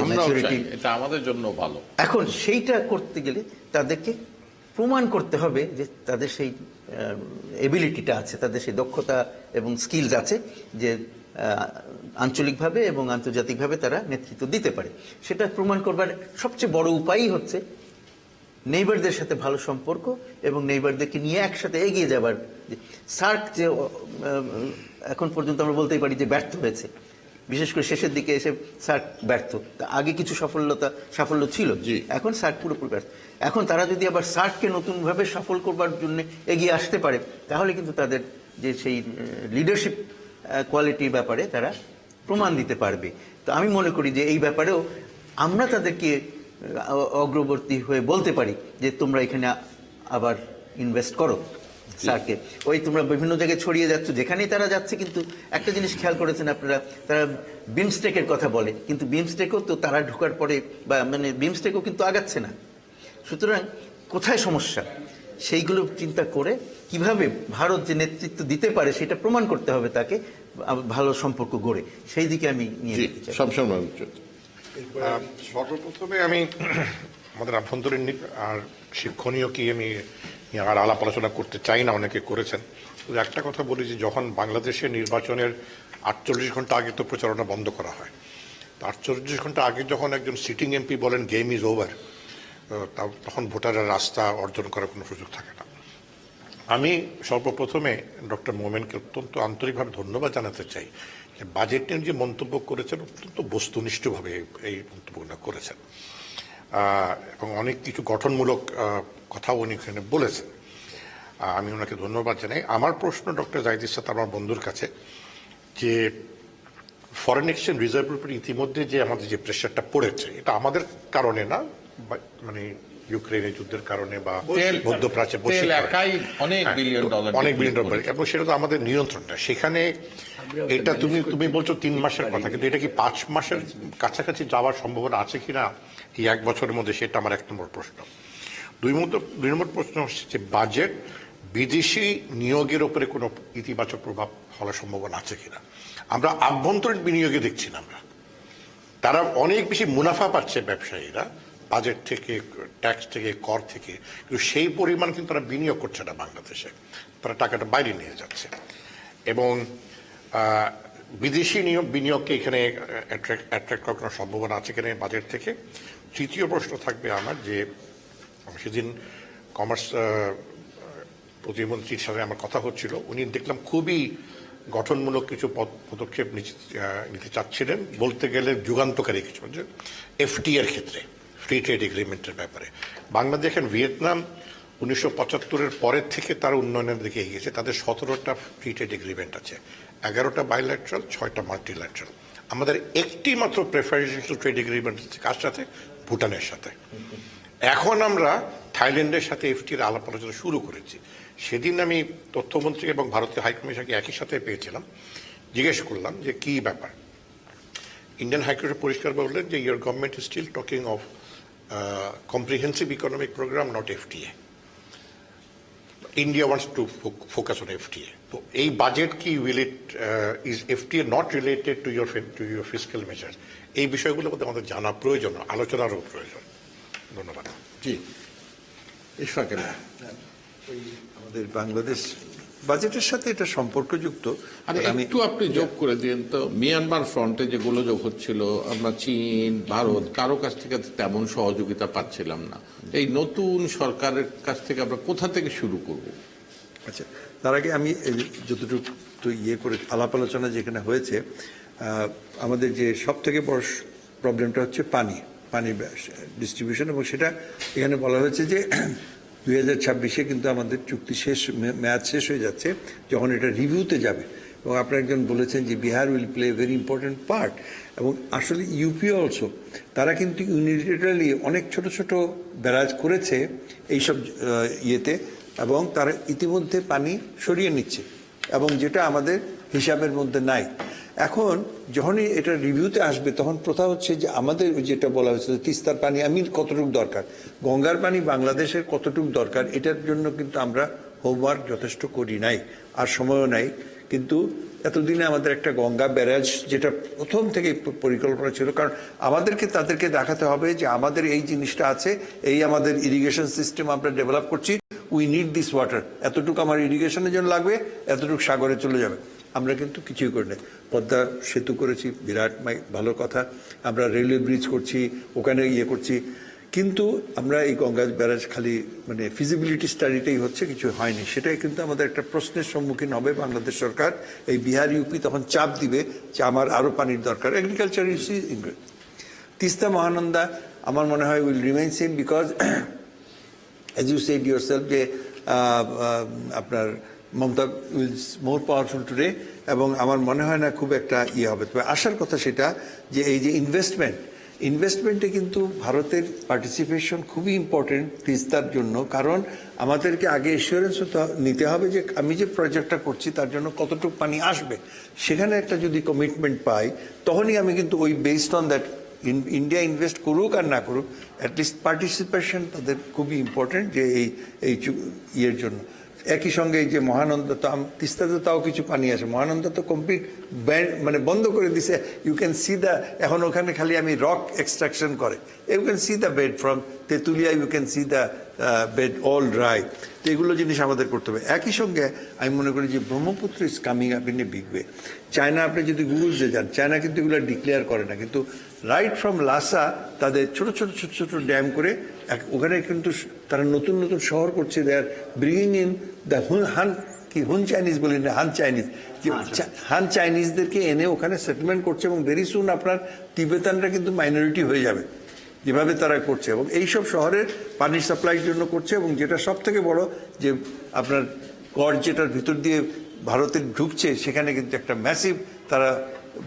ম্যাচুরিটি, এটা আমাদের জন্য ভালো। এখন সেইটা করতে গেলে তাদেরকে প্রমাণ করতে হবে যে তাদের সেই এবিলিটিটা আছে, তাদের সেই দক্ষতা এবং স্কিলস আছে, যে আঞ্চলিকভাবে এবং আন্তর্জাতিকভাবে তারা নেতৃত্ব দিতে পারে। সেটা প্রমাণ করবার সবচেয়ে বড় উপায়ই হচ্ছে নেইবারদের সাথে ভালো সম্পর্ক এবং নেইবারদেরকে নিয়ে একসাথে এগিয়ে যাবার। সার্ক যে এখন পর্যন্ত আমরা বলতেই পারি যে ব্যর্থ হয়েছে, বিশেষ করে শেষের দিকে এসে সার্ক ব্যর্থ। আগে কিছু সাফল্য ছিল, এখন সার্ক পুরোপুরি ব্যর্থ। এখন তারা যদি আবার সার্ককে নতুনভাবে সফল করবার জন্য এগিয়ে আসতে পারে, তাহলে কিন্তু তাদের যে সেই লিডারশিপ কোয়ালিটির ব্যাপারে তারা প্রমাণ দিতে পারবে। তো আমি মনে করি যে এই ব্যাপারেও আমরা তাদেরকে অগ্রবর্তী হয়ে বলতে পারি যে তোমরা এখানে আবার ইনভেস্ট করো সার্কে। ওই তোমরা বিভিন্ন জায়গায় ছড়িয়ে যাচ্ছ, যেখানেই তারা যাচ্ছে। কিন্তু একটা জিনিস খেয়াল করেছেন আপনারা, তারা বিমস্টেকের কথা বলে, কিন্তু বিমস্টেকও তো তারা ঢোকার পরে বা মানে বিমস্টেকও কিন্তু আগাচ্ছে না। সুতরাং কোথায় সমস্যা, সেইগুলো চিন্তা করে কিভাবে ভারত যে নেতৃত্ব দিতে পারে সেটা প্রমাণ করতে হবে তাকে, ভালো সম্পর্ক গড়ে সেই দিকে আমি নিয়ে যেতে চাই। সর্বপ্রথমে আমি আমাদের আভ্যন্তরীণ আর শিক্ষণীয় কি আমি আর আলাপ আলোচনা করতে চাই না, অনেকে করেছেন। একটা কথা বলি যে যখন বাংলাদেশের নির্বাচনের 48 ঘন্টা আগে তো প্রচারণা বন্ধ করা হয়, তো 48 ঘন্টা আগে যখন একজন সিটিং এমপি বলেন গেম ইজ ওভার, তখন ভোটারের রাস্তা অর্জন করার কোনো সুযোগ থাকে না। আমি সর্বপ্রথমে ডক্টর মোমেনকে অত্যন্ত আন্তরিকভাবে ধন্যবাদ জানাতে চাই যে বাজেট নিয়ে যে মন্তব্য করেছেন অত্যন্ত বস্তুনিষ্ঠভাবে এই মন্তব্যগুলো করেছেন, এবং অনেক কিছু গঠনমূলক কথাও উনি এখানে বলেছেন। আমি ওনাকে ধন্যবাদ জানাই। আমার প্রশ্ন ডক্টর জাহিদ ইরশাদ আমার বন্ধুর কাছে, যে ফরেন এক্সচেঞ্জ রিজার্ভের উপর ইতিমধ্যে যে আমাদের যে প্রেশারটা পড়েছে, এটা আমাদের কারণে না, মানে ইউক্রেনের যুদ্ধের কারণে বা মধ্যপ্রাচ্যে অনেক বিলিয়ন ডলার, এবং সেটা তো আমাদের নিয়ন্ত্রণ না। সেখানে এটা তুমি বলছো 3 মাসের কথা, কিন্তু এটা কি 5 মাসের কাছাকাছি যাওয়ার সম্ভাবনা আছে কিনা এই 1 বছরের মধ্যে, সেটা আমার 1 নম্বর প্রশ্ন। 2 নম্বর প্রশ্ন হচ্ছে যে বাজেট বিদেশি নিয়োগের উপরে কোনো ইতিবাচক প্রভাব হওয়ার সম্ভাবনা আছে কিনা। আমরা আভ্যন্তরীণ বিনিয়োগে দেখছি না, আমরা তারা অনেক বেশি মুনাফা পাচ্ছে ব্যবসায়ীরা বাজেট থেকে, ট্যাক্স থেকে, কর থেকে, কিন্তু সেই পরিমাণ কিন্তু তারা বিনিয়োগ করছে না বাংলাদেশে, তারা টাকাটা বাইরে নিয়ে যাচ্ছে। এবং বিদেশি বিনিয়োগকে এখানে অ্যাট্রাক্ট করার কোনো সম্ভাবনা আছে কিনা বাজেট থেকে। তৃতীয় প্রশ্ন থাকবে আমার, যে সেদিন কমার্স প্রতিমন্ত্রীর সাথে আমার কথা হচ্ছিল, উনি দেখলাম খুবই গঠনমূলক কিছু পদক্ষেপ নিতে চাচ্ছিলেন, বলতে গেলে যুগান্তকারী কিছু, যে এফটিএর ক্ষেত্রে, ফ্রি ট্রেড এগ্রিমেন্টের ব্যাপারে। বাংলাদেশ এবং ভিয়েতনাম 1975-এর পরের থেকে তার উন্নয়নের দিকে এগিয়েছে। তাদের 17টা ফ্রি ট্রেড এগ্রিমেন্ট আছে, 11টা বাইল্যাটারাল, 6টা মাল্টিল্যাটারাল। আমাদের একটি মাত্র প্রেফারেন্সিয়াল ট্রেড এগ্রিমেন্ট আছে, কার সাথে? ভুটানের সাথে। এখন আমরা থাইল্যান্ডের সাথে এফটির আলাপ আলোচনা শুরু করেছি। সেদিন আমি তথ্যমন্ত্রী এবং ভারতীয় হাইকমিশনকে একই সাথে পেয়েছিলাম, জিজ্ঞেস করলাম যে কি ব্যাপার। ইন্ডিয়ান হাইকমিশন পরিষ্কার বললেন যে your government is still talking of comprehensive economic programme, not FTA. India wants to focus on FTA. So, এই বাজেট কি is FTA not related to your fiscal measures? এই বিষয়গুলো আমাদের জানা প্রয়োজন, আলোচনারও প্রয়োজন। ধন্যবাদ। জি, ইশফাক আলী। আমাদের বাংলাদেশ বাজেটের সাথে এটা সম্পর্কযুক্ত। একটু আপনি যোগ করে দিন তো, মিয়ানমার ফ্রন্টে যে গোলযোগ হচ্ছিল, আমরা চীন, ভারত কারো কাছ থেকে তেমন সহযোগিতা পাচ্ছিলাম না। এই নতুন সরকারের কাছ থেকে আমরা কোথা থেকে শুরু করব? আচ্ছা, তার আগে আমি যতটুকু তো করে আলাপ আলোচনা যেখানে হয়েছে, আমাদের যে সব থেকে বড় প্রবলেমটা হচ্ছে পানি ডিস্ট্রিবিউশন, এবং সেটা এখানে বলা হয়েছে যে 2026-এ কিন্তু আমাদের চুক্তি মেয়াদ শেষ হয়ে যাচ্ছে, যখন এটা রিভিউতে যাবে। এবং আপনি একজন বলেছেন যে Bihar will play very important part, এবং আসলে ইউপি অলসো তারা কিন্তু ইউনিলেটারালি অনেক ছোট ছোট ব্যারাজ করেছে এইসব ইয়েতে, এবং তারা ইতিমধ্যে পানি সরিয়ে নিচ্ছে, এবং যেটা আমাদের হিসাবের মধ্যে নাই। এখন যখনই এটা রিভিউতে আসবে তখন প্রথা হচ্ছে যে আমাদের যেটা বলা হয়েছে তিস্তার পানি আমি কতটুকু দরকার, গঙ্গার পানি বাংলাদেশের কতটুকু দরকার, এটার জন্য কিন্তু আমরা হোমওয়ার্ক যথেষ্ট করি নাই, আর সময়ও নাই। কিন্তু এতদিনে আমাদের একটা গঙ্গা ব্যারাজ যেটা প্রথম থেকে পরিকল্পনা ছিল, কারণ আমাদেরকে তাদেরকে দেখাতে হবে যে আমাদের এই জিনিসটা আছে, এই আমাদের ইরিগেশন সিস্টেম আমরা ডেভেলপ করছি, উই নিড দিস ওয়াটার, এতটুকু আমার ইরিগেশনের জন্য লাগবে, এতটুকু সাগরে চলে যাবে। আমরা কিন্তু কিছুই করি না। পদ্মা সেতু করেছি, বিরাট ভালো কথা, আমরা রেলওয়ে ব্রিজ করছি, ওখানে ইয়ে করছি, কিন্তু আমরা এই গঙ্গা ব্যারাজ খালি মানে ফিজিবিলিটি স্টাডিটাই হচ্ছে, কিছু হয়নি। সেটাই কিন্তু আমাদের একটা প্রশ্নের সম্মুখীন হবে বাংলাদেশ সরকার। এই বিহার ইউপি তখন চাপ দিবে যে আমার আরও পানির দরকার। এগ্রিকালচার ইস্যু, তিস্তা মহানন্দা আমার মনে হয় will remain same, because as you said yourself যে আপনার Mamata will more powerful today, এবং আমার মনে হয় না খুব একটা ইয়ে হবে। তবে আসার কথা সেটা যে এই যে ইনভেস্টমেন্টে কিন্তু ভারতের পার্টিসিপেশন খুবই ইম্পর্টেন্ট তিস্তার জন্য, কারণ আমাদেরকে আগে এসিওরেন্স নিতে হবে যে আমি যে প্রজেক্টটা করছি তার জন্য কতটুকু পানি আসবে। সেখানে একটা যদি কমিটমেন্ট পাই তখনই আমি কিন্তু ওই based on that India invest করুক আর না করুক, অ্যাটলিস্ট পার্টিসিপেশন তাদের খুবই ইম্পর্টেন্ট যে এই ইয়ের জন্য। একই সঙ্গে এই যে মহানন্দা, তো তিস্তাতে তাও কিছু পানি আসে, মহানন্দা তো কমপ্লিট মানে বন্ধ করে দিছে। ইউ ক্যান সি দ্য, এখন ওখানে খালি আমি রক এক্সট্রাকশন করে, you can see the bed from Tetulia, you can see the bed all dry. তো এগুলো জিনিস আমাদের করতে হবে। একই সঙ্গে আমি মনে করি যে Brahmaputra is coming up in a big way. China, আপনি যদি গুগলসে যান, চায়না কিন্তু এগুলো ডিক্লেয়ার করে না, কিন্তু রাইট ফ্রম লাসা তাদের ছোট ছোট ছোট ছোট ড্যাম করে ওখানে কিন্তু তারা নতুন নতুন শহর করছে। দে আর ব্রিঙ্গিং ইন দ্য হুন চাইনিজ বলি না, হান চাইনিজদেরকে এনে ওখানে সেটেলমেন্ট করছে, এবং ভেরি সুন আপনার তিবেতানরা কিন্তু মাইনরিটি হয়ে যাবে যেভাবে তারা করছে, এবং এইসব শহরের পানি সাপ্লাইয়ের জন্য করছে। এবং যেটা সব থেকে বড় যে আপনার গড় যেটার ভিতর দিয়ে ভারতের ঢুকছে, সেখানে কিন্তু একটা ম্যাসিভ তারা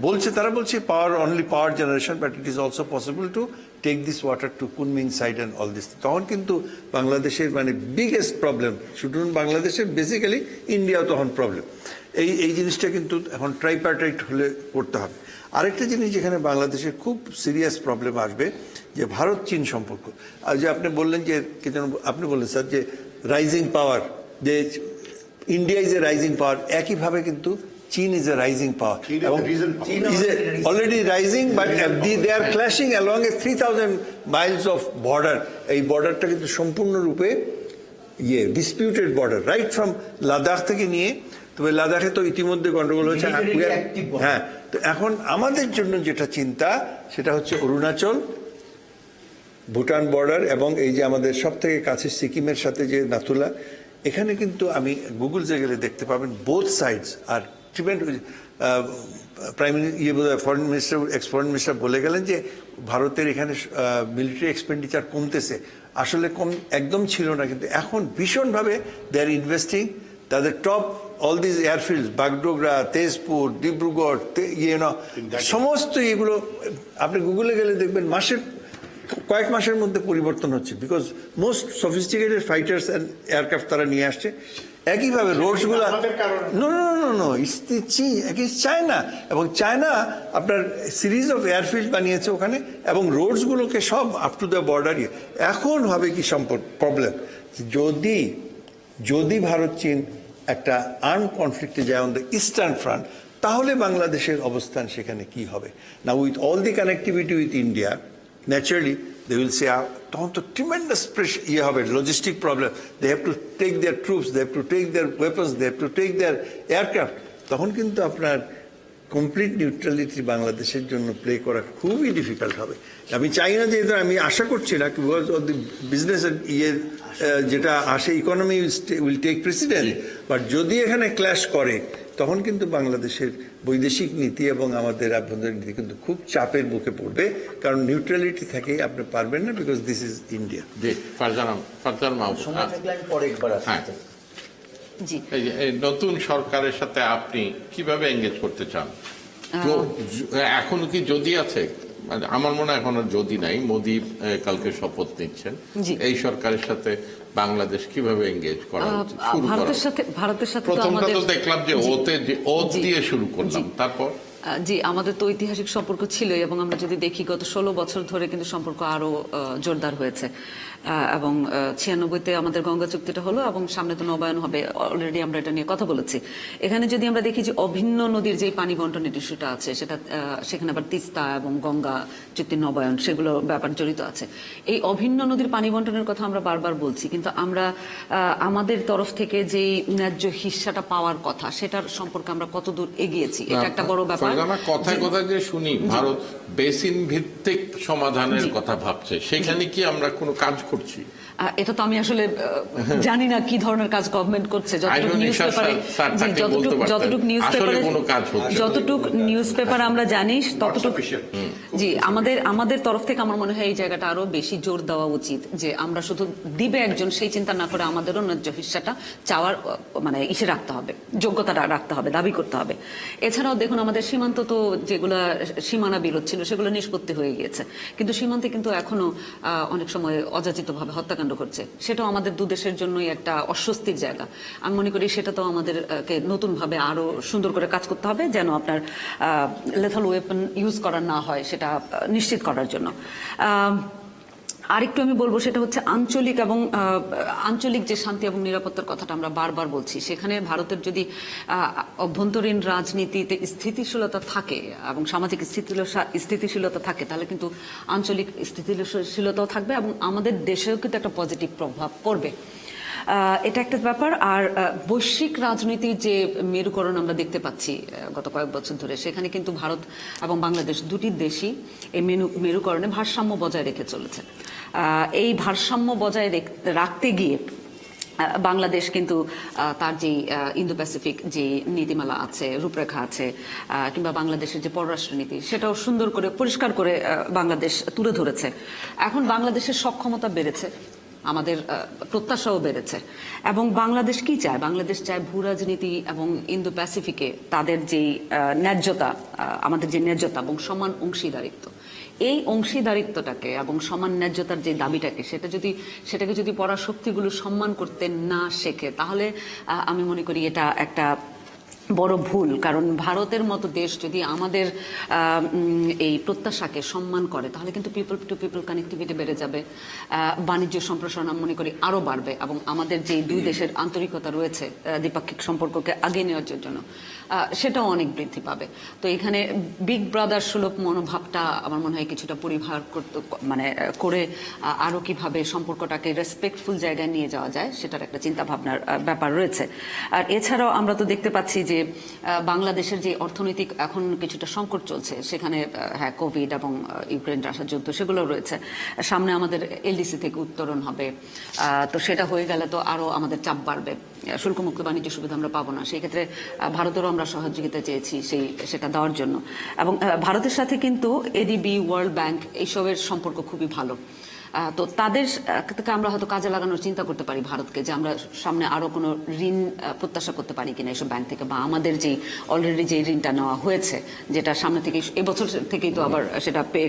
বলছে only power generation, but it is also possible to take this water to Kunming side and all this. তখন কিন্তু বাংলাদেশের মানে বিগেস্ট প্রবলেম, শুধু বাংলাদেশের, বেসিক্যালি ইন্ডিয়াও তখন প্রবলেম। এই জিনিসটা কিন্তু এখন ট্রাইপার্টাইট হলে করতে হবে। আরেকটা জিনিস যেখানে বাংলাদেশের খুব সিরিয়াস প্রবলেম আসবে, যে ভারত চীন সম্পর্ক। আর যে আপনি বললেন যে আপনি বললেন স্যার যে রাইজিং পাওয়ার, যে India is a rising power, একইভাবে কিন্তু চীন ইজ এ রাইজিং পাওয়ার, এবং is already rising, but they are clashing along a 3000 miles of border. এই বর্ডারটা কিন্তু সম্পূর্ণরূপে disputed border, right from Ladakh থেকে নিয়ে। তবে লাদাখে তো ইতিমধ্যে গন্ডগোল হয়েছে। হ্যাঁ, তো এখন আমাদের জন্য যেটা চিন্তা সেটা হচ্ছে অরুণাচল, ভুটান বর্ডার, এবং এই যে আমাদের সব থেকে কাছে সিকিমের সাথে যে নাথুলা, এখানে কিন্তু আমি গুগলসে গেলে দেখতে পাবেন বোথ সাইডস আর foreign minister, ex foreign minister বলে গেলেন যে ভারতের এখানে মিলিটারি এক্সপেন্ডিচার কমতেছে। আসলে একদম ছিল না, কিন্তু এখন ভীষণভাবে দে আর ইনভেস্টিং। তাদের top all this airfield, Bagdogra, Tezpur, Dibrugarh, সমস্ত এগুলো আপনি গুগলে গেলে দেখবেন কয়েক মাসের মধ্যে পরিবর্তন হচ্ছে, because most sophisticated fighters and aircraft তারা নিয়ে আসছে। একইভাবে রোডসগুলো চায়না, এবং চায়না আপনার সিরিজ অফ এয়ারফিল্ড বানিয়েছে ওখানে, এবং রোডসগুলোকে সব আপ টু দ্য বর্ডার। এখন হবে কি প্রবলেম, যদি ভারত চীন একটা আর্ম কনফ্লিক্টে যায় অন দ্য ইস্টার্ন ফ্রন্ট, তাহলে বাংলাদেশের অবস্থান সেখানে কি হবে না। With all the connectivity with India, naturally they will say তখন তো ট্রিমেন্ডাস ইয়ে হবে, logistic problem. They have to take their troops, they have to take their weapons, they have to take their aircraft. তখন কিন্তু আপনার complete neutrality বাংলাদেশের জন্য play করা খুবই ডিফিকাল্ট হবে। আমি চাই না যে আমি আশা করছি না, বিকজ অফ দি বিজনেস যেটা আসে, economy will take president, but যদি এখানে ক্ল্যাশ করে তখন কিন্তু বাংলাদেশের বৈদেশিক নীতি এবং আমাদের আভ্যন্তরীণ নীতি কিন্তু খুব চাপের মুখে পড়বে, কারণ নিউট্রালিটি থেকে আপনি পারবেন না, বিকজ দিস ইজ ইন্ডিয়া। জি, ফারজানা মাহবুব। সময় থাকলে আমি পরে একবার আসতে। জি। এই নতুন সরকারের সাথে আপনি কিভাবে এঙ্গেজ করতে চান? এখন কি যদি আছে? মানে আমার মনে হয় এখন আর যদি নাই। মোদি কালকে শপথ নিচ্ছেন, জি। এই সরকারের সাথে বাংলাদেশ কিভাবে এঙ্গেজ করা উচিত? শুরু করা ভারতের সাথে তো প্রথমটা আমাদের তো দেখলাম যে ওত দিয়ে শুরু করলাম, তারপর জি, আমাদের তো ঐতিহাসিক সম্পর্ক ছিলই, এবং আমরা যদি দেখি গত 16 বছর ধরে কিন্তু সম্পর্ক আরো জোরদার হয়েছে, এবং 96-তে আমাদের গঙ্গা চুক্তিটা হলো, এবং সামনে তো নবায়ন হবে, অলরেডি আমরা এটা নিয়ে কথা বলেছি। এখানে যদি আমরা দেখি যে অভিন্ন নদীর যে পানি বন্টনের ইস্যুটা আছে, সেটা সেখানে আবার তিস্তা এবং গঙ্গা চুক্তির নবায়ন, সেগুলো ব্যাপার জড়িত আছে। এই অভিন্ন নদীর পানি বন্টনের কথা আমরা বারবার বলছি, কিন্তু আমরা আমাদের তরফ থেকে যে ন্যায্য হিস্সাটা পাওয়ার কথা, সেটার সম্পর্কে আমরা কতদূর এগিয়েছি, এটা একটা বড় ব্যাপার। কথায় কথায় যে শুনি ভারত বেসিন ভিত্তিক সমাধানের কথা ভাবছে, সেখানে কি আমরা কোনো কাজ করছি? এটা তো আমি আসলে জানি না কি ধরনের কাজ গভর্নমেন্ট করছে। যতটুকু নিউজ পেপারে আমরা জানি ততটুকু। জি, আমাদের তরফ থেকে আমার মনে হয় এই জায়গাটা আরো বেশি জোর দেওয়া উচিত, যে আমরা শুধু দিবে একজন সেই চিন্তা না করে আমাদেরও ন্যায্য হিস্সাটা চাওয়ার মানে ইসে রাখতে হবে, যোগ্যতাটা রাখতে হবে, দাবি করতে হবে। এছাড়াও দেখুন, আমাদের সীমান্ত তো যেগুলা সীমানা বিরোধ ছিল সেগুলো নিষ্পত্তি হয়ে গিয়েছে, কিন্তু সীমান্তে কিন্তু এখনো অনেক সময় অযাচিতভাবে হত্যাকাণ্ড করছে। সেটাও আমাদের দু দেশের জন্যই একটা অস্বস্তির জায়গা। আমি মনে করি সেটা তো আমাদেরকে নতুন ভাবে আরো সুন্দর করে কাজ করতে হবে, যেন আপনার লেথাল ওয়েপন ইউজ করা না হয়, সেটা নিশ্চিত করার জন্য। আরেকটু আমি বলবো, সেটা হচ্ছে আঞ্চলিক যে শান্তি এবং নিরাপত্তার কথাটা আমরা বারবার বলছি, সেখানে ভারতের যদি অভ্যন্তরীণ রাজনীতিতে স্থিতিশীলতা থাকে এবং সামাজিক স্থিতিশীলতা থাকে, তাহলে কিন্তু আঞ্চলিক স্থিতিশীলতাও থাকবে এবং আমাদের দেশেও কিন্তু একটা পজিটিভ প্রভাব পড়বে। এটা একটা ব্যাপার। আর বৈশ্বিক রাজনীতির যে মেরুকরণ আমরা দেখতে পাচ্ছি গত কয়েক বছর ধরে, সেখানে কিন্তু ভারত এবং বাংলাদেশ দুটি দেশই এই মেরুকরণে ভারসাম্য বজায় রেখে চলেছে। এই ভারসাম্য বজায় রাখতে গিয়ে বাংলাদেশ কিন্তু তার যে ইন্দো প্যাসিফিক যে নীতিমালা আছে, রূপরেখা আছে, কিংবা বাংলাদেশের যে পররাষ্ট্রনীতি, সেটাও সুন্দর করে পরিষ্কার করে বাংলাদেশ তুলে ধরেছে। এখন বাংলাদেশের সক্ষমতা বেড়েছে, আমাদের প্রত্যাশাও বেড়েছে, এবং বাংলাদেশ কি চায়? বাংলাদেশ চায় ভূ রাজনীতি এবং ইন্দো প্যাসিফিকে তাদের যেই ন্যায্যতা, আমাদের যে ন্যায্যতা এবং সমান অংশীদারিত্ব, এই অংশীদারিত্বটাকে এবং সমান ন্যায্যতার যে দাবিটাকে, সেটাকে যদি পরাশক্তিগুলো সম্মান করতে না শেখে, তাহলে আমি মনে করি এটা একটা বড় ভুল। কারণ ভারতের মতো দেশ যদি আমাদের এই প্রত্যাশাকে সম্মান করে, তাহলে কিন্তু পিপল টু পিপল কানেক্টিভিটি বেড়ে যাবে, বাণিজ্য সম্প্রসারণ আমি মনে করি আরো বাড়বে, এবং আমাদের যে দুই দেশের আন্তরিকতা রয়েছে দ্বিপাক্ষিক সম্পর্ককে আগে নেওয়ার জন্য, সেটাও অনেক বৃদ্ধি পাবে। তো এখানে বিগ ব্রাদার সুলভ মনোভাবটা আমার মনে হয় কিছুটা পরিহার করে আরো কিভাবে সম্পর্কটাকে রেসপেক্টফুল জায়গায় নিয়ে যাওয়া যায়, সেটার একটা চিন্তা ভাবনার ব্যাপার রয়েছে। আর এছাড়াও আমরা তো দেখতে পাচ্ছি যে বাংলাদেশের যে অর্থনৈতিক এখন কিছুটা সংকট চলছে, সেখানে হ্যাঁ, কোভিড এবং ইউক্রেন রাশিয়া যুদ্ধ সেগুলো রয়েছে, সামনে আমাদের এলডিসি থেকে উত্তরণ হবে, তো সেটা হয়ে গেলে তো আরো আমাদের চাপ বাড়বে, শুল্কমুক্ত বাণিজ্য সুবিধা আমরা পাবো না। সেই ক্ষেত্রে ভারতেরও আমরা সহযোগিতা চেয়েছি সেটা দেওয়ার জন্য, এবং ভারতের সাথে কিন্তু এডিবি, ওয়ার্ল্ড ব্যাংক এইসবের সম্পর্ক খুবই ভালো। তো তাদের থেকে আমরা হয়তো কাজে লাগানোর চিন্তা করতে পারি ভারতকে, যে আমরা সামনে আরো কোনো ঋণ প্রত্যাশা করতে পারি কিনা এসব ব্যাংক থেকে, বা আমাদের যে অলরেডি যে ঋণটা নেওয়া হয়েছে, যেটা সামনে থেকে এবছর থেকেই তো আবার সেটা পে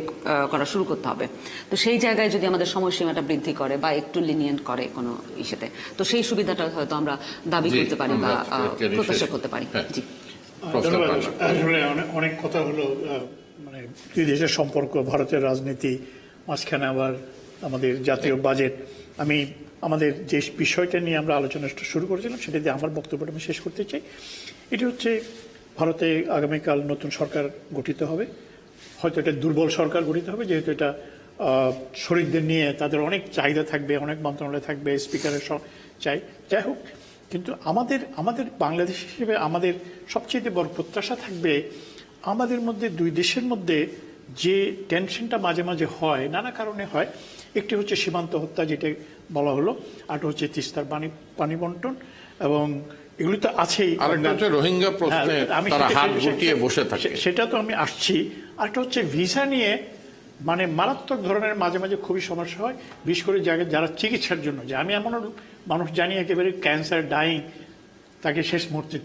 করা শুরু করতে হবে। তো সেই জায়গায় যদি আমাদের সময়সীমাটা বৃদ্ধি করে বা একটু লিনিয়েন্ট করে কোনো ইস্যুতে, তো সেই সুবিধাটা হয়তো আমরা দাবি করতে পারি বা প্রত্যাশা করতে পারি। জি, অনেক কথা হলো, মানে দুই দেশের সম্পর্ক, ভারতের রাজনীতি, মাঝখানে আবার আমাদের জাতীয় বাজেট। আমি আমাদের যে বিষয়টা নিয়ে আমরা আলোচনা শুরু করেছিলাম, সেটা দিয়ে আমার বক্তব্যটা আমি শেষ করতে চাই। এটি হচ্ছে, ভারতে আগামীকাল নতুন সরকার গঠিত হবে, হয়তো এটা দুর্বল সরকার গঠিত হবে, যেহেতু এটা শরিকদের নিয়ে তাদের অনেক চাহিদা থাকবে, অনেক মন্ত্রণালয় থাকবে, স্পিকারের যাই হোক। কিন্তু আমাদের বাংলাদেশ হিসেবে আমাদের সবচেয়ে বড় প্রত্যাশা থাকবে, আমাদের মধ্যে দুই দেশের মধ্যে যে টেনশনটা মাঝে মাঝে হয়, নানা কারণে হয়, একটি হচ্ছে সীমান্ত হত্যা যেটা বলা হলো, আর হচ্ছে তিস্তার পানি বন্টন, এবং এগুলি তো আছেই, রোহিঙ্গা প্রশ্নে তারা হাত গুটিয়ে বসে থাকে, সেটা তো আমি আসছি। আরেকটা হচ্ছে ভিসা নিয়ে, মানে মারাত্মক ধরনের মাঝে মাঝে খুবই সমস্যা হয়, বিশেষ করে যারা চিকিৎসার জন্য, যে আমি এমন মানুষ জানি একেবারে ক্যান্সার ডাইং, তাকে শেষ মুহূর্তে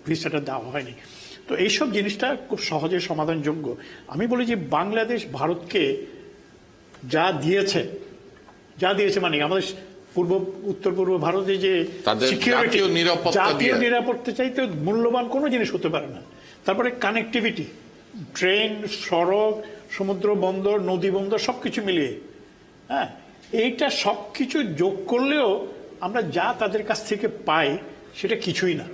ভিসাটা দেওয়া হয়নি। তো এইসব জিনিসটা খুব সহজে সমাধানযোগ্য। আমি বলি যে বাংলাদেশ ভারতকে যা দিয়েছে মানে আমাদের উত্তর পূর্ব ভারতে যে তাদের সিকিউরিটি, জাতীয় নিরাপত্তা নিরাপত্তা চাইতে মূল্যবান কোনো জিনিস হতে পারে না। তারপরে কানেক্টিভিটি, ট্রেন, সড়ক, সমুদ্র বন্দর, নদী বন্দর সবকিছু মিলিয়ে, হ্যাঁ, এইটা সবকিছু যোগ করলেও আমরা যা তাদের কাছ থেকে পাই সেটা কিছুই না।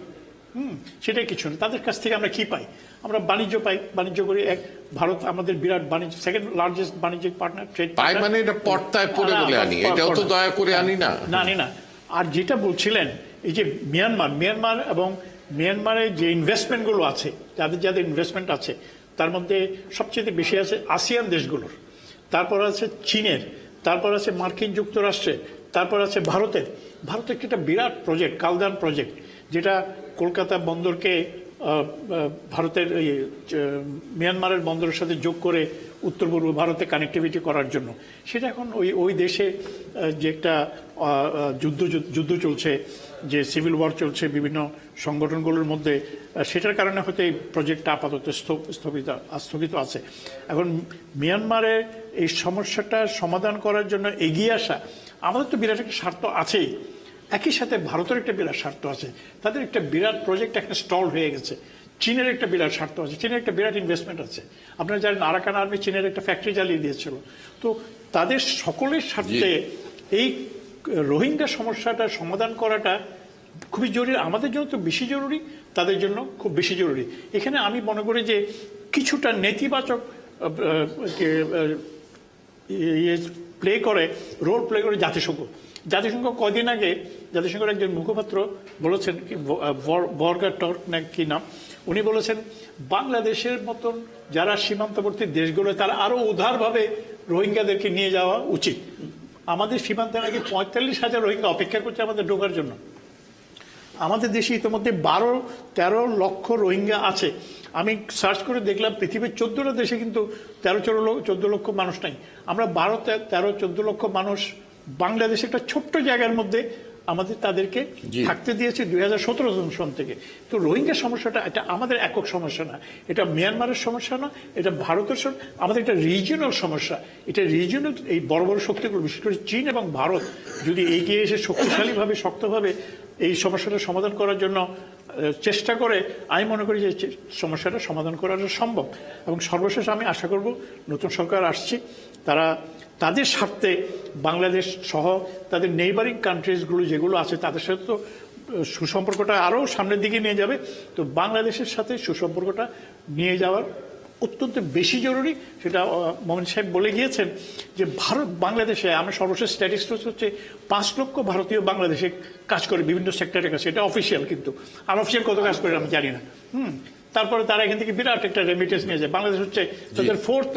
সেটা কিছু না। তাদের কাছ থেকে আমরা কি পাই? আমরা বাণিজ্য পাই, বাণিজ্য করি। ভারত আমাদের বিরাট বাণিজ্য, সেকেন্ড লার্জেস্ট বাণিজ্যিক পার্টনার, ট্রেড পাই মানে এটা পর্তায় পড়ে বলে আনি, এটাও তো দয়া করে আনি না। না। আর যেটা বলছিলেন এই যে মিয়ানমার এবং মিয়ানমারের যে ইনভেস্টমেন্টগুলো আছে, যাদের ইনভেস্টমেন্ট আছে তার মধ্যে সবচেয়ে বেশি আছে আসিয়ান দেশগুলোর, তারপর আছে চীনের, তারপর আছে মার্কিন যুক্তরাষ্ট্রের, তারপর আছে ভারতের একটা বিরাট প্রজেক্ট, কালদান প্রজেক্ট, যেটা কলকাতা বন্দরকে ভারতের মিয়ানমারের বন্দরের সাথে যোগ করে উত্তর পূর্ব ভারতে কানেক্টিভিটি করার জন্য। সেটা এখন ওই দেশে যে একটা যুদ্ধ চলছে, যে সিভিল ওয়ার চলছে বিভিন্ন সংগঠনগুলোর মধ্যে, সেটার কারণে হয়তো এই প্রজেক্টটা আপাতত স্থগিত আছে। এখন মিয়ানমারে এই সমস্যাটা সমাধান করার জন্য এগিয়ে আসা, আমাদের তো বিরাট একটা স্বার্থ আছেই, একই সাথে ভারতের একটা বিরাট স্বার্থ আছে। তাদের একটা বিরাট প্রজেক্ট একটা স্টল হয়ে গেছে। চীনের একটা বিরাট স্বার্থ আছে, চীনের একটা বিরাট ইনভেস্টমেন্ট আছে। আপনারা জানেন আরাকান আর্মি চীনের একটা ফ্যাক্টরি জ্বালিয়ে দিয়েছিল। তো তাদের সকলের স্বার্থে এই রোহিঙ্গা সমস্যাটা সমাধান করাটা খুবই জরুরি। আমাদের জন্য তো বেশি জরুরি, তাদের জন্য খুব বেশি জরুরি। এখানে আমি মনে করি যে কিছুটা নেতিবাচক রোল প্লে করে জাতিসংঘ কদিন আগে জাতিসংঘের একজন মুখপাত্র বলেছেন, বর্গার টর্ক না কি নাম, উনি বলেছেন বাংলাদেশের মতন যারা সীমান্তবর্তী দেশগুলো তারা আরো উদারভাবে রোহিঙ্গাদেরকে নিয়ে যাওয়া উচিত। আমাদের সীমান্তে নাকি 45,000 রোহিঙ্গা অপেক্ষা করছে আমাদের ঢোকার জন্য। আমাদের দেশে ইতিমধ্যে 12-13 লক্ষ রোহিঙ্গা আছে। আমি সার্চ করে দেখলাম পৃথিবীর 14টা দেশে কিন্তু 13-14 লক্ষ মানুষ নাই। আমরা 12-13-14 লক্ষ মানুষ বাংলাদেশে একটা ছোট্ট জায়গার মধ্যে আমাদের তাদেরকে থাকতে দিয়েছে 2017 সন থেকে। তো রোহিঙ্গা সমস্যাটা এটা আমাদের একক সমস্যা না, এটা মিয়ানমারের সমস্যা না, এটা ভারতের আমাদের একটা রিজিওনাল সমস্যা। এটা রিজিওনাল, এই বড় বড় শক্তিগুলো বিশেষ করে চীন এবং ভারত যদি এগিয়ে এসে শক্তিশালীভাবে শক্তভাবে এই সমস্যাটা সমাধান করার জন্য চেষ্টা করে, আমি মনে করি যে সমস্যাটা সমাধান করা সম্ভব। এবং সর্বশেষ আমি আশা করব নতুন সরকার আসছে, তারা তাদের স্বার্থে বাংলাদেশ সহ তাদের নেইবারিং কান্ট্রিজগুলো যেগুলো আছে তাদের সাথে তো সুসম্পর্কটা আরও সামনের দিকে নিয়ে যাবে। তো বাংলাদেশের সাথে সুসম্পর্কটা নিয়ে যাওয়ার অত্যন্ত বেশি জরুরি। সেটা মোমেন সাহেব বলে গিয়েছেন যে বাংলাদেশে আমরা সর্বশেষ স্ট্যাটিস্টিক্স হচ্ছে 5 লক্ষ ভারতীয় বাংলাদেশে কাজ করে বিভিন্ন সেক্টরে কাছে, এটা অফিসিয়াল, কিন্তু আনঅফিসিয়াল কত কাজ করে আমি জানি না। তারপরে তারা এখান থেকে বিরাট একটা রেমিটেন্স নিয়ে যায়। বাংলাদেশ হচ্ছে তাদের 4th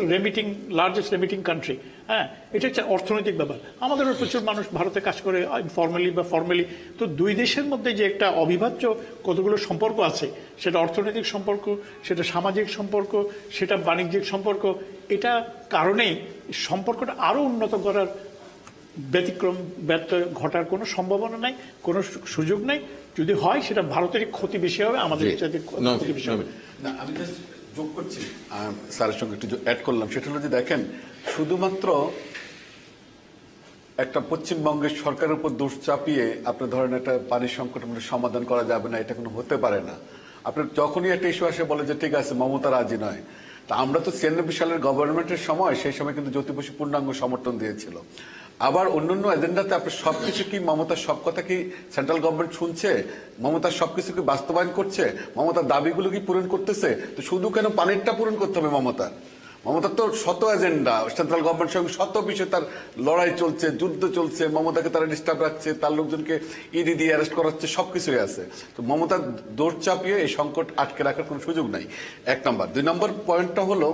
লার্জেস্ট রেমিটিং কান্ট্রি। হ্যাঁ, এটা হচ্ছে অর্থনৈতিক ব্যাপার। আমাদেরও প্রচুর মানুষ ভারতে কাজ করে ইনফর্মালি বা ফর্মালি। তো দুই দেশের মধ্যে যে একটা অবিভাজ্য কতগুলো সম্পর্ক আছে, সেটা অর্থনৈতিক সম্পর্ক, সেটা সামাজিক সম্পর্ক, সেটা বাণিজ্যিক সম্পর্ক, এটা কারণেই সম্পর্কটা আরো উন্নত করার ব্যত্যয় ঘটার কোনো সম্ভাবনা নাই, কোনো সুযোগ নাই। যদি হয় সেটা ভারতেরই ক্ষতি বেশি হবে, আমাদের ক্ষতি বেশি হবে না। আমি জাস্ট যোগ করছি, স্যারের সঙ্গে একটু অ্যাড করলাম, সেটা হলো যে দেখেন শুধুমাত্র একটা পশ্চিমবঙ্গের সরকারের উপর দোষ চাপিয়ে আপনি ধরেন একটা পানির সংকট সমাধান করা যাবে না, এটা কোনো হতে পারে না। আপনার যখনই একটা ইস্যু আসে বলে যে ঠিক আছে মমতা রাজি নয়, তা আমরা তো 96 সালের গভর্নমেন্টের সময়, সেই সময় কিন্তু জ্যোতি বসু পূর্ণাঙ্গ সমর্থন দিয়েছিল। আবার অন্যান্য এজেন্ডাতে আপনার সবকিছু কি মমতার সব কথা কি সেন্ট্রাল গভর্নমেন্ট শুনছে? মমতার সবকিছু কি বাস্তবায়ন করছে? মমতার দাবিগুলো কি পূরণ করতেছে? তো শুধু কেন পানিরটা পূরণ করতে হবে মমতার? মমতার তো শত এজেন্ডা, সেন্ট্রাল গভর্নমেন্টের সঙ্গে শত বিষয়ে তার লড়াই চলছে, যুদ্ধ চলছে, মমতাকে তারা ডিস্টার্ব রাখছে, তার লোকজনকে ইডি দিয়ে অ্যারেস্ট করা হচ্ছে, সবকিছুই আছে। তো মমতার দৌড় চাপিয়ে এই সংকট আটকে রাখার কোনো সুযোগ নাই, 1 নম্বর। 2 নম্বর পয়েন্টটা হলো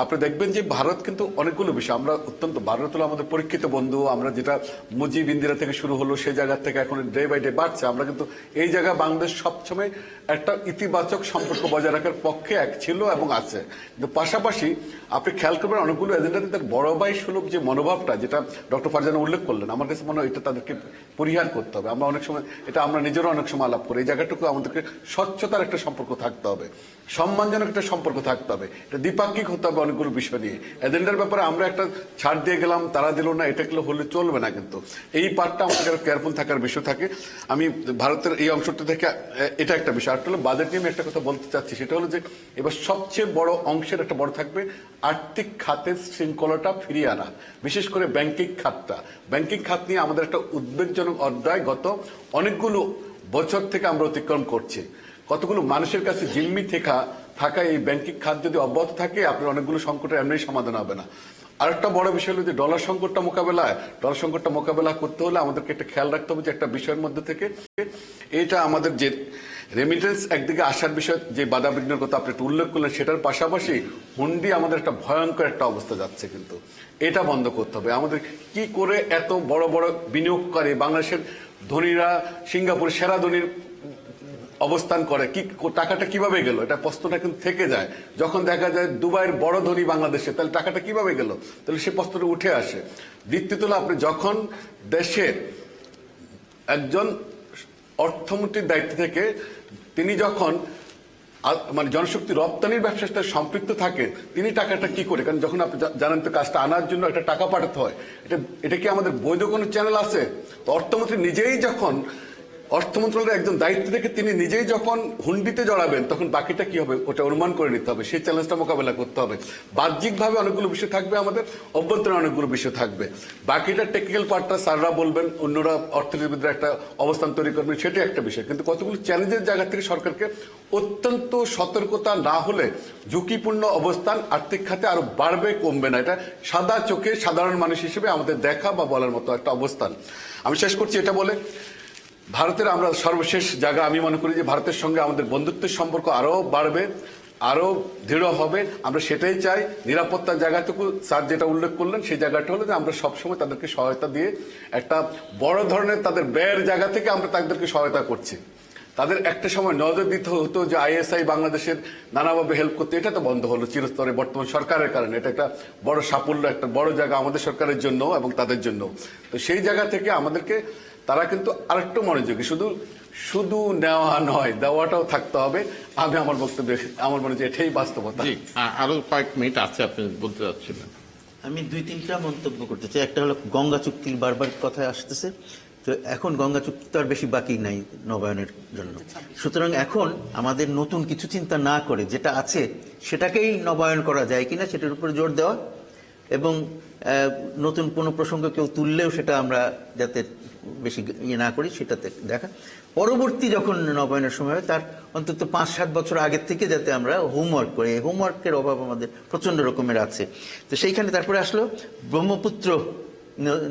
আপনি দেখবেন যে ভারত কিন্তু অনেকগুলো বিষয়, আমরা অত্যন্ত ভারত হলো আমাদের পরীক্ষিত বন্ধু, আমরা যেটা মুজিব ইন্দিরা থেকে শুরু হলো সেই জায়গা থেকে এখন ডে বাই ডে বাড়ছে, আমরা কিন্তু এই জায়গায় বাংলাদেশ সবসময় একটা ইতিবাচক সম্পর্ক বজায় রাখার পক্ষে এক ছিল এবং আছে। কিন্তু পাশাপাশি আপনি খেয়াল করবেন অনেকগুলো এজেন্ডাতে তার বড় ভাই সুলভ যে মনোভাবটা, যেটা ডক্টর ফারজানা উল্লেখ করলেন, আমার কাছে মনে হয় এটা তাদেরকে পরিহার করতে হবে। আমরা অনেক সময় এটা আমরা নিজেরা অনেক সময় আলাপ করি, এই জায়গাটুকু আমাদেরকে স্বচ্ছতার একটা সম্পর্ক থাকতে হবে, সম্মানজনক একটা সম্পর্ক থাকতে হবে, এটা দ্বিপাক্ষিক হতে হবে অনেকগুলো বিষয় নিয়ে। এজেন্ডার ব্যাপারে আমরা একটা ছাড় দিয়ে গেলাম, তারা দিল না, এটা হলে চলবে না। কিন্তু এই পার্টটা আমাদের কেয়ারফুল থাকার বিষয় থাকে। আমি ভারতের এই অংশটা থেকে এটা একটা বিষয়। আর হলো বাজেট নিয়ে আমি একটা কথা বলতে চাচ্ছি, সেটা হলো যে এবার সবচেয়ে বড় অংশের একটা বড় থাকবে আর্থিক খাতের শৃঙ্খলাটা ফিরিয়ে আনা, বিশেষ করে ব্যাংকিং খাতটা। ব্যাংকিং খাত নিয়ে আমাদের একটা উদ্বেগজনক অধ্যায় গত অনেকগুলো বছর থেকে আমরা অতিক্রম করছি। কতগুলো মানুষের কাছে জিম্মি থাকা এই ব্যাংকিং খাত যদি অব্যাহত থাকে, আপনার অনেকগুলো সংকটের এমনি সমাধান হবে না। আরেকটা বড় বিষয় হলো যে ডলার সংকটটা মোকাবেলা করতে হলে আমাদেরকে একটা খেয়াল রাখতে হবে যে একটা বিষয়ের মধ্যে থেকে এটা আমাদের যে রেমিটেন্স একদিকে আসার বিষয় যে বাধা বিঘ্নের কথা আপনি একটু উল্লেখ করলেন, সেটার পাশাপাশি হুন্ডি আমাদের একটা ভয়ঙ্কর একটা অবস্থা যাচ্ছে, কিন্তু এটা বন্ধ করতে হবে। আমাদের কি করে এত বড় বড় বিনিয়োগকারী বাংলাদেশের ধনীরা সিঙ্গাপুরের সেরা ধনীর অবস্থান করে, কি টাকাটা কিভাবে গেল, এটা প্রশ্নটা কিন্তু থেকে যায়। যখন দেখা যায় দুবাইয়ের বড় ধনী বাংলাদেশে, তাহলে টাকাটা কিভাবে গেল, তাহলে সে প্রশ্নটা উঠে আসে। দ্বিতীয়ত আপনি যখন দেশের একজন অর্থমন্ত্রীর দায়িত্ব থেকে তিনি যখন মানে জনশক্তি রপ্তানির ব্যবসার সাথে সম্পৃক্ত থাকে, তিনি টাকাটা কি করে, কারণ যখন আপনি জানেন তো কাজটা আনার জন্য একটা টাকা পাঠাতে হয়, এটা কি আমাদের বৈধ কোনো চ্যানেল আছে? তো অর্থমন্ত্রী নিজেই যখন অর্থ মন্ত্রণালয়ের একজন দায়িত্ব থেকে তিনি নিজেই যখন হুন্ডিতে জড়াবেন, তখন বাকিটা কি হবে ওটা অনুমান করে নিতে হবে, সেই চ্যালেঞ্জটা মোকাবেলা করতে হবে। বাহ্যিকভাবে অনেকগুলো বিষয় থাকবে, আমাদের অভ্যন্তরীণ অনেকগুলো বিষয় থাকবে, বাকিটা টেকনিক্যাল পার্টটা স্যাররা বলবেন, অন্যরা অর্থনীতিবিদরা একটা অবস্থান তৈরি করবেন, সেটা একটা বিষয়। কিন্তু কতগুলো চ্যালেঞ্জের জায়গা থেকে সরকারকে অত্যন্ত সতর্কতা না হলে ঝুঁকিপূর্ণ অবস্থান আর্থিক খাতে আরো বাড়বে, কমবে না। এটা সাদা চোখে সাধারণ মানুষ হিসেবে আমাদের দেখা বা বলার মতো একটা অবস্থান। আমি শেষ করছি এটা বলে, ভারতের আমরা সর্বশেষ জায়গা, আমি মনে করি যে ভারতের সঙ্গে আমাদের বন্ধুত্বের সম্পর্ক আরো বাড়বে, আরো দৃঢ় হবে, আমরা সেটাই চাই। নিরাপত্তার জায়গাটুকু স্যার যেটা উল্লেখ করলেন, সেই জায়গাটা হলো যে আমরা সবসময় তাদেরকে সহায়তা দিয়ে একটা বড় ধরনের তাদের ব্যয়ের জায়গা থেকে আমরা তাদেরকে সহায়তা করছি। তাদের একটা সময় নজর দিতে হতো যে আইএসআই বাংলাদেশের নানাভাবে হেল্প করতে, এটা তো বন্ধ হলো চিরস্তরে বর্তমান সরকারের কারণে। এটা একটা বড় সাফল্য, একটা বড় জায়গা আমাদের সরকারের জন্য এবং তাদের জন্য। তো সেই জায়গা থেকে আমাদেরকে তারা কিন্তু আরেকটু মনোযোগী, শুধু নেওয়া নয়, দেওয়াটাও থাকতে হবে। আমি আমার বক্তব্যে আমার মনে হয় এটাই বাস্তবতা। আরো কয়েক মিনিট আছে, আপনি বলতে চাচ্ছিলেন। আমি 2-3টা মন্তব্য করতে চাই। একটা হলো গঙ্গা চুক্তির বারবার কথা আসতেছে, তো এখন গঙ্গা চুক্তি তো আর বেশি বাকি নাই নবায়নের জন্য। সুতরাং এখন আমাদের নতুন কিছু চিন্তা না করে যেটা আছে সেটাকেই নবায়ন করা যায় কিনা সেটার উপরে জোর দেওয়া, এবং নতুন কোনো প্রসঙ্গ কেউ তুললেও সেটা আমরা যাতে বেশি ইয়ে না করি সেটাতে দেখা। পরবর্তী যখন নবায়নের সময় হয় তার অন্তত 5-7 বছর আগের থেকে যাতে আমরা হোমওয়ার্ক করি, এই হোমওয়ার্কের অভাব আমাদের প্রচণ্ড রকমের আছে। তো সেইখানে তারপরে আসলো ব্রহ্মপুত্র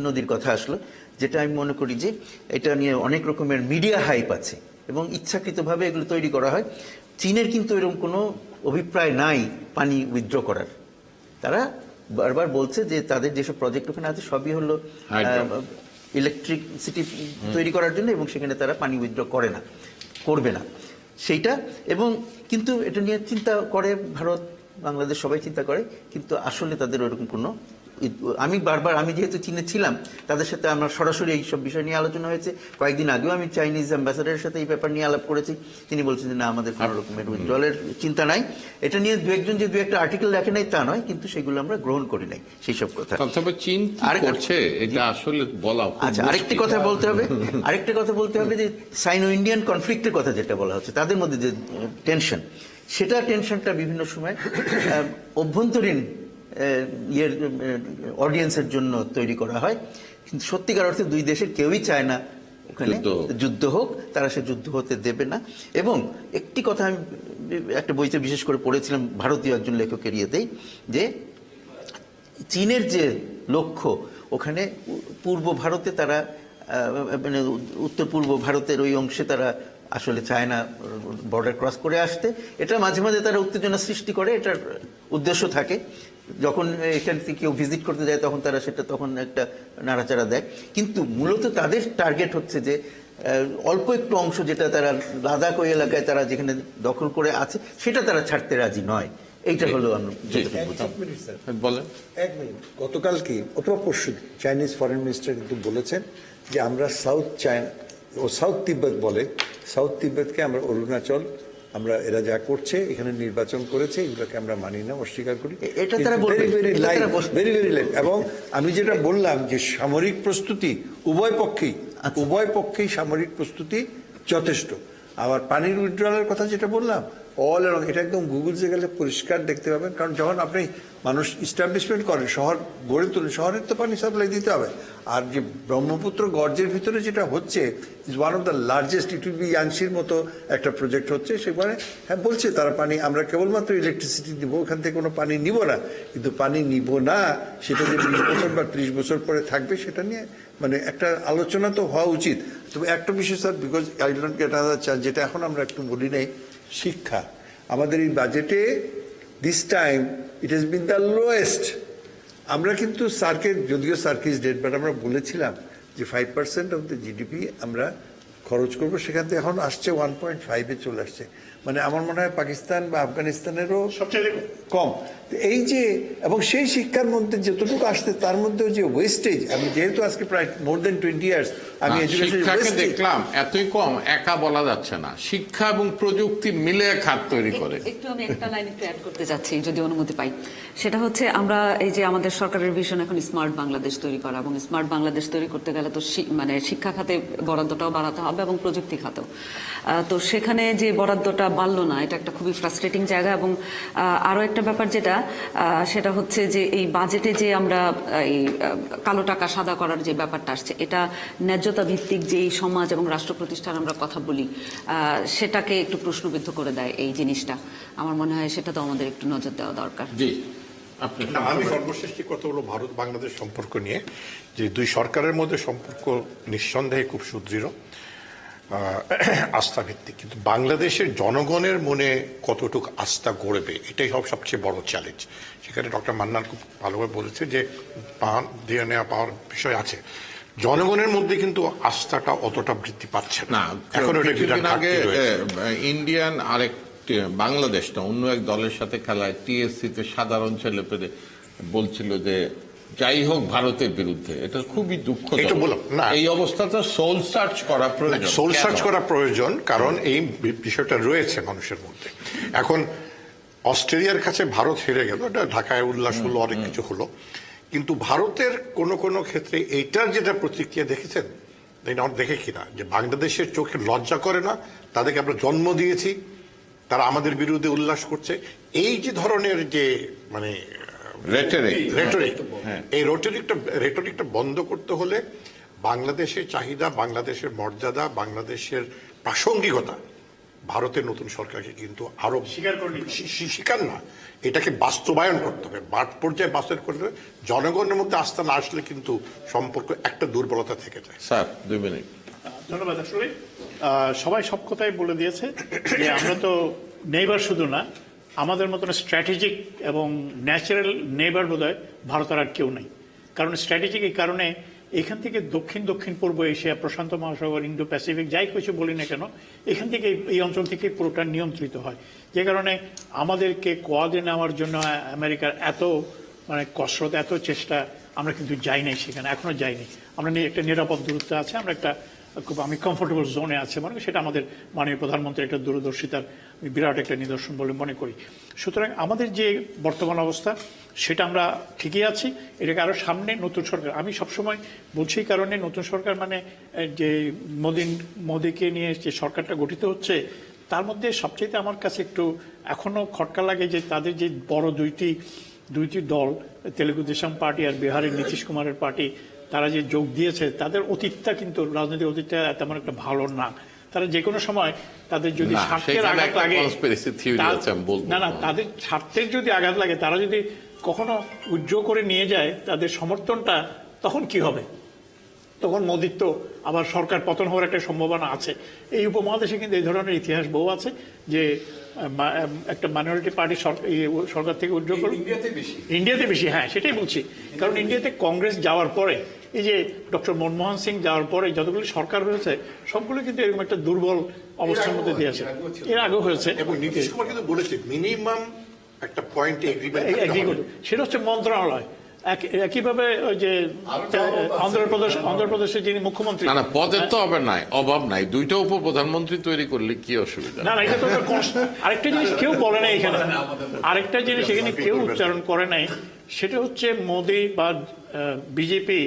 নদীর কথা আসলো, যেটা আমি মনে করি যে এটা নিয়ে অনেক রকমের মিডিয়া হাইপ আছে এবং ইচ্ছাকৃতভাবে এগুলো তৈরি করা হয়। চীনের কিন্তু এরকম কোনো অভিপ্রায় নাই পানি উইথড্র করার। তারা বারবার বলছে যে তাদের যেসব প্রজেক্ট ওখানে আছে সবই হলো ইলেকট্রিসিটি তৈরি করার জন্য, এবং সেখানে তারা পানি উইথড্র করবে না সেইটা। এবং কিন্তু এটা নিয়ে চিন্তা করে ভারত, বাংলাদেশ সবাই চিন্তা করে, কিন্তু আসলে তাদের ওরকম কোনো আমি যেহেতু চীনে ছিলাম, তাদের সাথে আমার সরাসরি এইসব বিষয় নিয়ে আলোচনা হয়েছে। কয়েকদিন আগেও আমি চাইনিজ অ্যাম্বাসাডারের সাথে এই ব্যাপার নিয়ে আলাপ করেছি। তিনি বলছেন যে না, আমাদের কোনো রকমের উইথড্রলের চিন্তা নাই। এটা নিয়ে দু-একজন যে দু-একটা আর্টিকেল লেখে নাই তা নয়, কিন্তু সেগুলো আমরা গ্রহণ করি নাই সেই সব কথা। তবে চীন করছে এটা আসলে বলা। আচ্ছা, আরেকটা কথা বলতে হবে যে সাইনো ইন্ডিয়ান কনফ্লিক্টের কথা যেটা বলা হচ্ছে, তাদের মধ্যে যে টেনশনটা বিভিন্ন সময় অভ্যন্তরীণ অডিয়েন্সের জন্য তৈরি করা হয়, কিন্তু সত্যিকার অর্থে দুই দেশের কেউই চায় না ওখানে যুদ্ধ হোক, তারা সে যুদ্ধ হতে দেবে না। এবং একটি কথা আমি একটা বইতে বিশেষ করে পড়েছিলাম, ভারতীয় একজন লেখকের ইয়েতেই, যে চীনের যে লক্ষ্য ওখানে পূর্ব ভারতে তারা মানে উত্তর পূর্ব ভারতের ওই অংশে তারা আসলে চায় না বর্ডার ক্রস করে আসতে। এটা মাঝে মাঝে তারা উত্তেজনা সৃষ্টি করে, এটার উদ্দেশ্য থাকে, যখন এখান থেকে কেউ ভিজিট করতে যায় তখন তারা সেটা তখন একটা নাড়াচাড়া দেয়, কিন্তু মূলত তাদের টার্গেট হচ্ছে যে অল্প একটু অংশ যেটা তারা লাদাখ ওই এলাকায় তারা যেখানে দখল করে আছে সেটা তারা ছাড়তে রাজি নয়। এইটা হলো আমরা যতটুকু বুঝি। এক মিনিট স্যার, বলেন। এক মিনিট। গতকালকে অথবা পরশু চাইনিজ ফরেন মিনিস্টার কিন্তু বলেছেন যে আমরা সাউথ চায়না ও সাউথ তিব্বত বলে, সাউথ তিব্বতকে আমরা অরুণাচল, আমরা এরা যা করছে এখানে নির্বাচন করেছে এগুলোকে আমরা মানি না, অস্বীকার করি। এটা তারা বলবে, ভেরি এটা লাইট, তারা বলবে। Very very light. এবং আমি যেটা বললাম যে সামরিক প্রস্তুতি উভয় পক্ষেই সামরিক প্রস্তুতি যথেষ্ট। আবার পানির উইথড্রয়ালের কথা যেটা বললাম, অল অ্যালং এটা একদম গুগলসে গেলে পরিষ্কার দেখতে পাবেন। কারণ যখন আপনি মানুষ ইস্টাবলিশমেন্ট করেন, শহর গড়ে তোলেন, শহরের তো পানি সাপ্লাই দিতে হবে। আর যে ব্রহ্মপুত্র গর্জের ভিতরে যেটা হচ্ছে is one of the largest, it will be ইয়াংশির মতো একটা প্রজেক্ট হচ্ছে। সেখানে হ্যাঁ বলছে তারা পানি আমরা কেবলমাত্র ইলেকট্রিসিটি দিব, ওখান থেকে কোনো পানি নিব না। কিন্তু পানি নিব না সেটা যে 20 বছর বা 30 বছর পরে থাকবে সেটা নিয়ে মানে একটা আলোচনা তো হওয়া উচিত। তবে একটা বিষয় sir, because I don't get another chance, যেটা এখন আমরা একটু বলি নাই, শিক্ষা। আমাদের এই বাজেটে this time it has been the lowest. আমরা কিন্তু স্যারকে, যদিও সার্কিস ডেট, বাট আমরা বলেছিলাম যে 5% অফ দ্য জিডিপি আমরা খরচ করবো, সেখান থেকে এখন আসছে 1.5-এ চলে আসছে। মানে আমার মনে হয় পাকিস্তান বা আফগানিস্তানেরও সবচেয়ে কম। তো এই যে, এবং সেই শিক্ষার মধ্যে যতটুকু আসছে তার মধ্যেও যে ওয়েস্টেজ, আমি যেহেতু আজকে প্রায় মোর দেন 20 ইয়ার্স আমি শিক্ষাকে দেখলাম এতই কম, একা বলা যাচ্ছে না, শিক্ষা এবং প্রযুক্তি মিলে খাত তৈরি করে। একটু আমি একটা লাইন একটু অ্যাড করতে যাচ্ছি যদি অনুমতি পাই। সেটা হচ্ছে আমরা এই যে আমাদের সরকারের ভিশন এখন স্মার্ট বাংলাদেশ তৈরি করা, এবং স্মার্ট বাংলাদেশ তৈরি করতে গেলে তো মানে শিক্ষা খাতে বরাদ্দটাও বাড়াতে হবে এবং প্রযুক্তি খাতেও। তো সেখানে যে বরাদ্দটা বাড়লো না, এটা একটা খুবই ফ্রাস্ট্রেটিং জায়গা। এবং আরো একটা ব্যাপার যেটা সেটা হচ্ছে যে এই বাজেটে যে আমরা এই কালো টাকা সাদা করার যে ব্যাপারটা আসছে, এটা ন্যায্যতা ভিত্তিক যেই সমাজ এবং রাষ্ট্র প্রতিষ্ঠার আমরা কথা বলি সেটাকে একটু প্রশ্নবিদ্ধ করে দেয় এই জিনিসটা। আমার মনে হয় সেটা তো আমাদের একটু নজর দেওয়া দরকার। জি, আপনি। আমি সর্বশেষ যে কথা হলো ভারত বাংলাদেশ সম্পর্ক নিয়ে, যে দুই সরকারের মধ্যে সম্পর্ক নিঃসন্দেহে খুব সুদৃঢ়, আস্থা ভিত্তিক, কিন্তু বাংলাদেশের জনগণের মনে কতটুকু আস্থা গড়বে এটাই সবচেয়ে বড় চ্যালেঞ্জ। সেখানে ডক্টর মান্নান খুব ভালোভাবে বলেছে যে দিয়ে নেওয়া পাওয়ার বিষয় আছে, জনগণের মধ্যে কিন্তু আস্থাটা অতটা বৃদ্ধি পাচ্ছে না। এখন কিছুদিন আগে ইন্ডিয়ান আরেক বাংলাদেশ না অন্য এক দলের সাথে খেলায় টিএসসি তে সাধারণ ছেলেপেলে বলছিল যে যাই হোক ভারতের বিরুদ্ধে। এটা খুবই দুঃখজনক। এই অবস্থাটা সোল সার্চ করা প্রয়োজন, সোল সার্চ করা প্রয়োজন, কারণ এই বিষয়টা রয়েছে মানুষের মধ্যে। এখন অস্ট্রেলিয়ার কাছে ভারত হেরে গেল, এটা ঢাকায় উল্লাস হলো, অনেক কিছু হলো, কিন্তু ভারতের কোনো ক্ষেত্রে এইটার যেটা প্রতিক্রিয়া দেখেছেন দেখে কিনা, যে বাংলাদেশের চোখে লজ্জা করে না, তাদেরকে আমরা জন্ম দিয়েছি, তারা আমাদের বিরুদ্ধে উল্লাস করছে, এই যে ধরনের যে মানে রেটরিক, এই রেটরিকটা বন্ধ করতে হলে বাংলাদেশের চাহিদা, বাংলাদেশের মর্যাদা, বাংলাদেশের প্রাসঙ্গিকতা ভারতের নতুন সরকারকে কিন্তু আরো স্বীকার না, এটাকে বাস্তবায়ন করতে হবে, মাঠ পর্যায়ে বাস্তবায়ন করতে হবে। জনগণের মধ্যে আস্থা না আসলে কিন্তু সম্পর্ক একটা দুর্বলতা থেকে যায়। Sir 2 minute. ধন্যবাদ। আসলে সবাই সব কথাই বলে দিয়েছে যে আমরা তো নেইবার শুধু না, আমাদের মতন স্ট্র্যাটেজিক এবং ন্যাচারাল নেইবার বোধহয় ভারতের আর কেউ নেই। কারণ স্ট্র্যাটেজিক এই কারণে এখান থেকে দক্ষিণ পূর্ব এশিয়া, প্রশান্ত মহাসাগর, ইন্দো প্যাসিফিক, যাই কিছু বলি না কেন, এখান থেকে এই অঞ্চল থেকে পুরোটা নিয়ন্ত্রিত হয়। যে কারণে আমাদেরকে কোয়াদে নেওয়ার জন্য আমেরিকার এত মানে কসরত, এত চেষ্টা, আমরা কিন্তু যাই নাই সেখানে, এখনো যাইনি। আমরা একটা নিরাপদ দূরত্ব আছে, আমরা একটা আমি কমফোর্টেবল জোনে আছে মনে করি, সেটা আমাদের মাননীয় প্রধানমন্ত্রী একটা দূরদর্শিতার বিরাট একটা নিদর্শন বলে মনে করি। সুতরাং আমাদের যে বর্তমান অবস্থা সেটা আমরা ঠিকই আছি, এটাকে আরো সামনে নতুন সরকার, আমি সবসময় বলছি এই কারণে নতুন সরকার মানে যে মোদীকে নিয়ে যে সরকারটা গঠিত হচ্ছে, তার মধ্যে সবচেয়ে আমার কাছে একটু এখনো খটকা লাগে যে তাদের যে বড় দুইটি দল, তেলেগু দেশম পার্টি আর বিহারের নীতিশ কুমারের পার্টি, তারা যে যোগ দিয়েছে, তাদের অতীতটা কিন্তু রাজনৈতিক অতীতটা তেমন একটা ভালো না। তারা যে কোনো সময় তাদের যদি স্বার্থের আঘাত লাগে, না তাদের স্বার্থের যদি আঘাত লাগে, তারা যদি কখনো উজ্জ্বল করে নিয়ে যায় তাদের সমর্থনটা, তখন কি হবে? তখন মোদির তো আবার সরকার পতন হওয়ার একটা সম্ভাবনা আছে। এই উপমহাদেশে কিন্তু এই ধরনের ইতিহাস বহু আছে যে একটা মাইনরিটি পার্টি সরকার থেকে উইথড্র করবে। ইন্ডিয়াতে বেশি, হ্যাঁ সেটাই বলছি। কারণ ইন্ডিয়াতে কংগ্রেস যাওয়ার পরে, এই যে ডক্টর মনমোহন সিং যাওয়ার পরে যতগুলো সরকার হয়েছে সবগুলো কিন্তু এরকম একটা দুর্বল অবস্থার মধ্যে দিয়ে আছে। এর আগেও হয়েছে এবং নীতিশ কুমার কিন্তু বলেছে মিনিমাম একটা পয়েন্টে এগ্রিমেন্ট, সেটা হচ্ছে মন্ত্রণালয়। একইভাবে ওই যে অন্ধ্রপ্রদেশের যিনি মুখ্যমন্ত্রী, না পদের তো অভাব নাই, দুইটা উপপ্রধানমন্ত্রী তৈরি করলে কি অসুবিধা? না এটা তো আরেকটা জিনিস কেউ বলে নাই এখানে, আরেকটা জিনিস এখানে কেউ উচ্চারণ করে নাই, সেটা হচ্ছে মোদি বা বিজেপি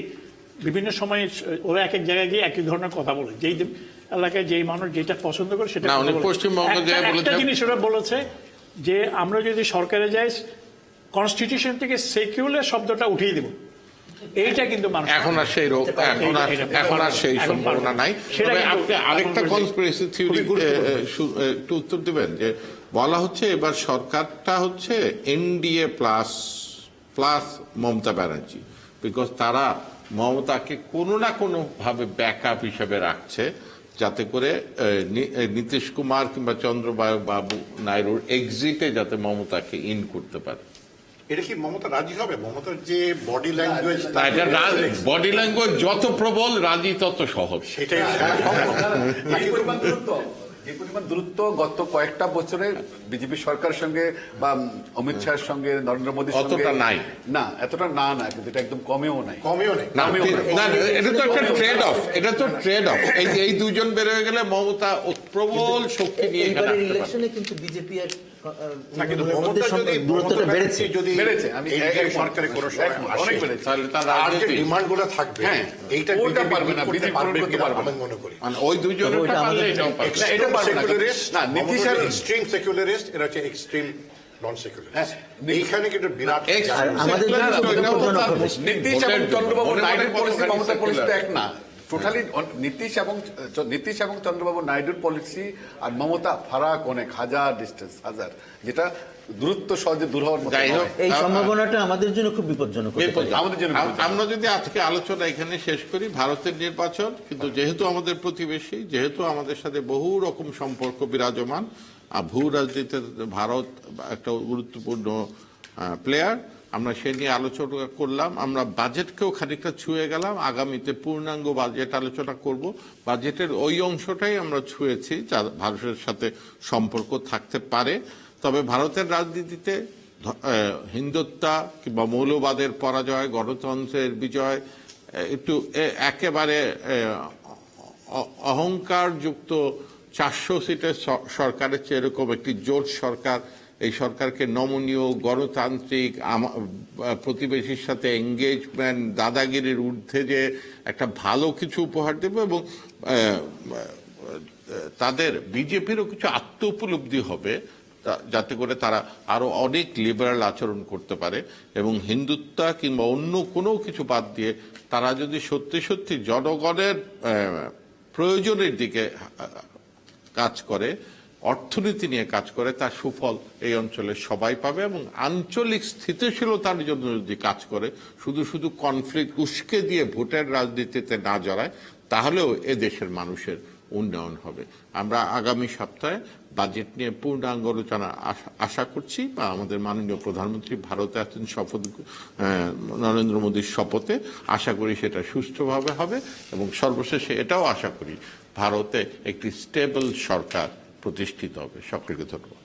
বিভিন্ন সময় ওরা এক এক জায়গায় গিয়ে একই ধরনের কথা বলে, যেই এলাকায় যেই মানুষ যেটা পছন্দ করে সেটা। একটা জিনিস ওরা বলেছে যে আমরা যদি সরকারে যাই কনস্টিটিউশন থেকে সেকুলার শব্দটা উঠিয়ে দিব। এইটা কিন্তু এখন আর সেই সম্ভাবনা নাই। আপনি আরেকটা কনস্পিরেসি থিওরি একটু উত্তর দিবেন, যে বলা হচ্ছে এবার সরকারটা হচ্ছে NDA plus Mamata Banerjee, because তারা মমতাকে কোনো না কোনো ভাবে ব্যাকআপ হিসেবে রাখছে, যাতে করে নীতিশ কুমার কিংবা চন্দ্রবাবু নাইডুর এক্সিটে যাতে মমতাকে ইন করতে পারে। এটা কি মমতা রাজি হবে? মমতার যে বডি ল্যাঙ্গুয়েজ, বডি ল্যাঙ্গুয়েজ যত প্রবল, রাজি তত সহজ। সেটাই যে পরিমাণ দূরত্ব গত কয়েকটা বছরে বিজেপি সরকারের সঙ্গে বা অমিত শাহের সঙ্গে নরেন্দ্র মোদীর সঙ্গে নাই, না এতটা না কিন্তু এটা একদম কমেও নাই। এটা তো একটা ট্রেড অফ, এটা তো ট্রেড অফ। এই দুজন বের হয়ে গেলে মমতা প্রবল শক্তি নিয়ে ইলেকশনে কিন্তু বিজেপি দূরত্বটা বেড়েছে। আমি সরকারের কোনো অনেক বেড়েছে, তার যে ডিমান্ড গুলো থাকবে এইটা পারবে না, আমি মনে করি ওই দুজন এক্সট্রিম সেকুলারিস্ট, এরা হচ্ছে এক্সট্রিম নন সেকুলারিস্ট। এইখানে কিন্তু বিরাট নীতিশ এবং চন্দ্রবাবু নাইডুর পলিসি মমতার পলিসি তো এক না। টোটালি নীতিশ এবং চন্দ্রবাবু নাইডুর পলিসি আর মমতা ফারাক অনেক, হাজার ডিস্টেন্স, হাজার, যেটা দূরত্ব সহজে দূর হওয়ার মতো। এই সম্ভাবনাটা আমাদের জন্য খুব বিপজ্জনক। আমাদের জন্য আমরা যদি আজকে আলোচনা এখানে শেষ করি, ভারতের নির্বাচন কিন্তু যেহেতু আমাদের প্রতিবেশী, যেহেতু আমাদের সাথে বহু রকম সম্পর্ক বিরাজমান, আর ভূ রাজনীতিতে ভারত একটা গুরুত্বপূর্ণ প্লেয়ার, আমরা সে নিয়ে আলোচনা করলাম। আমরা বাজেটকেও খানিকটা ছুঁয়ে গেলাম, আগামীতে পূর্ণাঙ্গ বাজেট আলোচনা করব। বাজেটের ওই অংশটাই আমরা ছুঁয়েছি যা ভারতের সাথে সম্পর্ক থাকতে পারে। তবে ভারতের রাজনীতিতে হিন্দুত্ব কিংবা মৌলবাদের পরাজয়, গণতন্ত্রের বিজয়, একটু একেবারে অহংকারযুক্ত 400 সিটের সরকারের চেয়ে এরকম একটি জোট সরকার, এই সরকারকে নমনীয়, গণতান্ত্রিক, প্রতিবেশীর সাথে এঙ্গেজমেন্ট, দাদাগিরির ঊর্ধ্বে যে একটা ভালো কিছু উপহার দেবে, এবং তাদের বিজেপিরও কিছু আত্ম উপলব্ধি হবে যাতে করে তারা আরো অনেক লিবারাল আচরণ করতে পারে, এবং হিন্দুত্ব কিংবা অন্য কোনো কিছু বাদ দিয়ে তারা যদি সত্যি সত্যি জনগণের প্রয়োজনের দিকে কাজ করে, অর্থনীতি নিয়ে কাজ করে, তার সুফল এই অঞ্চলের সবাই পাবে। এবং আঞ্চলিক স্থিতিশীলতার জন্য যদি কাজ করে, শুধু কনফ্লিক্ট উস্কে দিয়ে ভোটের রাজনীতিতে না জড়ায়, তাহলেও এ দেশের মানুষের উন্নয়ন হবে। আমরা আগামী সপ্তাহে বাজেট নিয়ে পূর্ণাঙ্গ আলোচনা আশা করছি, বা আমাদের মাননীয় প্রধানমন্ত্রী ভারতে আছেন শপথ, নরেন্দ্র মোদীর শপথে, আশা করি সেটা সুষ্ঠুভাবে হবে। এবং সর্বশেষে এটাও আশা করি ভারতে একটি স্টেবল সরকার প্রতিষ্ঠিত হবে। সকলকে ধন্যবাদ।